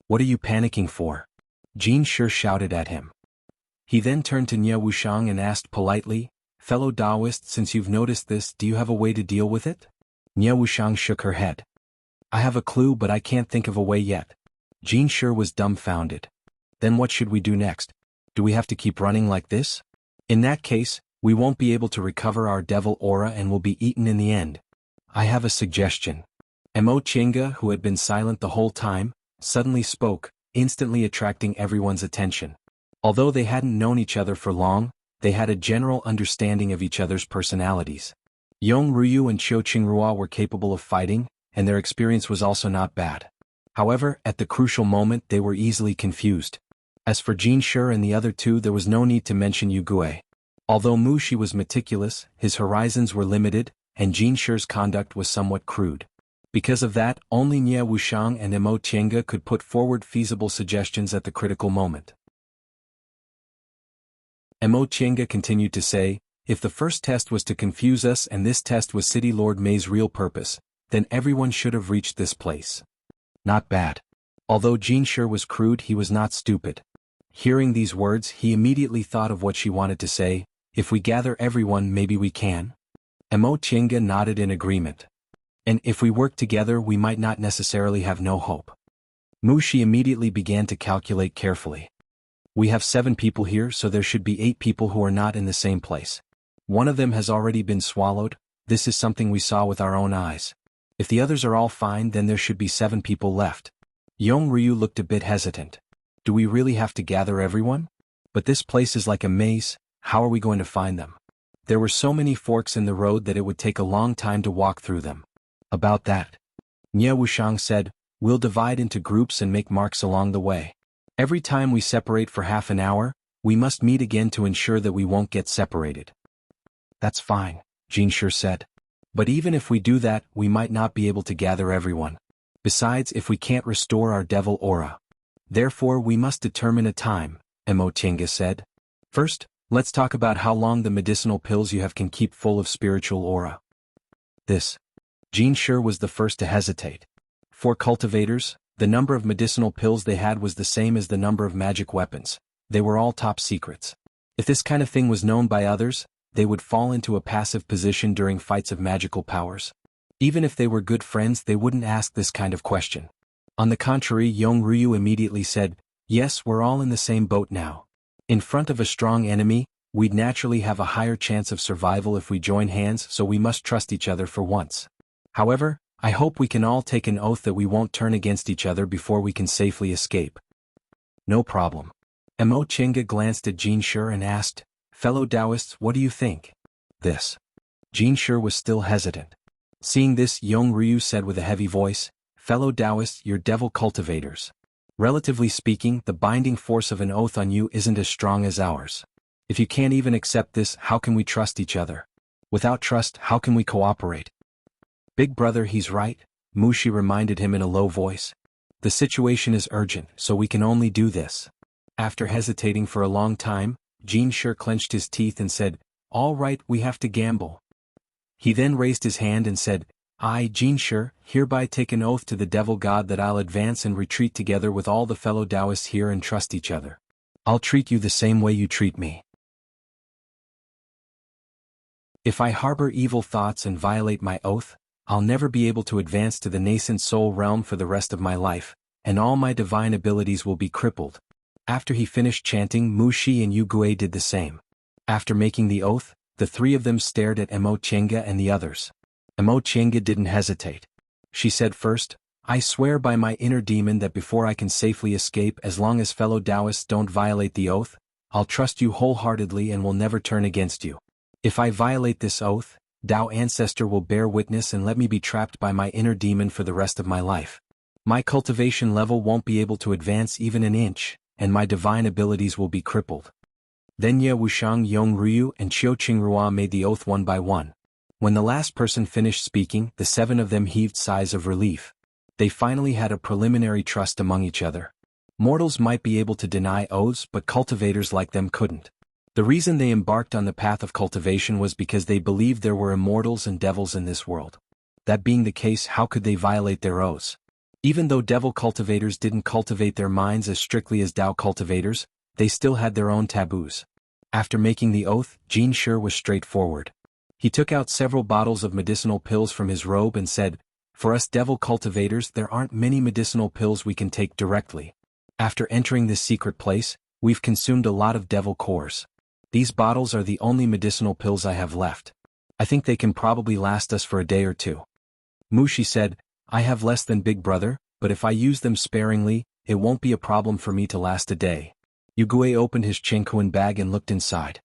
What are you panicking for?" Jin Shi shouted at him. He then turned to Nye Wuxiang and asked politely, "Fellow Taoist, since you've noticed this, do you have a way to deal with it?" Nye Wuxiang shook her head. "I have a clue, but I can't think of a way yet." Jin Shi was dumbfounded. "Then what should we do next? Do we have to keep running like this? In that case, we won't be able to recover our devil aura and will be eaten in the end. I have a suggestion." Emo Chenga, who had been silent the whole time, suddenly spoke, instantly attracting everyone's attention. Although they hadn't known each other for long, they had a general understanding of each other's personalities. Yong Ryu and Qiu Qingrua were capable of fighting, and their experience was also not bad. However, at the crucial moment they were easily confused. As for Jin Shi and the other two, there was no need to mention Yu Gui. Although Mu Shi was meticulous, his horizons were limited, and Jin Shi's conduct was somewhat crude. Because of that, only Nie Wuxiang and Mo Tiange could put forward feasible suggestions at the critical moment. Mo Tiange continued to say, if the first test was to confuse us and this test was City Lord Mei's real purpose, then everyone should have reached this place. Not bad. Although Jin Shi was crude, he was not stupid. Hearing these words, he immediately thought of what she wanted to say, if we gather everyone maybe we can. Mo Tiange nodded in agreement. And if we work together we might not necessarily have no hope. Mu Shi immediately began to calculate carefully. We have 7 people here, so there should be 8 people who are not in the same place. One of them has already been swallowed. This is something we saw with our own eyes. If the others are all fine, then there should be 7 people left. Yong Ryu looked a bit hesitant. Do we really have to gather everyone? But this place is like a maze, how are we going to find them? There were so many forks in the road that it would take a long time to walk through them. About that, Nie Wuxiang said, we'll divide into groups and make marks along the way. Every time we separate for half an hour, we must meet again to ensure that we won't get separated. That's fine, Jin Shi said. But even if we do that, we might not be able to gather everyone. Besides, if we can't restore our devil aura. Therefore we must determine a time, Mo Tiange said. First, let's talk about how long the medicinal pills you have can keep full of spiritual aura. This. Jin Shi was the first to hesitate. For cultivators, the number of medicinal pills they had was the same as the number of magic weapons. They were all top secrets. If this kind of thing was known by others, they would fall into a passive position during fights of magical powers. Even if they were good friends, they wouldn't ask this kind of question. On the contrary, Yong Ryu immediately said, yes, we're all in the same boat now. In front of a strong enemy, we'd naturally have a higher chance of survival if we join hands, so we must trust each other for once. However, I hope we can all take an oath that we won't turn against each other before we can safely escape. No problem. Mo Tiange glanced at Jin Shi and asked, fellow Taoists, what do you think? This. Jin Shi was still hesitant. Seeing this, Yong Ryu said with a heavy voice, fellow Taoists, you're devil cultivators. Relatively speaking, the binding force of an oath on you isn't as strong as ours. If you can't even accept this, how can we trust each other? Without trust, how can we cooperate? Big brother, he's right, Mu Shi reminded him in a low voice. The situation is urgent, so we can only do this. After hesitating for a long time, Jin Shi clenched his teeth and said, all right, we have to gamble. He then raised his hand and said, I, Jin Shi, hereby take an oath to the devil god that I'll advance and retreat together with all the fellow Taoists here and trust each other. I'll treat you the same way you treat me. If I harbor evil thoughts and violate my oath, I'll never be able to advance to the nascent soul realm for the rest of my life, and all my divine abilities will be crippled. After he finished chanting, Mu Shi and Yu Gui did the same. After making the oath, the 3 of them stared at Mo Tiange and the others. Mo Tiange didn't hesitate. She said first, I swear by my inner demon that before I can safely escape, as long as fellow Taoists don't violate the oath, I'll trust you wholeheartedly and will never turn against you. If I violate this oath, Tao Ancestor will bear witness and let me be trapped by my inner demon for the rest of my life. My cultivation level won't be able to advance even an inch, and my divine abilities will be crippled. Then Nie Wuxiang, Yong Ryu, and Qiu Qingrua made the oath one by one. When the last person finished speaking, the 7 of them heaved sighs of relief. They finally had a preliminary trust among each other. Mortals might be able to deny oaths, but cultivators like them couldn't. The reason they embarked on the path of cultivation was because they believed there were immortals and devils in this world. That being the case, how could they violate their oaths? Even though devil cultivators didn't cultivate their minds as strictly as Tao cultivators, they still had their own taboos. After making the oath, Jin Shi was straightforward. He took out several bottles of medicinal pills from his robe and said, for us devil cultivators, there aren't many medicinal pills we can take directly. After entering this secret place, we've consumed a lot of devil cores. These bottles are the only medicinal pills I have left. I think they can probably last us for a day or 2. Mu Shi said, I have less than Big Brother, but if I use them sparingly, it won't be a problem for me to last a day. Yu Gui opened his Chengkuan bag and looked inside.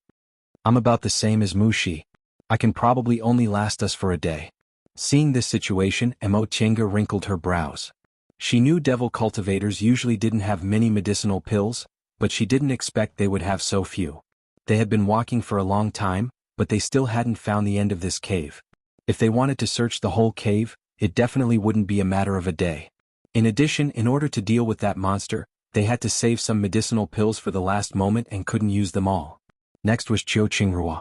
I'm about the same as Mu Shi. I can probably only last us for a day. Seeing this situation, Mo Chenga wrinkled her brows. She knew devil cultivators usually didn't have many medicinal pills, but she didn't expect they would have so few. They had been walking for a long time, but they still hadn't found the end of this cave. If they wanted to search the whole cave, it definitely wouldn't be a matter of a day. In addition, in order to deal with that monster, they had to save some medicinal pills for the last moment and couldn't use them all. Next was Chiu Qingrua.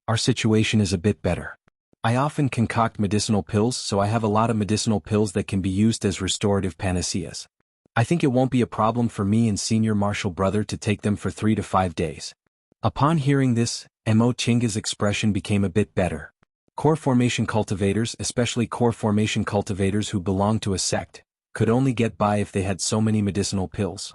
Our situation is a bit better. I often concoct medicinal pills, so I have a lot of medicinal pills that can be used as restorative panaceas. I think it won't be a problem for me and senior martial brother to take them for 3 to 5 days. Upon hearing this, Mo Chinga's expression became a bit better. Core formation cultivators, especially core formation cultivators who belong to a sect, could only get by if they had so many medicinal pills.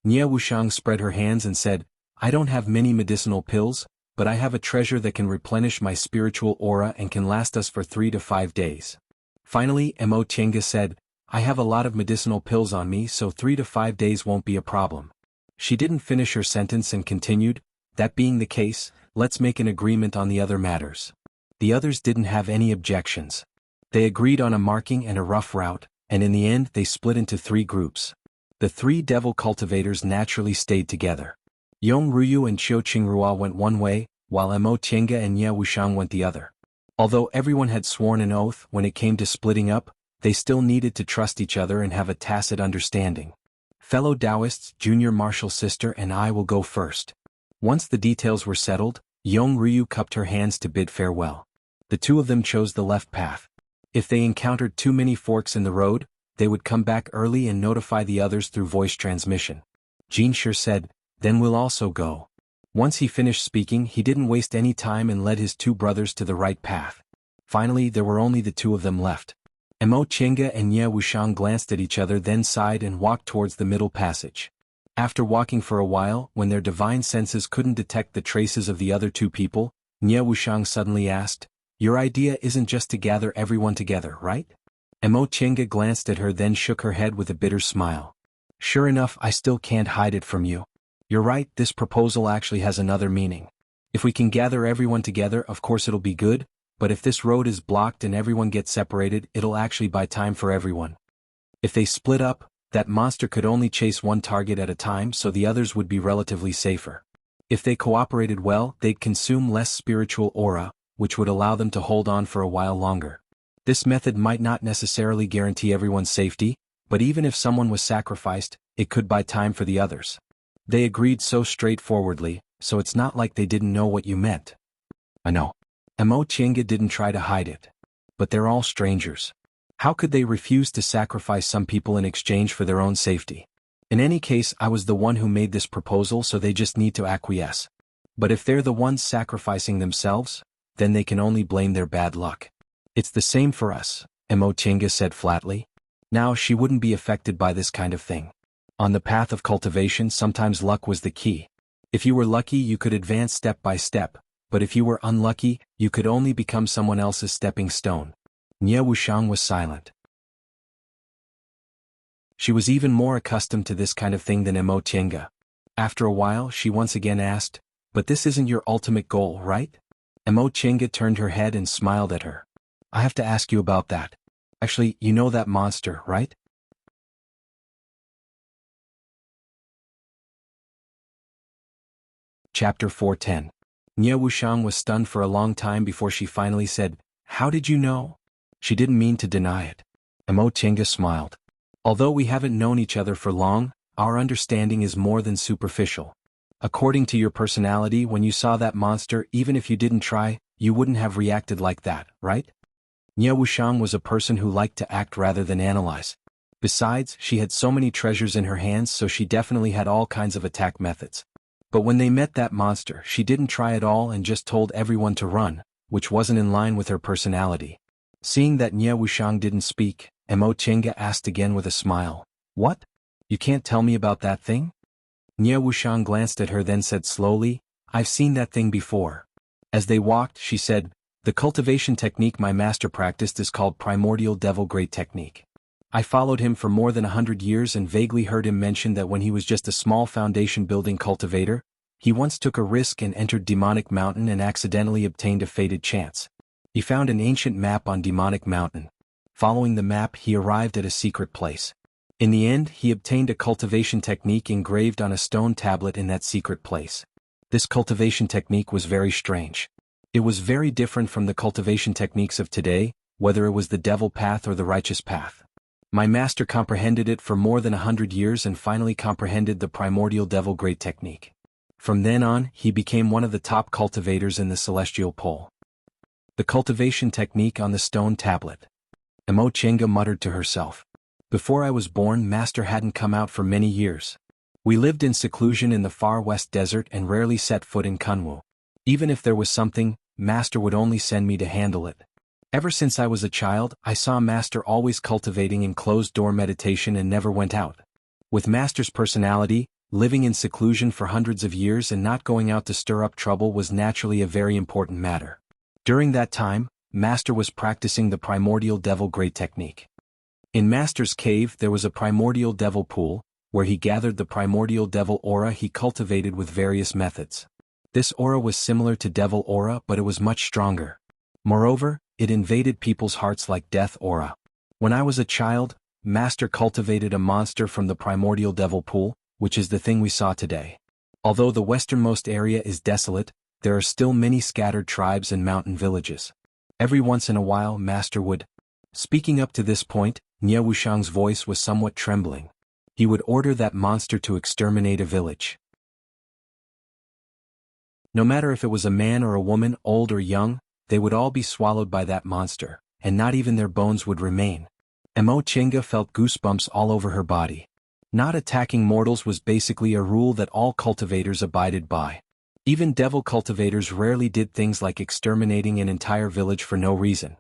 Nie Wuxiang spread her hands and said, I don't have many medicinal pills, but I have a treasure that can replenish my spiritual aura and can last us for 3 to 5 days. Finally, Mo Chinga said, I have a lot of medicinal pills on me, so 3 to 5 days won't be a problem. She didn't finish her sentence and continued, that being the case, let's make an agreement on the other matters. The others didn't have any objections. They agreed on a marking and a rough route, and in the end they split into 3 groups. The 3 devil cultivators naturally stayed together. Yong Ruyu and Chiu Qingrua went one way, while Mo Chenga and Nie Wuxiang went the other. Although everyone had sworn an oath when it came to splitting up, they still needed to trust each other and have a tacit understanding. Fellow Taoists, Junior Martial Sister and I will go first. Once the details were settled, Yong Ruyu cupped her hands to bid farewell. The 2 of them chose the left path. If they encountered too many forks in the road, they would come back early and notify the others through voice transmission. Jin Shi said, then we'll also go. Once he finished speaking, he didn't waste any time and led his 2 brothers to the right path. Finally, there were only the 2 of them left. Mo Chenga and Nie Wuxiang glanced at each other, then sighed and walked towards the middle passage. After walking for a while, when their divine senses couldn't detect the traces of the other 2 people, Nie Wuxiang suddenly asked, your idea isn't just to gather everyone together, right? Mo Chenga glanced at her, then shook her head with a bitter smile. Sure enough, I still can't hide it from you. You're right, this proposal actually has another meaning. If we can gather everyone together, of course it'll be good, but if this road is blocked and everyone gets separated, it'll actually buy time for everyone. If they split up, that monster could only chase one target at a time, so the others would be relatively safer. If they cooperated well, they'd consume less spiritual aura, which would allow them to hold on for a while longer. This method might not necessarily guarantee everyone's safety, but even if someone was sacrificed, it could buy time for the others. They agreed so straightforwardly, so it's not like they didn't know what you meant. I know. Mo Chenga didn't try to hide it. But they're all strangers. How could they refuse to sacrifice some people in exchange for their own safety? In any case, I was the one who made this proposal, so they just need to acquiesce. But if they're the ones sacrificing themselves, then they can only blame their bad luck. It's the same for us, Mo Chenga said flatly. Now she wouldn't be affected by this kind of thing. On the path of cultivation, sometimes luck was the key. If you were lucky, you could advance step by step, but if you were unlucky, you could only become someone else's stepping stone. Nie Wuxiang was silent. She was even more accustomed to this kind of thing than Mo Chenga. After a while, she once again asked, but this isn't your ultimate goal, right? Mo Chenga turned her head and smiled at her. I have to ask you about that. Actually, you know that monster, right? Chapter 410. Nie Wuxiang was stunned for a long time before she finally said, how did you know? She didn't mean to deny it. Mo Chenga smiled. Although we haven't known each other for long, our understanding is more than superficial. According to your personality, when you saw that monster, even if you didn't try, you wouldn't have reacted like that, right? Nie Wuxiang was a person who liked to act rather than analyze. Besides, she had so many treasures in her hands, so she definitely had all kinds of attack methods. But when they met that monster, she didn't try at all and just told everyone to run, which wasn't in line with her personality. Seeing that Nie Wuxiang didn't speak, Mo Chenga asked again with a smile, what? You can't tell me about that thing? Nie Wuxiang glanced at her, then said slowly, I've seen that thing before. As they walked, she said, the cultivation technique my master practiced is called Primordial Devil Great Technique. I followed him for more than 100 years and vaguely heard him mention that when he was just a small foundation building cultivator, He once took a risk and entered Demonic Mountain and accidentally obtained a fated chance. He found an ancient map on Demonic Mountain. Following the map, he arrived at a secret place. In the end, he obtained a cultivation technique engraved on a stone tablet in that secret place. This cultivation technique was very strange. It was very different from the cultivation techniques of today, whether it was the devil path or the righteous path. My master comprehended it for more than 100 years and finally comprehended the primordial devil great technique. From then on, he became one of the top cultivators in the celestial pole. The cultivation technique on the stone tablet. Emo Chenga muttered to herself. Before I was born, Master hadn't come out for many years. We lived in seclusion in the far west desert and rarely set foot in Kunwu. Even if there was something, Master would only send me to handle it. Ever since I was a child, I saw Master always cultivating in closed-door meditation and never went out. With Master's personality, living in seclusion for hundreds of years and not going out to stir up trouble was naturally a very important matter. During that time, Master was practicing the primordial devil great technique. In Master's cave there was a primordial devil pool, where he gathered the primordial devil aura he cultivated with various methods. This aura was similar to devil aura, but it was much stronger. Moreover, it invaded people's hearts like death aura. When I was a child, Master cultivated a monster from the primordial devil pool, which is the thing we saw today. Although the westernmost area is desolate, there are still many scattered tribes and mountain villages. Every once in a while Master would. Speaking up to this point, Nie Wuxiang's voice was somewhat trembling. He would order that monster to exterminate a village. No matter if it was a man or a woman, old or young, they would all be swallowed by that monster, and not even their bones would remain. Emo Chenga felt goosebumps all over her body. Not attacking mortals was basically a rule that all cultivators abided by. Even devil cultivators rarely did things like exterminating an entire village for no reason.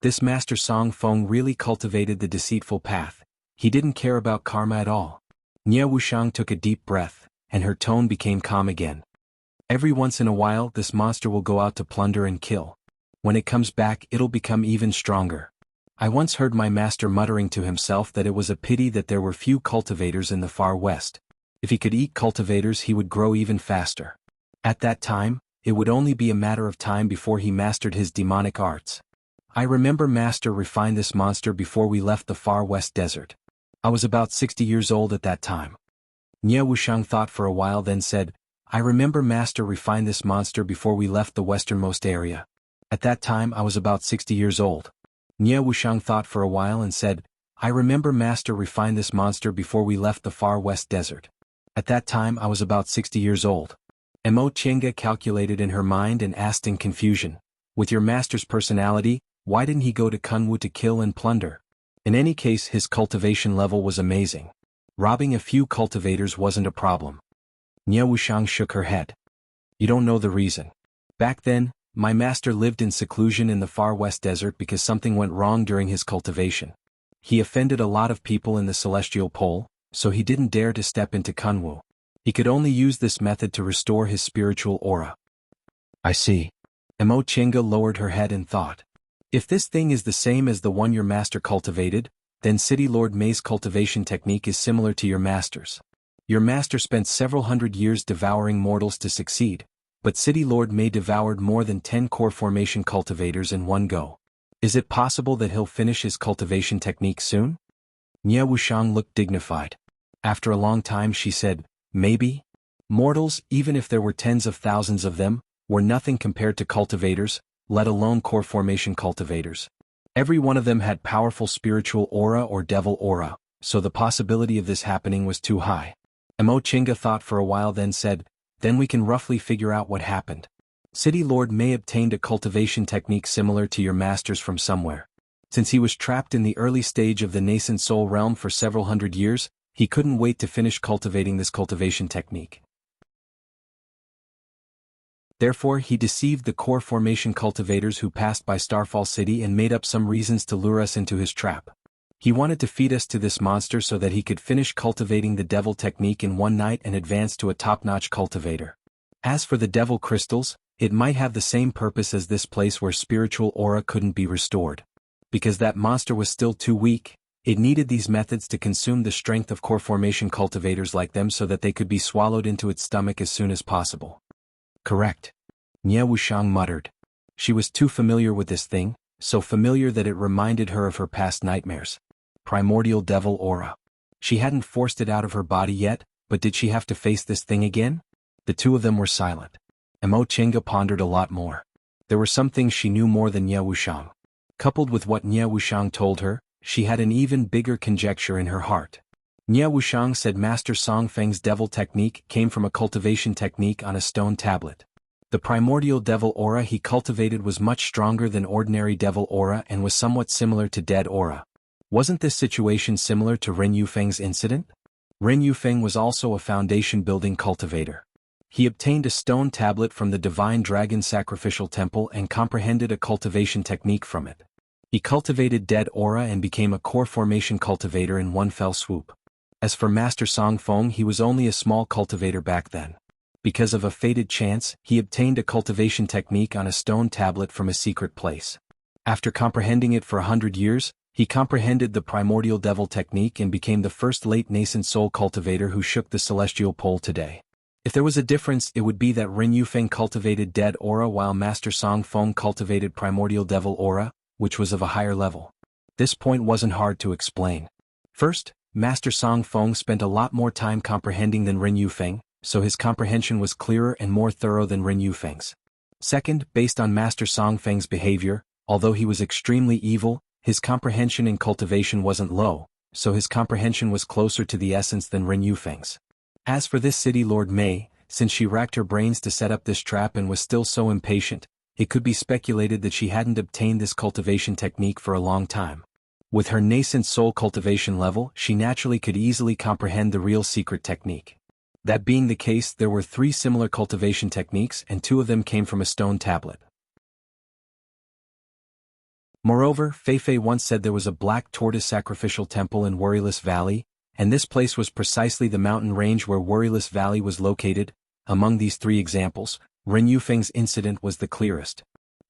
This Master Song Feng really cultivated the deceitful path. He didn't care about karma at all. Nie Wuxiang took a deep breath, and her tone became calm again. Every once in a while this monster will go out to plunder and kill. When it comes back it'll become even stronger. I once heard my master muttering to himself that it was a pity that there were few cultivators in the far west. If he could eat cultivators he would grow even faster. At that time, it would only be a matter of time before he mastered his demonic arts. I remember Master refined this monster before we left the far west desert. I was about 60 years old at that time. Nie Wuxiang thought for a while then said, I remember Master refined this monster before we left the westernmost area. At that time I was about 60 years old. Nie Wuxiang thought for a while and said, I remember Master refined this monster before we left the far west desert. At that time I was about 60 years old. Emo Chenga calculated in her mind and asked in confusion, with your master's personality, why didn't he go to Kunwu to kill and plunder? In any case his cultivation level was amazing. Robbing a few cultivators wasn't a problem. Nie Wuxiang shook her head. You don't know the reason. Back then, my master lived in seclusion in the far west desert because something went wrong during his cultivation. He offended a lot of people in the celestial pole, so he didn't dare to step into Kunwu. He could only use this method to restore his spiritual aura. I see. Emo Chenga lowered her head and thought. If this thing is the same as the one your master cultivated, then City Lord May's cultivation technique is similar to your master's. Your master spent several hundred years devouring mortals to succeed, but City Lord May devoured more than 10 core formation cultivators in one go. Is it possible that he'll finish his cultivation technique soon? Nie Wuxiang looked dignified. After a long time she said, maybe? Mortals, even if there were tens of thousands of them, were nothing compared to cultivators, let alone core formation cultivators. Every one of them had powerful spiritual aura or devil aura, so the possibility of this happening was too high. Emo Chenga thought for a while then said, then we can roughly figure out what happened. City Lord May obtained a cultivation technique similar to your master's from somewhere. Since he was trapped in the early stage of the nascent soul realm for several hundred years, he couldn't wait to finish cultivating this cultivation technique. Therefore he deceived the core formation cultivators who passed by Starfall City and made up some reasons to lure us into his trap. He wanted to feed us to this monster so that he could finish cultivating the devil technique in one night and advance to a top-notch cultivator. As for the devil crystals, it might have the same purpose as this place where spiritual aura couldn't be restored. Because that monster was still too weak, It needed these methods to consume the strength of core formation cultivators like them so that they could be swallowed into its stomach as soon as possible. Correct. Nie Wuxiang muttered. She was too familiar with this thing, so familiar that it reminded her of her past nightmares. Primordial devil aura. She hadn't forced it out of her body yet, but did she have to face this thing again? The two of them were silent. Mo Chinga pondered a lot more. There were some things she knew more than Nie Wuxiang. Coupled with what Nie Wuxiang told her, she had an even bigger conjecture in her heart. Nie Wuxiang said Master Song Feng's devil technique came from a cultivation technique on a stone tablet. The primordial devil aura he cultivated was much stronger than ordinary devil aura and was somewhat similar to dead aura. Wasn't this situation similar to Ren Yufeng's incident? Ren Yufeng was also a foundation-building cultivator. He obtained a stone tablet from the divine dragon sacrificial temple and comprehended a cultivation technique from it. He cultivated dead aura and became a core formation cultivator in one fell swoop. As for Master Song Feng, he was only a small cultivator back then. Because of a fated chance, he obtained a cultivation technique on a stone tablet from a secret place. After comprehending it for 100 years, he comprehended the primordial devil technique and became the first late nascent soul cultivator who shook the celestial pole today. If there was a difference, it would be that Ren Yufeng cultivated dead aura while Master Song Feng cultivated primordial devil aura, which was of a higher level. This point wasn't hard to explain. First, Master Song Feng spent a lot more time comprehending than Ren Yufeng, so his comprehension was clearer and more thorough than Ren Yufeng's. Second, based on Master Song Feng's behavior, although he was extremely evil, his comprehension and cultivation wasn't low, so his comprehension was closer to the essence than Ren Yufeng's. As for this City Lord Mei, since she racked her brains to set up this trap and was still so impatient, it could be speculated that she hadn't obtained this cultivation technique for a long time. With her nascent soul cultivation level, she naturally could easily comprehend the real secret technique. That being the case, there were 3 similar cultivation techniques and 2 of them came from a stone tablet. Moreover, Feifei once said there was a black tortoise sacrificial temple in Worryless Valley, and this place was precisely the mountain range where Worryless Valley was located. Among these 3 examples, Ren Yufeng's incident was the clearest.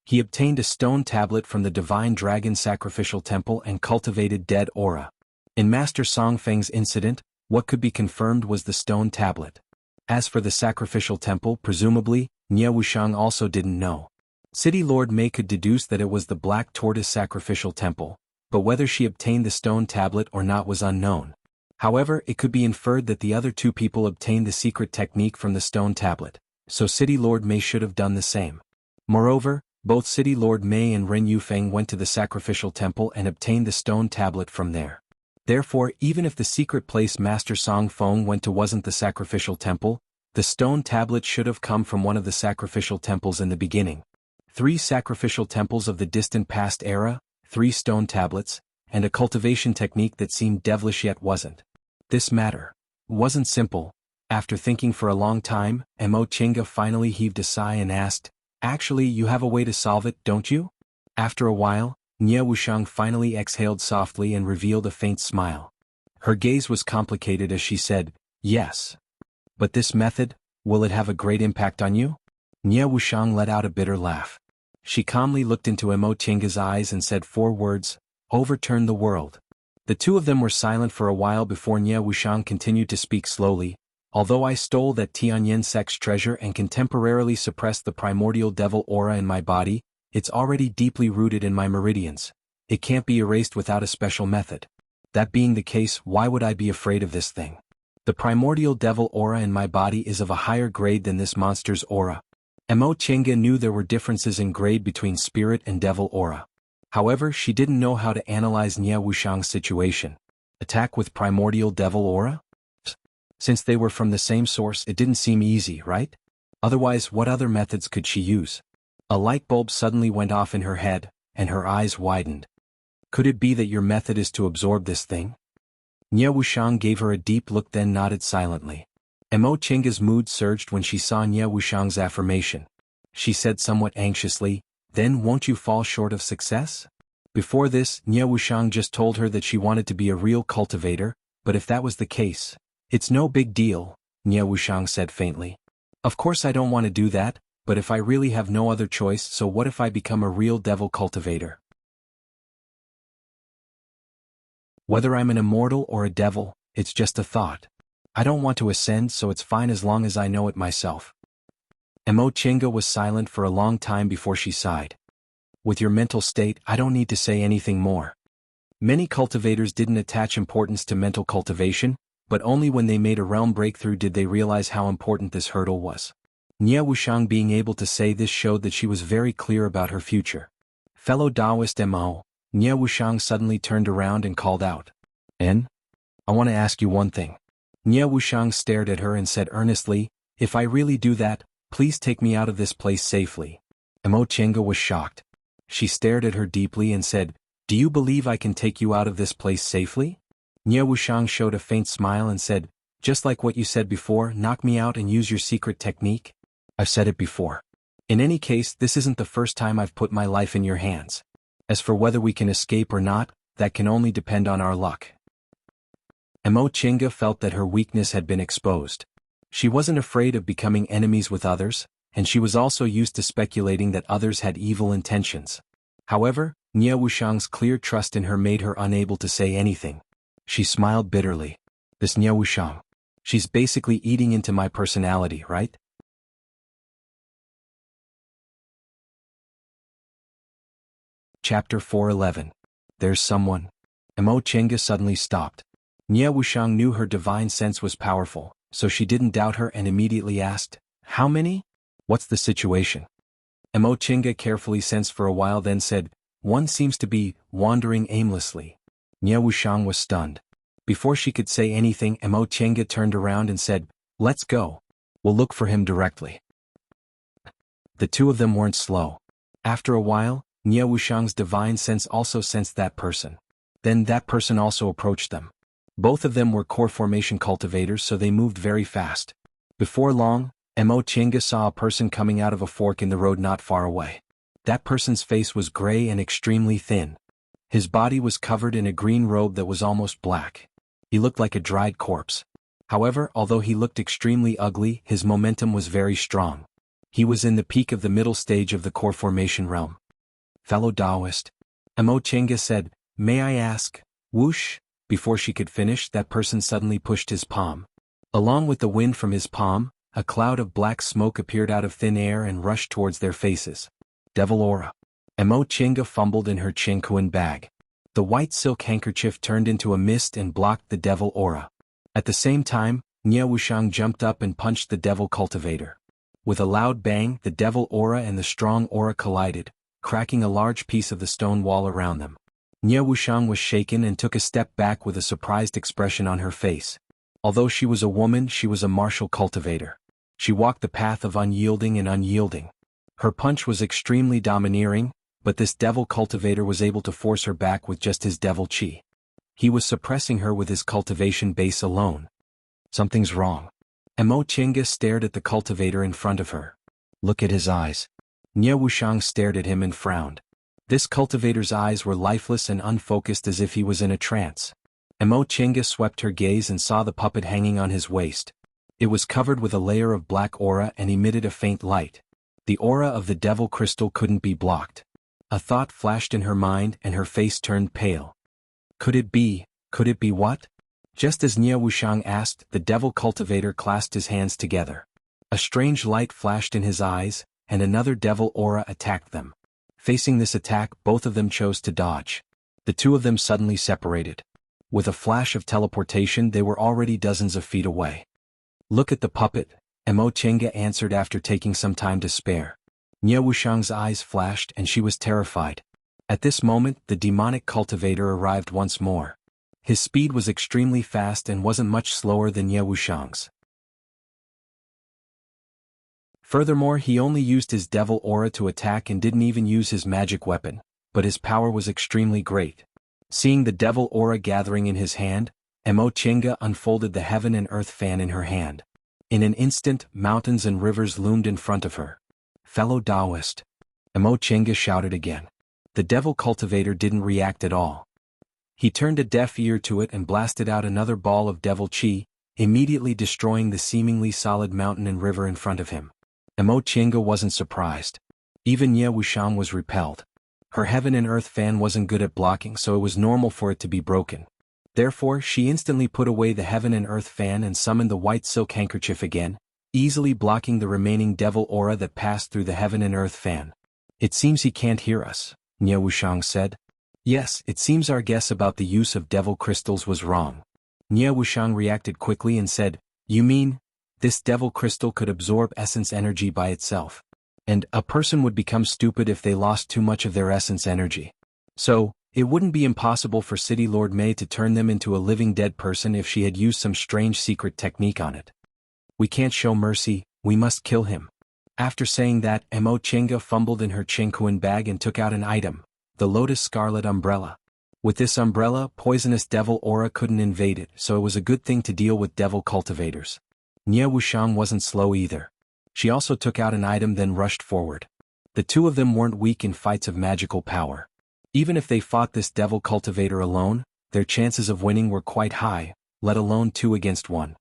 He obtained a stone tablet from the divine dragon sacrificial temple and cultivated dead aura. In Master Song Feng's incident, what could be confirmed was the stone tablet. As for the sacrificial temple, presumably, Nie Wuxiang also didn't know. City Lord Mei could deduce that it was the black tortoise sacrificial temple, but whether she obtained the stone tablet or not was unknown. However, it could be inferred that the other 2 people obtained the secret technique from the stone tablet, so City Lord Mei should have done the same. Moreover, both City Lord Mei and Ren Yufeng went to the sacrificial temple and obtained the stone tablet from there. Therefore, even if the secret place Master Song Feng went to wasn't the sacrificial temple, the stone tablet should have come from one of the sacrificial temples in the beginning. 3 sacrificial temples of the distant past era, 3 stone tablets, and a cultivation technique that seemed devilish yet wasn't. This matter wasn't simple. After thinking for a long time, Mo Chinga finally heaved a sigh and asked, "Actually, you have a way to solve it, don't you?" After a while, Nie Wuxiang finally exhaled softly and revealed a faint smile. Her gaze was complicated as she said, "Yes. But this method, will it have a great impact on you?" Nie Wuxiang let out a bitter laugh. She calmly looked into Mo Chinga's eyes and said 4 words, "Overturn the world." The 2 of them were silent for a while before Nie Wuxiang continued to speak slowly. "Although I stole that Tianyan sex treasure and can temporarily suppress the primordial devil aura in my body, it's already deeply rooted in my meridians. It can't be erased without a special method. That being the case, why would I be afraid of this thing? The primordial devil aura in my body is of a higher grade than this monster's aura." Mo Chinga knew there were differences in grade between spirit and devil aura. However, she didn't know how to analyze Nie Wuxiang's situation. Attack with primordial devil aura? Since they were from the same source, it didn't seem easy, right? Otherwise, what other methods could she use? A light bulb suddenly went off in her head, and her eyes widened. "Could it be that your method is to absorb this thing?" Nie Wuxiang gave her a deep look then nodded silently. Mo Chinga's mood surged when she saw Nie Wuxiang's affirmation. She said somewhat anxiously, "Then won't you fall short of success?" Before this, Nie Wuxiang just told her that she wanted to be a real cultivator, but if that was the case, "It's no big deal," Nie Wuxiang said faintly. "Of course I don't want to do that, but if I really have no other choice, so what if I become a real devil cultivator?" Whether I'm an immortal or a devil, it's just a thought. I don't want to ascend, so it's fine as long as I know it myself. Mo Chinga was silent for a long time before she sighed. With your mental state, I don't need to say anything more. Many cultivators didn't attach importance to mental cultivation, but only when they made a realm breakthrough did they realize how important this hurdle was. Nie Wuxiang being able to say this showed that she was very clear about her future. Fellow Taoist Mo, Nie Wuxiang suddenly turned around and called out. I want to ask you one thing. Nie Wuxiang stared at her and said earnestly, if I really do that, please take me out of this place safely. Mo Chinga was shocked. She stared at her deeply and said, do you believe I can take you out of this place safely? Nie Wuxiang showed a faint smile and said, just like what you said before, knock me out and use your secret technique? I've said it before. In any case, this isn't the first time I've put my life in your hands. As for whether we can escape or not, that can only depend on our luck. Mo Chinga felt that her weakness had been exposed. She wasn't afraid of becoming enemies with others, and she was also used to speculating that others had evil intentions. However, Nie Wuxiang's clear trust in her made her unable to say anything. She smiled bitterly. This Nie Wuxiang. She's basically eating into my personality, right? Chapter 411. There's someone. Mo Chinga suddenly stopped. Nie Wuxiang knew her divine sense was powerful, so she didn't doubt her and immediately asked, how many? What's the situation? Mo Chinga carefully sensed for a while then said, one seems to be wandering aimlessly. Nie Wuxiang was stunned. Before she could say anything, Mo Chinga turned around and said, let's go. We'll look for him directly. The two of them weren't slow. After a while, Nie Wuxiang's divine sense also sensed that person. Then that person also approached them. Both of them were core formation cultivators, so they moved very fast. Before long, Mo Chinga saw a person coming out of a fork in the road not far away. That person's face was gray and extremely thin. His body was covered in a green robe that was almost black. He looked like a dried corpse. However, although he looked extremely ugly, his momentum was very strong. He was in the peak of the middle stage of the core formation realm. Fellow Taoist, Mo Chinga said, may I ask, whoosh? Before she could finish, that person suddenly pushed his palm. Along with the wind from his palm, a cloud of black smoke appeared out of thin air and rushed towards their faces. Devil aura. Mo Chinga fumbled in her Qingquan bag. The white silk handkerchief turned into a mist and blocked the devil aura. At the same time, Nie Wuxiang jumped up and punched the devil cultivator. With a loud bang, the devil aura and the strong aura collided, cracking a large piece of the stone wall around them. Nie Wuxiang was shaken and took a step back with a surprised expression on her face. Although she was a woman, she was a martial cultivator. She walked the path of unyielding and unyielding. Her punch was extremely domineering, but this devil cultivator was able to force her back with just his devil chi. He was suppressing her with his cultivation base alone. Something's wrong. Mo Chinga stared at the cultivator in front of her. Look at his eyes. Nie Wuxiang stared at him and frowned. This cultivator's eyes were lifeless and unfocused as if he was in a trance. Mo Chinga swept her gaze and saw the puppet hanging on his waist. It was covered with a layer of black aura and emitted a faint light. The aura of the devil crystal couldn't be blocked. A thought flashed in her mind and her face turned pale. Could it be what? Just as Nie Wuxiang asked, the devil cultivator clasped his hands together. A strange light flashed in his eyes, and another devil aura attacked them. Facing this attack, both of them chose to dodge. The two of them suddenly separated. With a flash of teleportation, they were already dozens of feet away. Look at the puppet, Mo Chinga answered after taking some time to spare. Nie Wuxiang's eyes flashed and she was terrified. At this moment, the demonic cultivator arrived once more. His speed was extremely fast and wasn't much slower than Nie Wuxiang's. Furthermore, he only used his devil aura to attack and didn't even use his magic weapon, but his power was extremely great. Seeing the devil aura gathering in his hand, Mo Chinga unfolded the heaven and earth fan in her hand. In an instant, mountains and rivers loomed in front of her. Fellow Taoist, Mo Chinga shouted again. The devil cultivator didn't react at all. He turned a deaf ear to it and blasted out another ball of devil chi, immediately destroying the seemingly solid mountain and river in front of him. Mo Chinga wasn't surprised. Even Nie Wuxiang was repelled. Her heaven and earth fan wasn't good at blocking, so it was normal for it to be broken. Therefore she instantly put away the heaven and earth fan and summoned the white silk handkerchief again, easily blocking the remaining devil aura that passed through the heaven and earth fan. "It seems he can't hear us," Nie Wuxiang said. "Yes, it seems our guess about the use of devil crystals was wrong." Nie Wuxiang reacted quickly and said, "You mean, this devil crystal could absorb essence energy by itself? And a person would become stupid if they lost too much of their essence energy. So, it wouldn't be impossible for City Lord Mei to turn them into a living dead person if she had used some strange secret technique on it. We can't show mercy, we must kill him." After saying that, Mo Chinga fumbled in her Qingquan bag and took out an item, the Lotus Scarlet Umbrella. With this umbrella, poisonous devil aura couldn't invade it, so it was a good thing to deal with devil cultivators. Nie Wuxiang wasn't slow either. She also took out an item then rushed forward. The two of them weren't weak in fights of magical power. Even if they fought this devil cultivator alone, their chances of winning were quite high, let alone 2 against 1.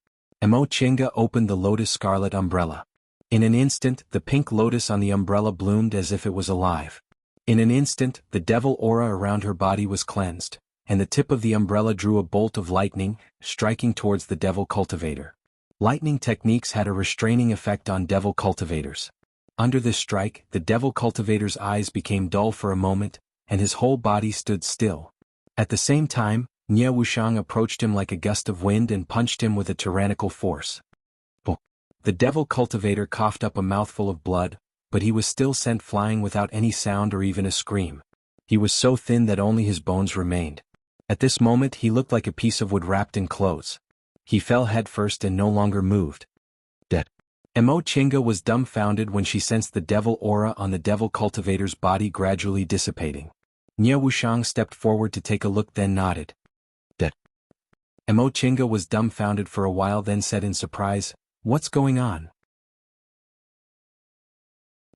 Mo Chinga opened the Lotus Scarlet Umbrella. In an instant, the pink lotus on the umbrella bloomed as if it was alive. In an instant, the devil aura around her body was cleansed, and the tip of the umbrella drew a bolt of lightning, striking towards the devil cultivator. Lightning techniques had a restraining effect on devil cultivators. Under this strike, the devil cultivator's eyes became dull for a moment, and his whole body stood still. At the same time, Nie Wuxiang approached him like a gust of wind and punched him with a tyrannical force. The devil cultivator coughed up a mouthful of blood, but he was still sent flying without any sound or even a scream. He was so thin that only his bones remained. At this moment he looked like a piece of wood wrapped in clothes. He fell headfirst and no longer moved. Dead. Mo Chinga was dumbfounded when she sensed the devil aura on the devil cultivator's body gradually dissipating. Nie Wuxiang stepped forward to take a look then nodded. Dead. Mo Chinga was dumbfounded for a while then said in surprise, "What's going on?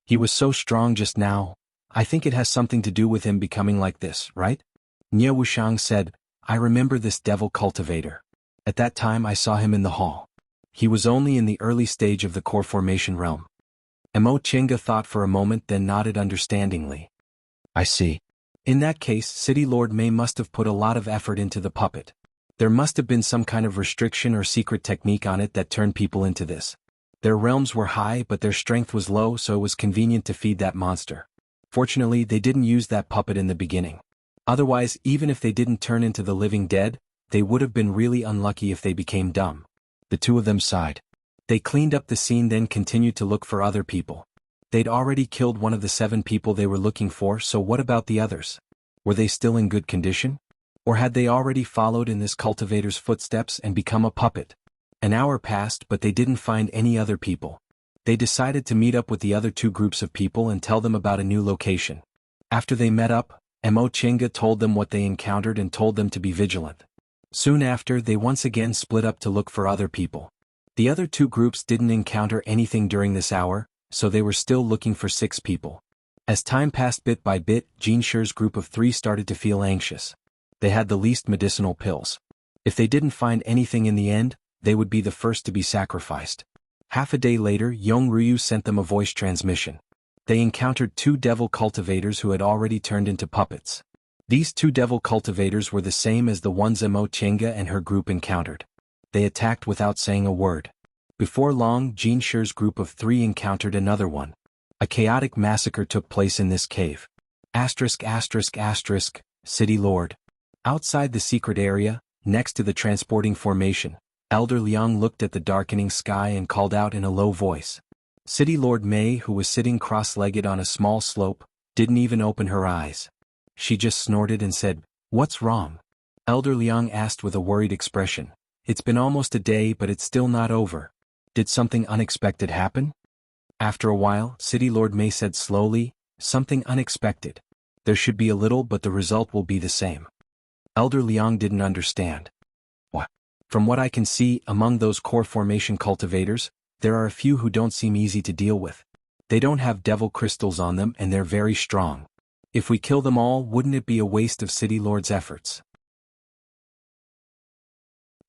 He was so strong just now. I think it has something to do with him becoming like this, right?" Nie Wuxiang said, "I remember this devil cultivator. At that time I saw him in the hall. He was only in the early stage of the core formation realm." Mo Chinga thought for a moment then nodded understandingly. "I see. In that case, City Lord Mei must have put a lot of effort into the puppet. There must have been some kind of restriction or secret technique on it that turned people into this. Their realms were high but their strength was low, so it was convenient to feed that monster. Fortunately they didn't use that puppet in the beginning. Otherwise, even if they didn't turn into the living dead, they would have been really unlucky if they became dumb." The two of them sighed. They cleaned up the scene then continued to look for other people. They'd already killed one of the 7 people they were looking for, so what about the others? Were they still in good condition? Or had they already followed in this cultivator's footsteps and become a puppet? An hour passed but they didn't find any other people. They decided to meet up with the other 2 groups of people and tell them about a new location. After they met up, Mo Chinga told them what they encountered and told them to be vigilant. Soon after, they once again split up to look for other people. The other 2 groups didn't encounter anything during this hour, so they were still looking for 6 people. As time passed bit by bit, Jean Sher's group of 3 started to feel anxious. They had the least medicinal pills. If they didn't find anything in the end, they would be the first to be sacrificed. Half a day later, Yong Ryu sent them a voice transmission. They encountered 2 devil cultivators who had already turned into puppets. These 2 devil cultivators were the same as the ones Mo Chinga and her group encountered. They attacked without saying a word. Before long, Jean Sher's group of 3 encountered another one. A chaotic massacre took place in this cave. City Lord. Outside the secret area, next to the transporting formation, Elder Liang looked at the darkening sky and called out in a low voice. City Lord Mei, who was sitting cross-legged on a small slope, didn't even open her eyes. She just snorted and said, "What's wrong?" Elder Liang asked with a worried expression. "It's been almost a day but it's still not over. Did something unexpected happen?" After a while, City Lord Mei said slowly, "Something unexpected. There should be a little but the result will be the same." Elder Liang didn't understand. "What?" "From what I can see, among those core formation cultivators, there are a few who don't seem easy to deal with. They don't have devil crystals on them and they're very strong. If we kill them all, wouldn't it be a waste of City Lord's efforts?"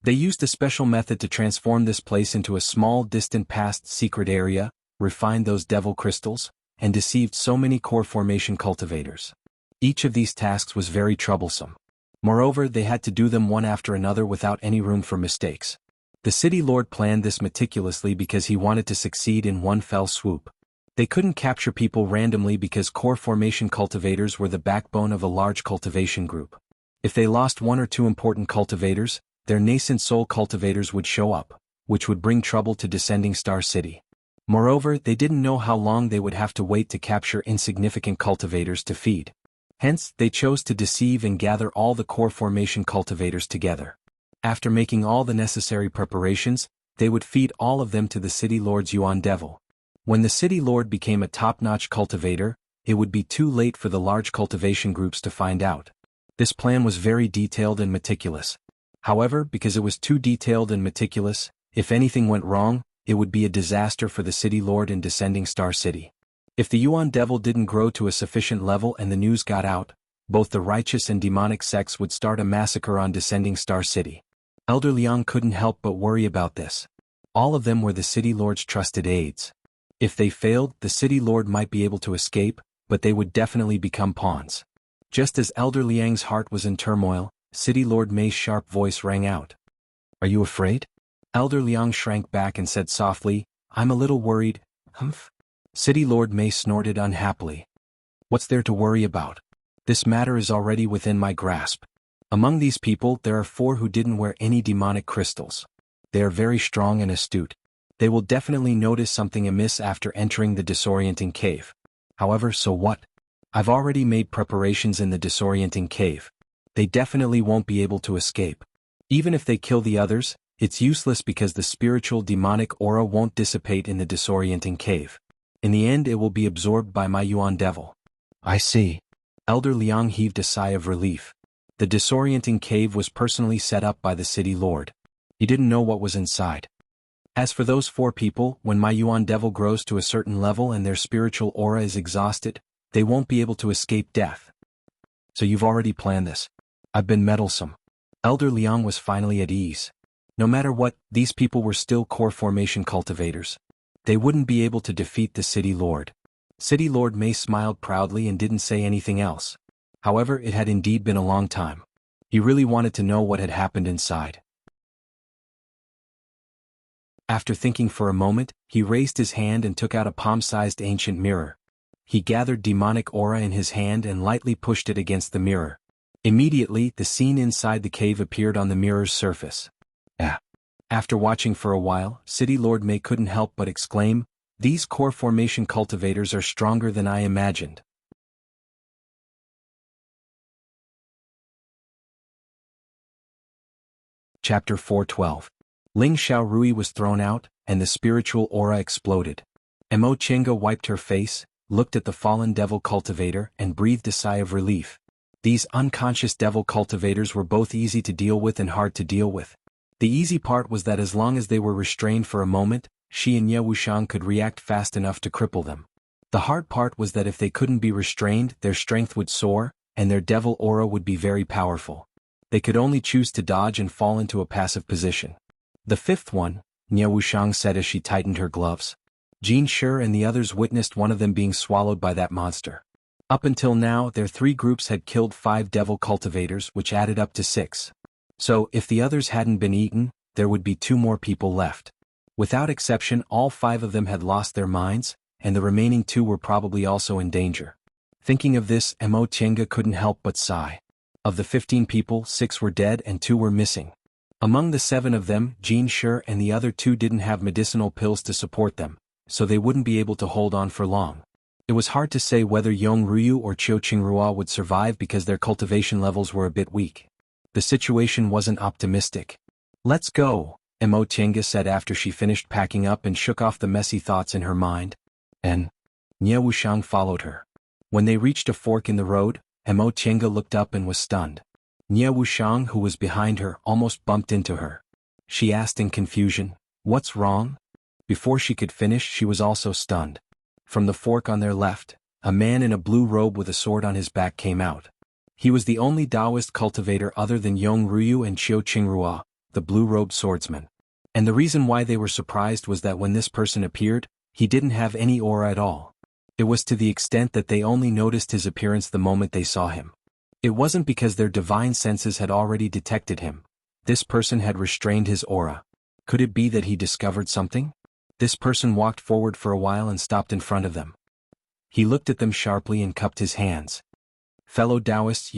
They used a special method to transform this place into a small distant past secret area, refined those devil crystals, and deceived so many core formation cultivators. Each of these tasks was very troublesome. Moreover, they had to do them one after another without any room for mistakes. The city lord planned this meticulously because he wanted to succeed in one fell swoop. They couldn't capture people randomly because core formation cultivators were the backbone of a large cultivation group. If they lost one or two important cultivators, their nascent soul cultivators would show up, which would bring trouble to Descending Star City. Moreover, they didn't know how long they would have to wait to capture insignificant cultivators to feed. Hence, they chose to deceive and gather all the core formation cultivators together. After making all the necessary preparations, they would feed all of them to the city lord's Yuan Devil. When the city lord became a top-notch cultivator, it would be too late for the large cultivation groups to find out. This plan was very detailed and meticulous. However, because it was too detailed and meticulous, if anything went wrong, it would be a disaster for the city lord in Descending Star City. If the Yuan Devil didn't grow to a sufficient level and the news got out, both the righteous and demonic sects would start a massacre on Descending Star City. Elder Liang couldn't help but worry about this. All of them were the city lord's trusted aides. If they failed, the city lord might be able to escape, but they would definitely become pawns. Just as Elder Liang's heart was in turmoil, City Lord Mei's sharp voice rang out. "Are you afraid?" Elder Liang shrank back and said softly, "I'm a little worried." "Humph." City Lord Mei snorted unhappily. "What's there to worry about? This matter is already within my grasp. Among these people there are 4 who didn't wear any demonic crystals. They are very strong and astute. They will definitely notice something amiss after entering the disorienting cave. However, so what? I've already made preparations in the disorienting cave. They definitely won't be able to escape. Even if they kill the others, it's useless because the spiritual demonic aura won't dissipate in the disorienting cave. In the end it will be absorbed by my Yuan Devil." "I see." Elder Liang heaved a sigh of relief. The disorienting cave was personally set up by the city lord. He didn't know what was inside. As for those 4 people, when my Yuan Devil grows to a certain level and their spiritual aura is exhausted, they won't be able to escape death. "So you've already planned this." "I've been meddlesome." Elder Liang was finally at ease. No matter what, these people were still core formation cultivators. They wouldn't be able to defeat the city lord. City Lord Mei smiled proudly and didn't say anything else. However, it had indeed been a long time. He really wanted to know what had happened inside. After thinking for a moment, he raised his hand and took out a palm-sized ancient mirror. He gathered demonic aura in his hand and lightly pushed it against the mirror. Immediately, the scene inside the cave appeared on the mirror's surface. After watching for a while, City Lord Mei couldn't help but exclaim, "These core formation cultivators are stronger than I imagined." Chapter 412. Ling Xiaorui was thrown out, and the spiritual aura exploded. Mo Chenga wiped her face, looked at the fallen devil cultivator, and breathed a sigh of relief. These unconscious devil cultivators were both easy to deal with and hard to deal with. The easy part was that as long as they were restrained for a moment, she and Ye Wuxiang could react fast enough to cripple them. The hard part was that if they couldn't be restrained, their strength would soar, and their devil aura would be very powerful. They could only choose to dodge and fall into a passive position. "The 5th one," Ye Wuxiang said as she tightened her gloves. Jin Shi and the others witnessed one of them being swallowed by that monster. Up until now, their 3 groups had killed 5 devil cultivators, which added up to 6. So, if the others hadn't been eaten, there would be 2 more people left. Without exception, all 5 of them had lost their minds, and the remaining 2 were probably also in danger. Thinking of this, Mo Chenga couldn't help but sigh. Of the 15 people, 6 were dead and 2 were missing. Among the 7 of them, Jin Shi and the other 2 didn't have medicinal pills to support them, so they wouldn't be able to hold on for long. It was hard to say whether Yong Ruyu or Qiu Qingrua would survive because their cultivation levels were a bit weak. The situation wasn't optimistic. "Let's go," Mo Chenga said after she finished packing up and shook off the messy thoughts in her mind. And Ye Wuxiang followed her. When they reached a fork in the road, Mo Chenga looked up and was stunned. Ye Wuxiang, who was behind her, almost bumped into her. She asked in confusion, "What's wrong?" Before she could finish, she was also stunned. From the fork on their left, a man in a blue robe with a sword on his back came out. He was the only Taoist cultivator other than Yong Ruyu and Qiu Qingrua, the blue-robed swordsman. And the reason why they were surprised was that when this person appeared, he didn't have any aura at all. It was to the extent that they only noticed his appearance the moment they saw him. It wasn't because their divine senses had already detected him. This person had restrained his aura. Could it be that he discovered something? This person walked forward for a while and stopped in front of them. He looked at them sharply and cupped his hands. Fellow Taoists,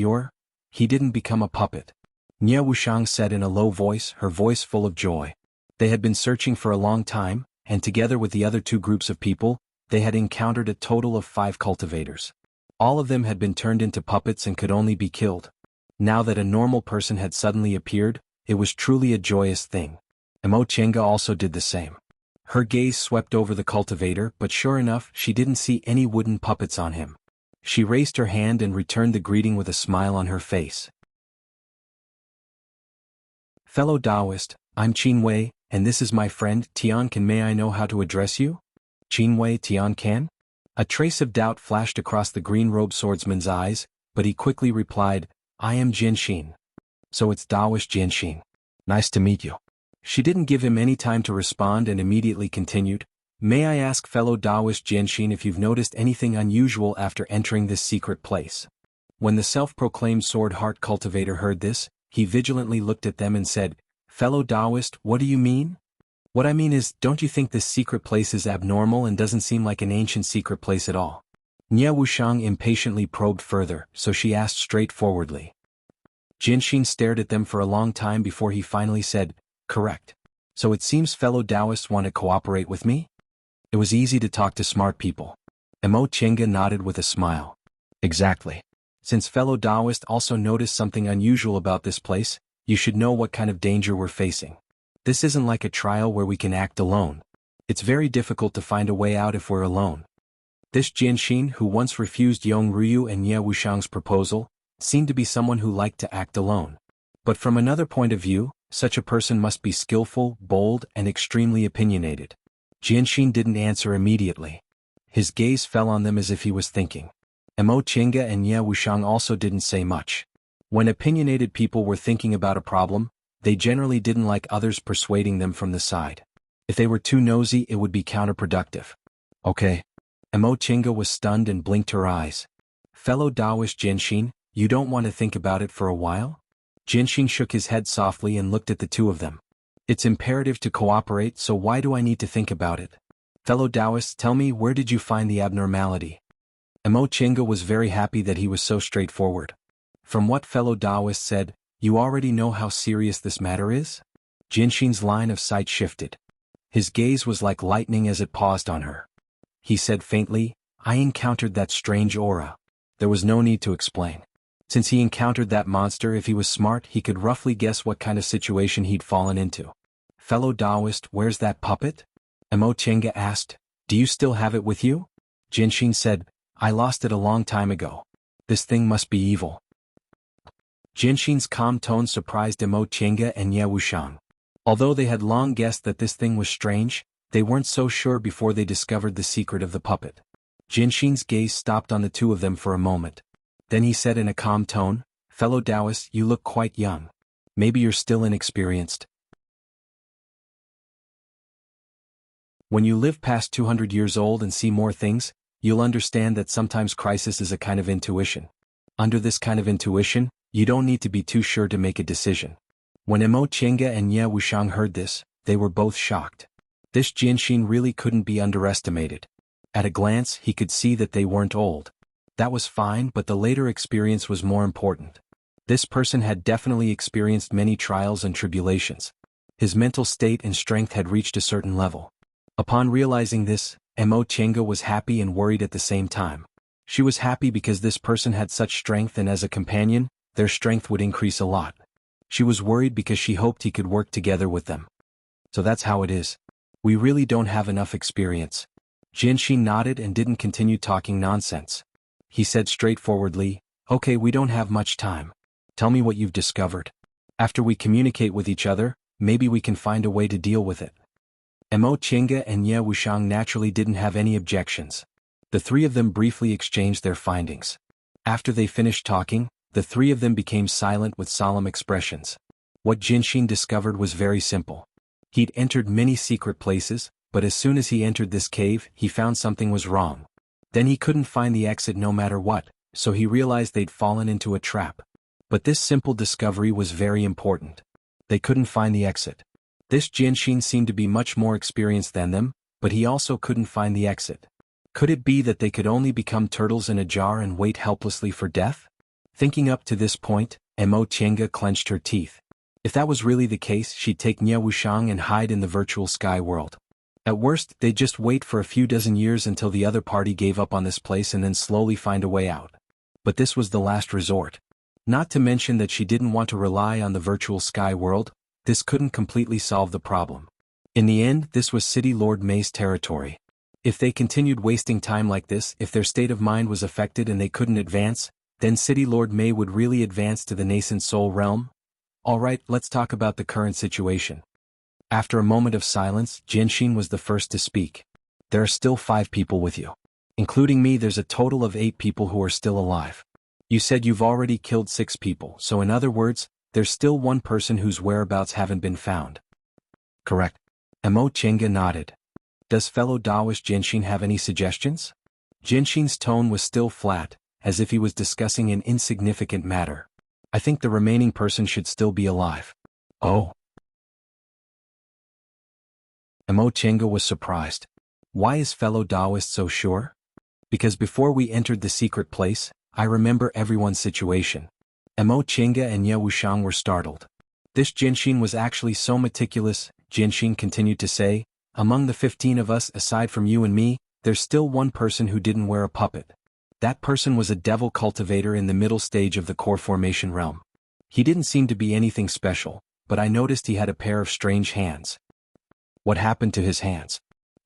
He didn't become a puppet. Nie Wuxiang said in a low voice, her voice full of joy. They had been searching for a long time, and together with the other two groups of people, they had encountered a total of 5 cultivators. All of them had been turned into puppets and could only be killed. Now that a normal person had suddenly appeared, it was truly a joyous thing. Emo Chenga also did the same. Her gaze swept over the cultivator, but sure enough, she didn't see any wooden puppets on him. She raised her hand and returned the greeting with a smile on her face. Fellow Taoist, I'm Qin Wei, and this is my friend, Tian Can. May I know how to address you? Qin Wei Tian Can? A trace of doubt flashed across the green-robed swordsman's eyes, but he quickly replied, I am Jianxin. So it's Taoist Jianxin. Nice to meet you. She didn't give him any time to respond and immediately continued, May I ask fellow Taoist Jianxin if you've noticed anything unusual after entering this secret place? When the self-proclaimed sword heart cultivator heard this, he vigilantly looked at them and said, Fellow Taoist, what do you mean? What I mean is, don't you think this secret place is abnormal and doesn't seem like an ancient secret place at all? Nie Wuxiang impatiently probed further, so she asked straightforwardly. Jianxin stared at them for a long time before he finally said, Correct. So it seems fellow Taoists want to cooperate with me? It was easy to talk to smart people. Emo Chenga nodded with a smile. Exactly. Since fellow Taoists also noticed something unusual about this place, you should know what kind of danger we're facing. This isn't like a trial where we can act alone. It's very difficult to find a way out if we're alone. This Jianxin, who once refused Yong Ruyu and Nie Wuxiang's proposal, seemed to be someone who liked to act alone. But from another point of view, such a person must be skillful, bold, and extremely opinionated. Jianxin didn't answer immediately. His gaze fell on them as if he was thinking. Emo Chenga and Nie Wuxiang also didn't say much. When opinionated people were thinking about a problem, they generally didn't like others persuading them from the side. If they were too nosy, it would be counterproductive. Okay. Emo Chenga was stunned and blinked her eyes. Fellow Taoist Jianxin, you don't want to think about it for a while? Jianxin shook his head softly and looked at the two of them. It's imperative to cooperate, so why do I need to think about it? Fellow Taoists, tell me, where did you find the abnormality? Emo Chenga was very happy that he was so straightforward. From what fellow Taoist said, you already know how serious this matter is? Jianxin's line of sight shifted. His gaze was like lightning as it paused on her. He said faintly, I encountered that strange aura. There was no need to explain. Since he encountered that monster, if he was smart, he could roughly guess what kind of situation he'd fallen into. Fellow Taoist, where's that puppet? Emo Chenga asked, do you still have it with you? Jianxin said, I lost it a long time ago. This thing must be evil. Jianxin's calm tone surprised Emo Chenga and Nie Wuxiang. Although they had long guessed that this thing was strange, they weren't so sure before they discovered the secret of the puppet. Jianxin's gaze stopped on the two of them for a moment. Then he said in a calm tone, Fellow Taoists, you look quite young. Maybe you're still inexperienced. When you live past 200 years old and see more things, you'll understand that sometimes crisis is a kind of intuition. Under this kind of intuition, you don't need to be too sure to make a decision. When Emo Chenga and Nie Wuxiang heard this, they were both shocked. This Jianxin really couldn't be underestimated. At a glance, he could see that they weren't old. That was fine, but the later experience was more important. This person had definitely experienced many trials and tribulations. His mental state and strength had reached a certain level. Upon realizing this, Emo Chenga was happy and worried at the same time. She was happy because this person had such strength, and as a companion, their strength would increase a lot. She was worried because she hoped he could work together with them. So that's how it is. We really don't have enough experience. Jianxin nodded and didn't continue talking nonsense. He said straightforwardly, Okay, we don't have much time. Tell me what you've discovered. After we communicate with each other, maybe we can find a way to deal with it. Emo Chenga and Nie Wuxiang naturally didn't have any objections. The three of them briefly exchanged their findings. After they finished talking, the three of them became silent with solemn expressions. What Jianxin discovered was very simple. He'd entered many secret places, but as soon as he entered this cave, he found something was wrong. Then he couldn't find the exit no matter what, so he realized they'd fallen into a trap. But this simple discovery was very important. They couldn't find the exit. This Jianxin seemed to be much more experienced than them, but he also couldn't find the exit. Could it be that they could only become turtles in a jar and wait helplessly for death? Thinking up to this point, Mo Tiange clenched her teeth. If that was really the case, she'd take Nie Wuxiang and hide in the virtual sky world. At worst, they'd just wait for a few dozen years until the other party gave up on this place and then slowly find a way out. But this was the last resort. Not to mention that she didn't want to rely on the virtual sky world. This couldn't completely solve the problem. In the end, this was City Lord May's territory. If they continued wasting time like this, if their state of mind was affected and they couldn't advance, then City Lord May would really advance to the nascent soul realm? Alright, let's talk about the current situation. After a moment of silence, Jianxin was the first to speak. There are still 5 people with you. Including me, there's a total of 8 people who are still alive. You said you've already killed 6 people, so in other words, there's still 1 person whose whereabouts haven't been found. Correct. Mo Tiange nodded. Does fellow Taoist Jianxin have any suggestions? Jianxin's tone was still flat, as if he was discussing an insignificant matter. I think the remaining person should still be alive. Oh. Mo Tiange was surprised. Why is fellow Taoist so sure? Because before we entered the secret place, I remember everyone's situation. Mo Tiange and Nie Wuxiang were startled. This Jianxin was actually so meticulous, Jianxin continued to say, among the 15 of us aside from you and me, there's still 1 person who didn't wear a puppet. That person was a devil cultivator in the middle stage of the core formation realm. He didn't seem to be anything special, but I noticed he had a pair of strange hands. What happened to his hands?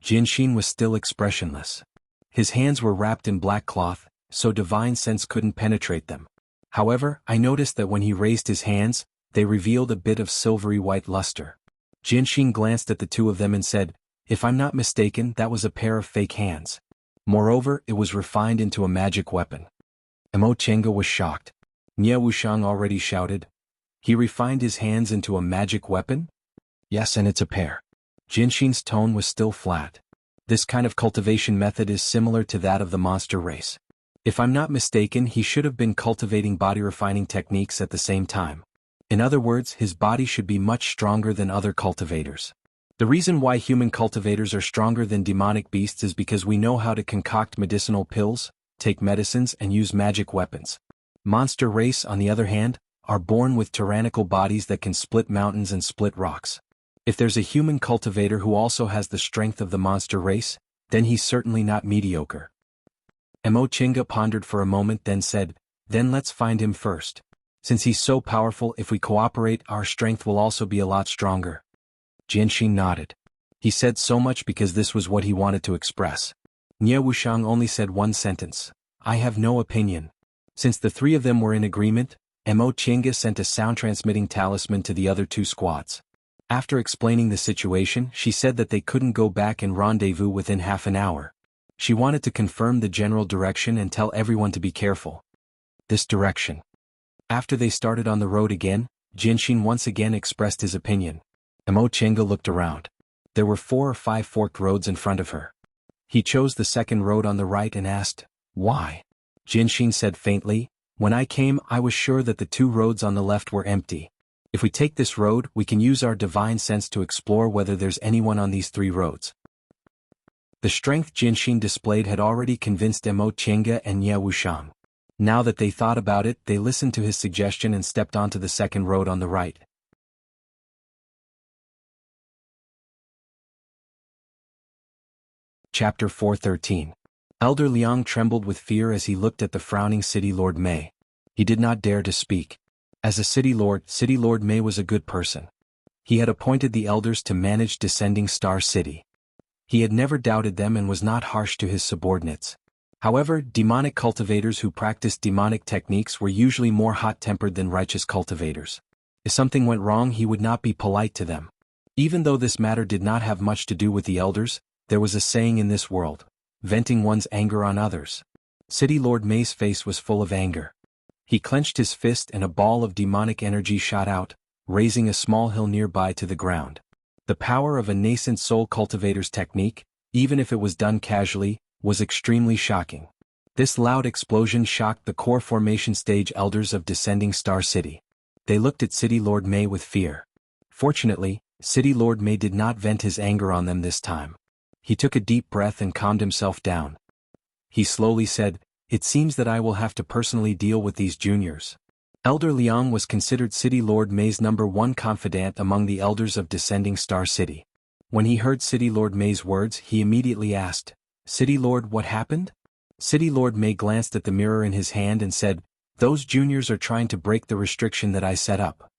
Jianxin was still expressionless. His hands were wrapped in black cloth, so divine sense couldn't penetrate them. However, I noticed that when he raised his hands, they revealed a bit of silvery white luster. Jianxin glanced at the 2 of them and said, if I'm not mistaken, that was a pair of fake hands. Moreover, it was refined into a magic weapon. Mo Tiange was shocked. Nie Wuxiang already shouted. He refined his hands into a magic weapon? Yes, and it's a pair. Jianxin's tone was still flat. This kind of cultivation method is similar to that of the monster race. If I'm not mistaken, he should have been cultivating body refining techniques at the same time. In other words, his body should be much stronger than other cultivators. The reason why human cultivators are stronger than demonic beasts is because we know how to concoct medicinal pills, take medicines, and use magic weapons. Monster race, on the other hand, are born with tyrannical bodies that can split mountains and split rocks. If there's a human cultivator who also has the strength of the monster race, then he's certainly not mediocre. Mo Tiange pondered for a moment, then said, then let's find him first. Since he's so powerful, if we cooperate, our strength will also be a lot stronger. Jianxin nodded. He said so much because this was what he wanted to express. Nie Wuxiang only said 1 sentence. I have no opinion. Since the 3 of them were in agreement, Mo Tiange sent a sound-transmitting talisman to the other 2 squads. After explaining the situation, she said that they couldn't go back and rendezvous within half an hour. She wanted to confirm the general direction and tell everyone to be careful. This direction. After they started on the road again, Jianxin once again expressed his opinion. Mo Tiange looked around. There were 4 or 5 forked roads in front of her. He chose the second road on the right and asked, why? Jianxin said faintly, when I came, I was sure that the 2 roads on the left were empty. If we take this road, we can use our divine sense to explore whether there's anyone on these 3 roads. The strength Jianxin displayed had already convinced Mo Tiange and Nie Wuxiang. Now that they thought about it, they listened to his suggestion and stepped onto the second road on the right. Chapter 413. Elder Liang trembled with fear as he looked at the frowning City Lord May. He did not dare to speak. As a City Lord May was a good person. He had appointed the elders to manage Descending Star City. He had never doubted them and was not harsh to his subordinates. However, demonic cultivators who practiced demonic techniques were usually more hot-tempered than righteous cultivators. If something went wrong, he would not be polite to them. Even though this matter did not have much to do with the elders, there was a saying in this world, venting one's anger on others. City Lord May's face was full of anger. He clenched his fist and a ball of demonic energy shot out, raising a small hill nearby to the ground. The power of a nascent soul cultivator's technique, even if it was done casually, was extremely shocking. This loud explosion shocked the core formation stage elders of Descending Star City. They looked at City Lord Mei with fear. Fortunately, City Lord Mei did not vent his anger on them this time. He took a deep breath and calmed himself down. He slowly said, "It seems that I will have to personally deal with these juniors." Elder Liang was considered City Lord Mei's #1 confidant among the elders of Descending Star City. When he heard City Lord Mei's words, he immediately asked, "City Lord, what happened?" City Lord Mei glanced at the mirror in his hand and said, "Those juniors are trying to break the restriction that I set up."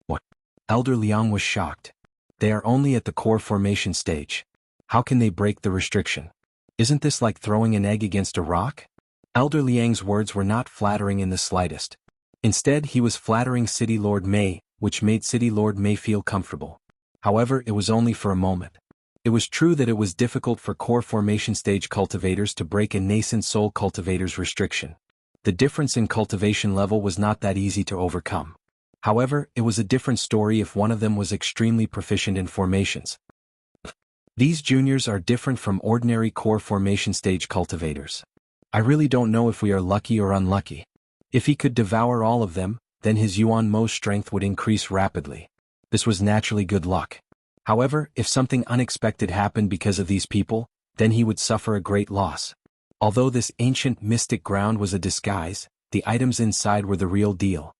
What? Elder Liang was shocked. They are only at the core formation stage. How can they break the restriction? Isn't this like throwing an egg against a rock? Elder Liang's words were not flattering in the slightest. Instead, he was flattering City Lord Mei, which made City Lord Mei feel comfortable. However, it was only for a moment. It was true that it was difficult for core formation stage cultivators to break a nascent soul cultivator's restriction. The difference in cultivation level was not that easy to overcome. However, it was a different story if one of them was extremely proficient in formations. These juniors are different from ordinary core formation stage cultivators. I really don't know if we are lucky or unlucky. If he could devour all of them, then his Yuan Mo's strength would increase rapidly. This was naturally good luck. However, if something unexpected happened because of these people, then he would suffer a great loss. Although this ancient mystic ground was a disguise, the items inside were the real deal.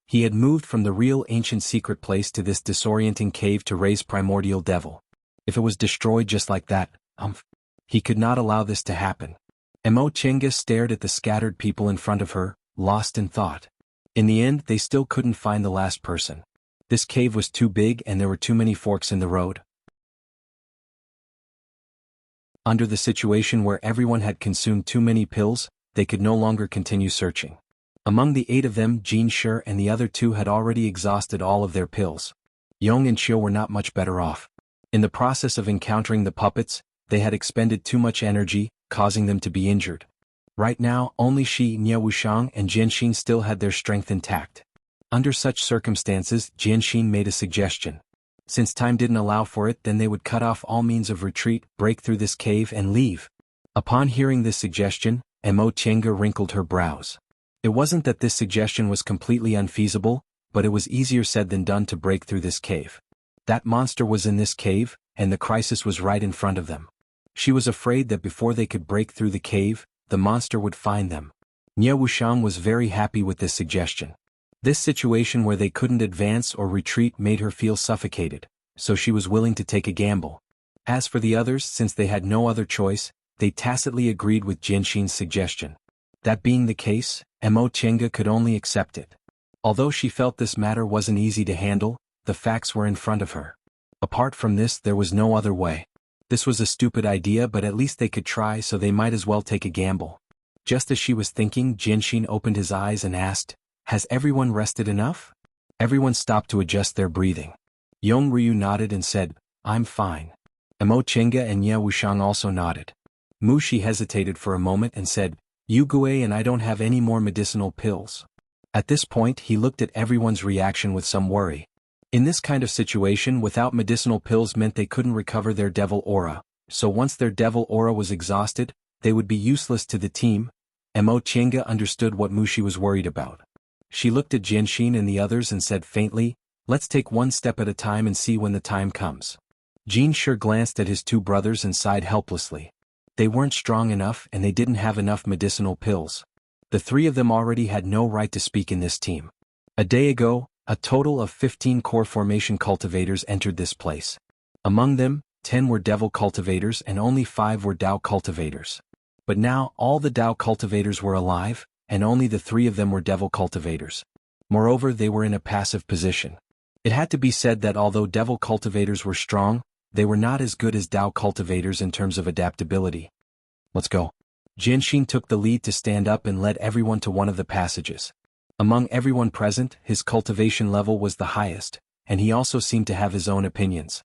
He had moved from the real ancient secret place to this disorienting cave to raise primordial devil. If it was destroyed just like that, he could not allow this to happen. Mo Chenga stared at the scattered people in front of her, lost in thought. In the end, they still couldn't find the last person. This cave was too big and there were too many forks in the road. Under the situation where everyone had consumed too many pills, they could no longer continue searching. Among the 8 of them, Jin Shi and the other 2 had already exhausted all of their pills. Yong and Chiu were not much better off. In the process of encountering the puppets, they had expended too much energy, causing them to be injured. Right now, only Shi Nye Wuxiang and Jianxin still had their strength intact. Under such circumstances, Jianxin made a suggestion. Since time didn't allow for it, then they would cut off all means of retreat, break through this cave and leave. Upon hearing this suggestion, Mo Chenga wrinkled her brows. It wasn't that this suggestion was completely unfeasible, but it was easier said than done to break through this cave. That monster was in this cave, and the crisis was right in front of them. She was afraid that before they could break through the cave, the monster would find them. Nye Wuxiang was very happy with this suggestion. This situation where they couldn't advance or retreat made her feel suffocated, so she was willing to take a gamble. As for the others, since they had no other choice, they tacitly agreed with Jianxin's suggestion. That being the case, Mo Chenga could only accept it. Although she felt this matter wasn't easy to handle, the facts were in front of her. Apart from this, there was no other way. This was a stupid idea, but at least they could try, so they might as well take a gamble. Just as she was thinking, Jianxin opened his eyes and asked, "Has everyone rested enough?" Everyone stopped to adjust their breathing. Yong Ryu nodded and said, "I'm fine." Mo Chenga and Nye Wuxiang also nodded. Mu Shi hesitated for a moment and said, "Yu Gui and I don't have any more medicinal pills." At this point, he looked at everyone's reaction with some worry. In this kind of situation, without medicinal pills meant they couldn't recover their devil aura, so once their devil aura was exhausted, they would be useless to the team. Mo Chenga understood what Mu Shi was worried about. She looked at Jianxin and the others and said faintly, "Let's take one step at a time and see when the time comes." Jin Shi glanced at his 2 brothers and sighed helplessly. They weren't strong enough and they didn't have enough medicinal pills. The 3 of them already had no right to speak in this team. A day ago, a total of 15 core formation cultivators entered this place. Among them, 10 were devil cultivators and only 5 were Dao cultivators. But now, all the Dao cultivators were alive, and only the 3 of them were devil cultivators. Moreover, they were in a passive position. It had to be said that although devil cultivators were strong, they were not as good as Dao cultivators in terms of adaptability. "Let's go." Jianxin took the lead to stand up and led everyone to one of the passages. Among everyone present, his cultivation level was the highest, and he also seemed to have his own opinions.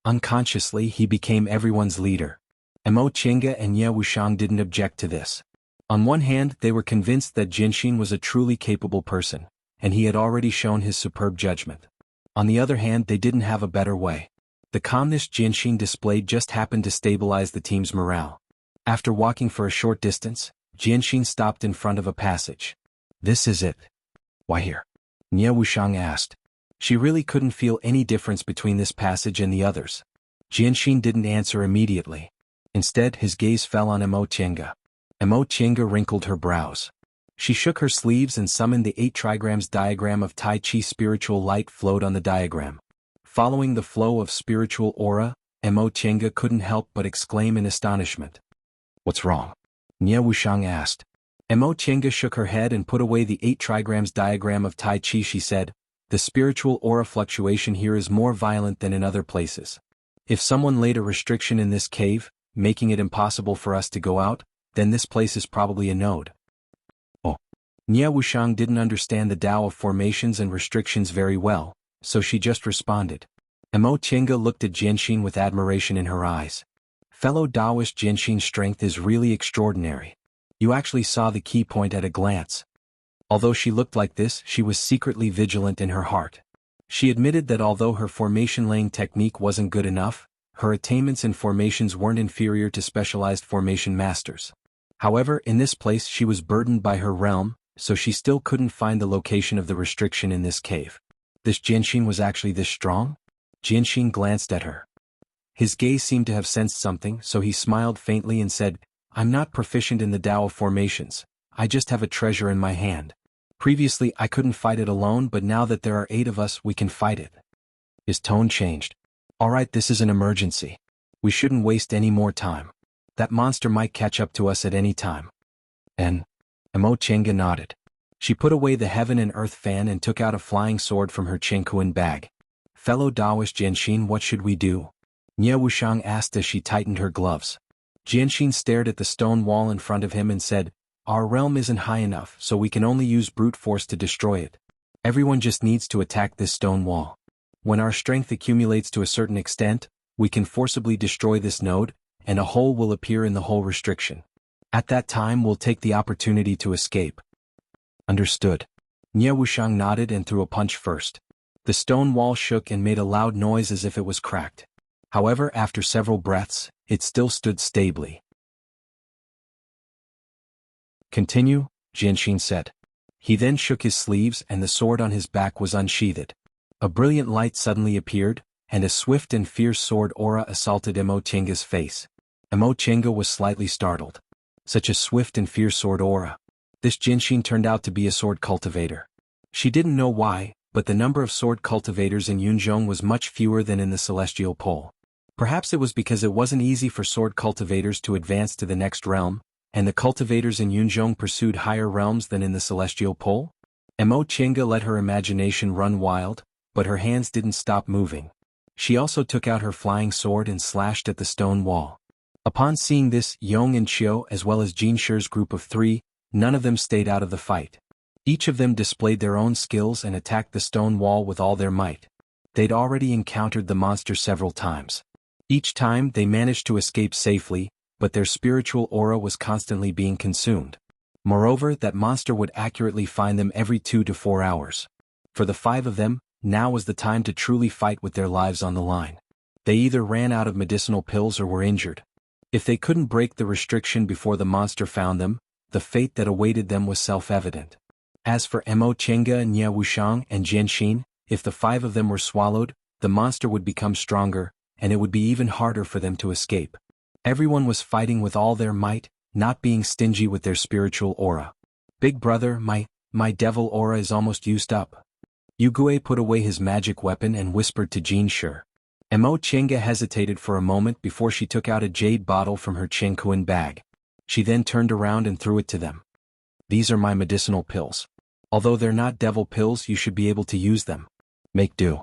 Unconsciously, he became everyone's leader. Mo Chenga and Nye Wuxiang didn't object to this. On one hand, they were convinced that Jianxin was a truly capable person, and he had already shown his superb judgment. On the other hand, they didn't have a better way. The calmness Jianxin displayed just happened to stabilize the team's morale. After walking for a short distance, Jianxin stopped in front of a passage. "This is it." "Why here?" Nie Wuxiang asked. She really couldn't feel any difference between this passage and the others. Jianxin didn't answer immediately. Instead, his gaze fell on Mo Qianga. Mo Qianga wrinkled her brows. She shook her sleeves and summoned the 8 trigrams diagram of Tai Chi. Spiritual light flowed on the diagram. Following the flow of spiritual aura, Mo Qianga couldn't help but exclaim in astonishment. "What's wrong?" Nie Wuxiang asked. Mo Qianga shook her head and put away the 8 trigrams diagram of Tai Chi. She said, "The spiritual aura fluctuation here is more violent than in other places. If someone laid a restriction in this cave, making it impossible for us to go out, then this place is probably a node." Oh. Nie Wuxiang didn't understand the Tao of formations and restrictions very well, so she just responded. Mo Qianga looked at Jianxin with admiration in her eyes. "Fellow Taoist, Jianxin's strength is really extraordinary. You actually saw the key point at a glance." Although she looked like this, she was secretly vigilant in her heart. She admitted that although her formation-laying technique wasn't good enough, her attainments in formations weren't inferior to specialized formation masters. However, in this place she was burdened by her realm, so she still couldn't find the location of the restriction in this cave. This Jianxin was actually this strong? Jianxin glanced at her. His gaze seemed to have sensed something, so he smiled faintly and said, "I'm not proficient in the Tao of formations. I just have a treasure in my hand. Previously I couldn't fight it alone, but now that there are 8 of us, we can fight it." His tone changed. "Alright, this is an emergency. We shouldn't waste any more time. That monster might catch up to us at any time." And Mo Qianga nodded. She put away the heaven and earth fan and took out a flying sword from her Chenkuan bag. "Fellow Taoist Jianxin, what should we do?" Nie Wuxiang asked as she tightened her gloves. Jianxin stared at the stone wall in front of him and said, "Our realm isn't high enough, so we can only use brute force to destroy it. Everyone just needs to attack this stone wall. When our strength accumulates to a certain extent, we can forcibly destroy this node, and a hole will appear in the hole restriction. At that time we'll take the opportunity to escape." "Understood." Nie Wuxiang nodded and threw a punch first. The stone wall shook and made a loud noise as if it was cracked. However, after several breaths, it still stood stably. "Continue," Jianxin said. He then shook his sleeves and the sword on his back was unsheathed. A brilliant light suddenly appeared, and a swift and fierce sword aura assaulted Mo Qianga's face. Mo Qianga was slightly startled. Such a swift and fierce sword aura. This Jianxin turned out to be a sword cultivator. She didn't know why, but the number of sword cultivators in Yunzhong was much fewer than in the Celestial Pole. Perhaps it was because it wasn't easy for sword cultivators to advance to the next realm, and the cultivators in Yunzhong pursued higher realms than in the Celestial Pole? Mo Qianga let her imagination run wild, but her hands didn't stop moving. She also took out her flying sword and slashed at the stone wall. Upon seeing this, Yong and Qiu as well as Jin Shi's group of 3, none of them stayed out of the fight. Each of them displayed their own skills and attacked the stone wall with all their might. They'd already encountered the monster several times. Each time they managed to escape safely, but their spiritual aura was constantly being consumed. Moreover, that monster would accurately find them every 2 to 4 hours. For the 5 of them, now was the time to truly fight with their lives on the line. They either ran out of medicinal pills or were injured. If they couldn't break the restriction before the monster found them, the fate that awaited them was self-evident. As for Mo Qianga, Nie Wuxiang, and Jianxin, if the 5 of them were swallowed, the monster would become stronger, and it would be even harder for them to escape. Everyone was fighting with all their might, not being stingy with their spiritual aura. "Big brother, my devil aura is almost used up." Yu Gui put away his magic weapon and whispered to Jin Shi. Mo Qianga hesitated for a moment before she took out a jade bottle from her Chenkuan bag. She then turned around and threw it to them. "These are my medicinal pills. Although they're not devil pills, you should be able to use them. Make do."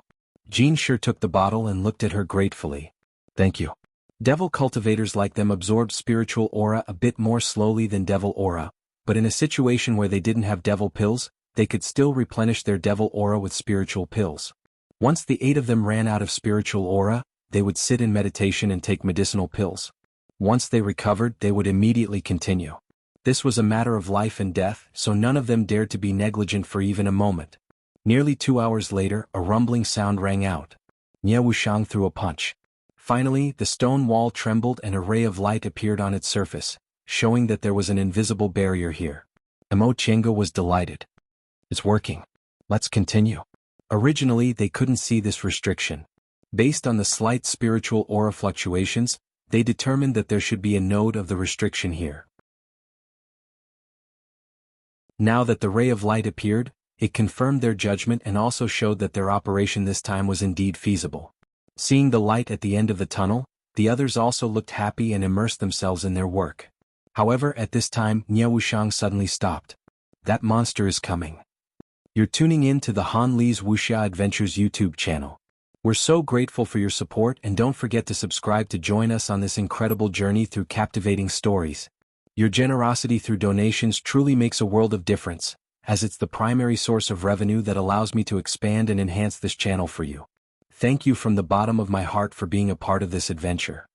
Jin Shi took the bottle and looked at her gratefully. "Thank you." Devil cultivators like them absorbed spiritual aura a bit more slowly than devil aura, but in a situation where they didn't have devil pills, they could still replenish their devil aura with spiritual pills. Once the 8 of them ran out of spiritual aura, they would sit in meditation and take medicinal pills. Once they recovered, they would immediately continue. This was a matter of life and death, so none of them dared to be negligent for even a moment. Nearly 2 hours later, a rumbling sound rang out. Nie Wuxiang threw a punch. Finally, the stone wall trembled and a ray of light appeared on its surface, showing that there was an invisible barrier here. Emo Chenga was delighted. It's working. Let's continue. Originally, they couldn't see this restriction. Based on the slight spiritual aura fluctuations, they determined that there should be a node of the restriction here. Now that the ray of light appeared, it confirmed their judgment and also showed that their operation this time was indeed feasible. Seeing the light at the end of the tunnel, the others also looked happy and immersed themselves in their work. However, at this time, Nye Wuxiang suddenly stopped. That monster is coming. You're tuning in to the Han Li's Wuxia Adventures YouTube channel. We're so grateful for your support, and don't forget to subscribe to join us on this incredible journey through captivating stories. Your generosity through donations truly makes a world of difference, as it's the primary source of revenue that allows me to expand and enhance this channel for you. Thank you from the bottom of my heart for being a part of this adventure.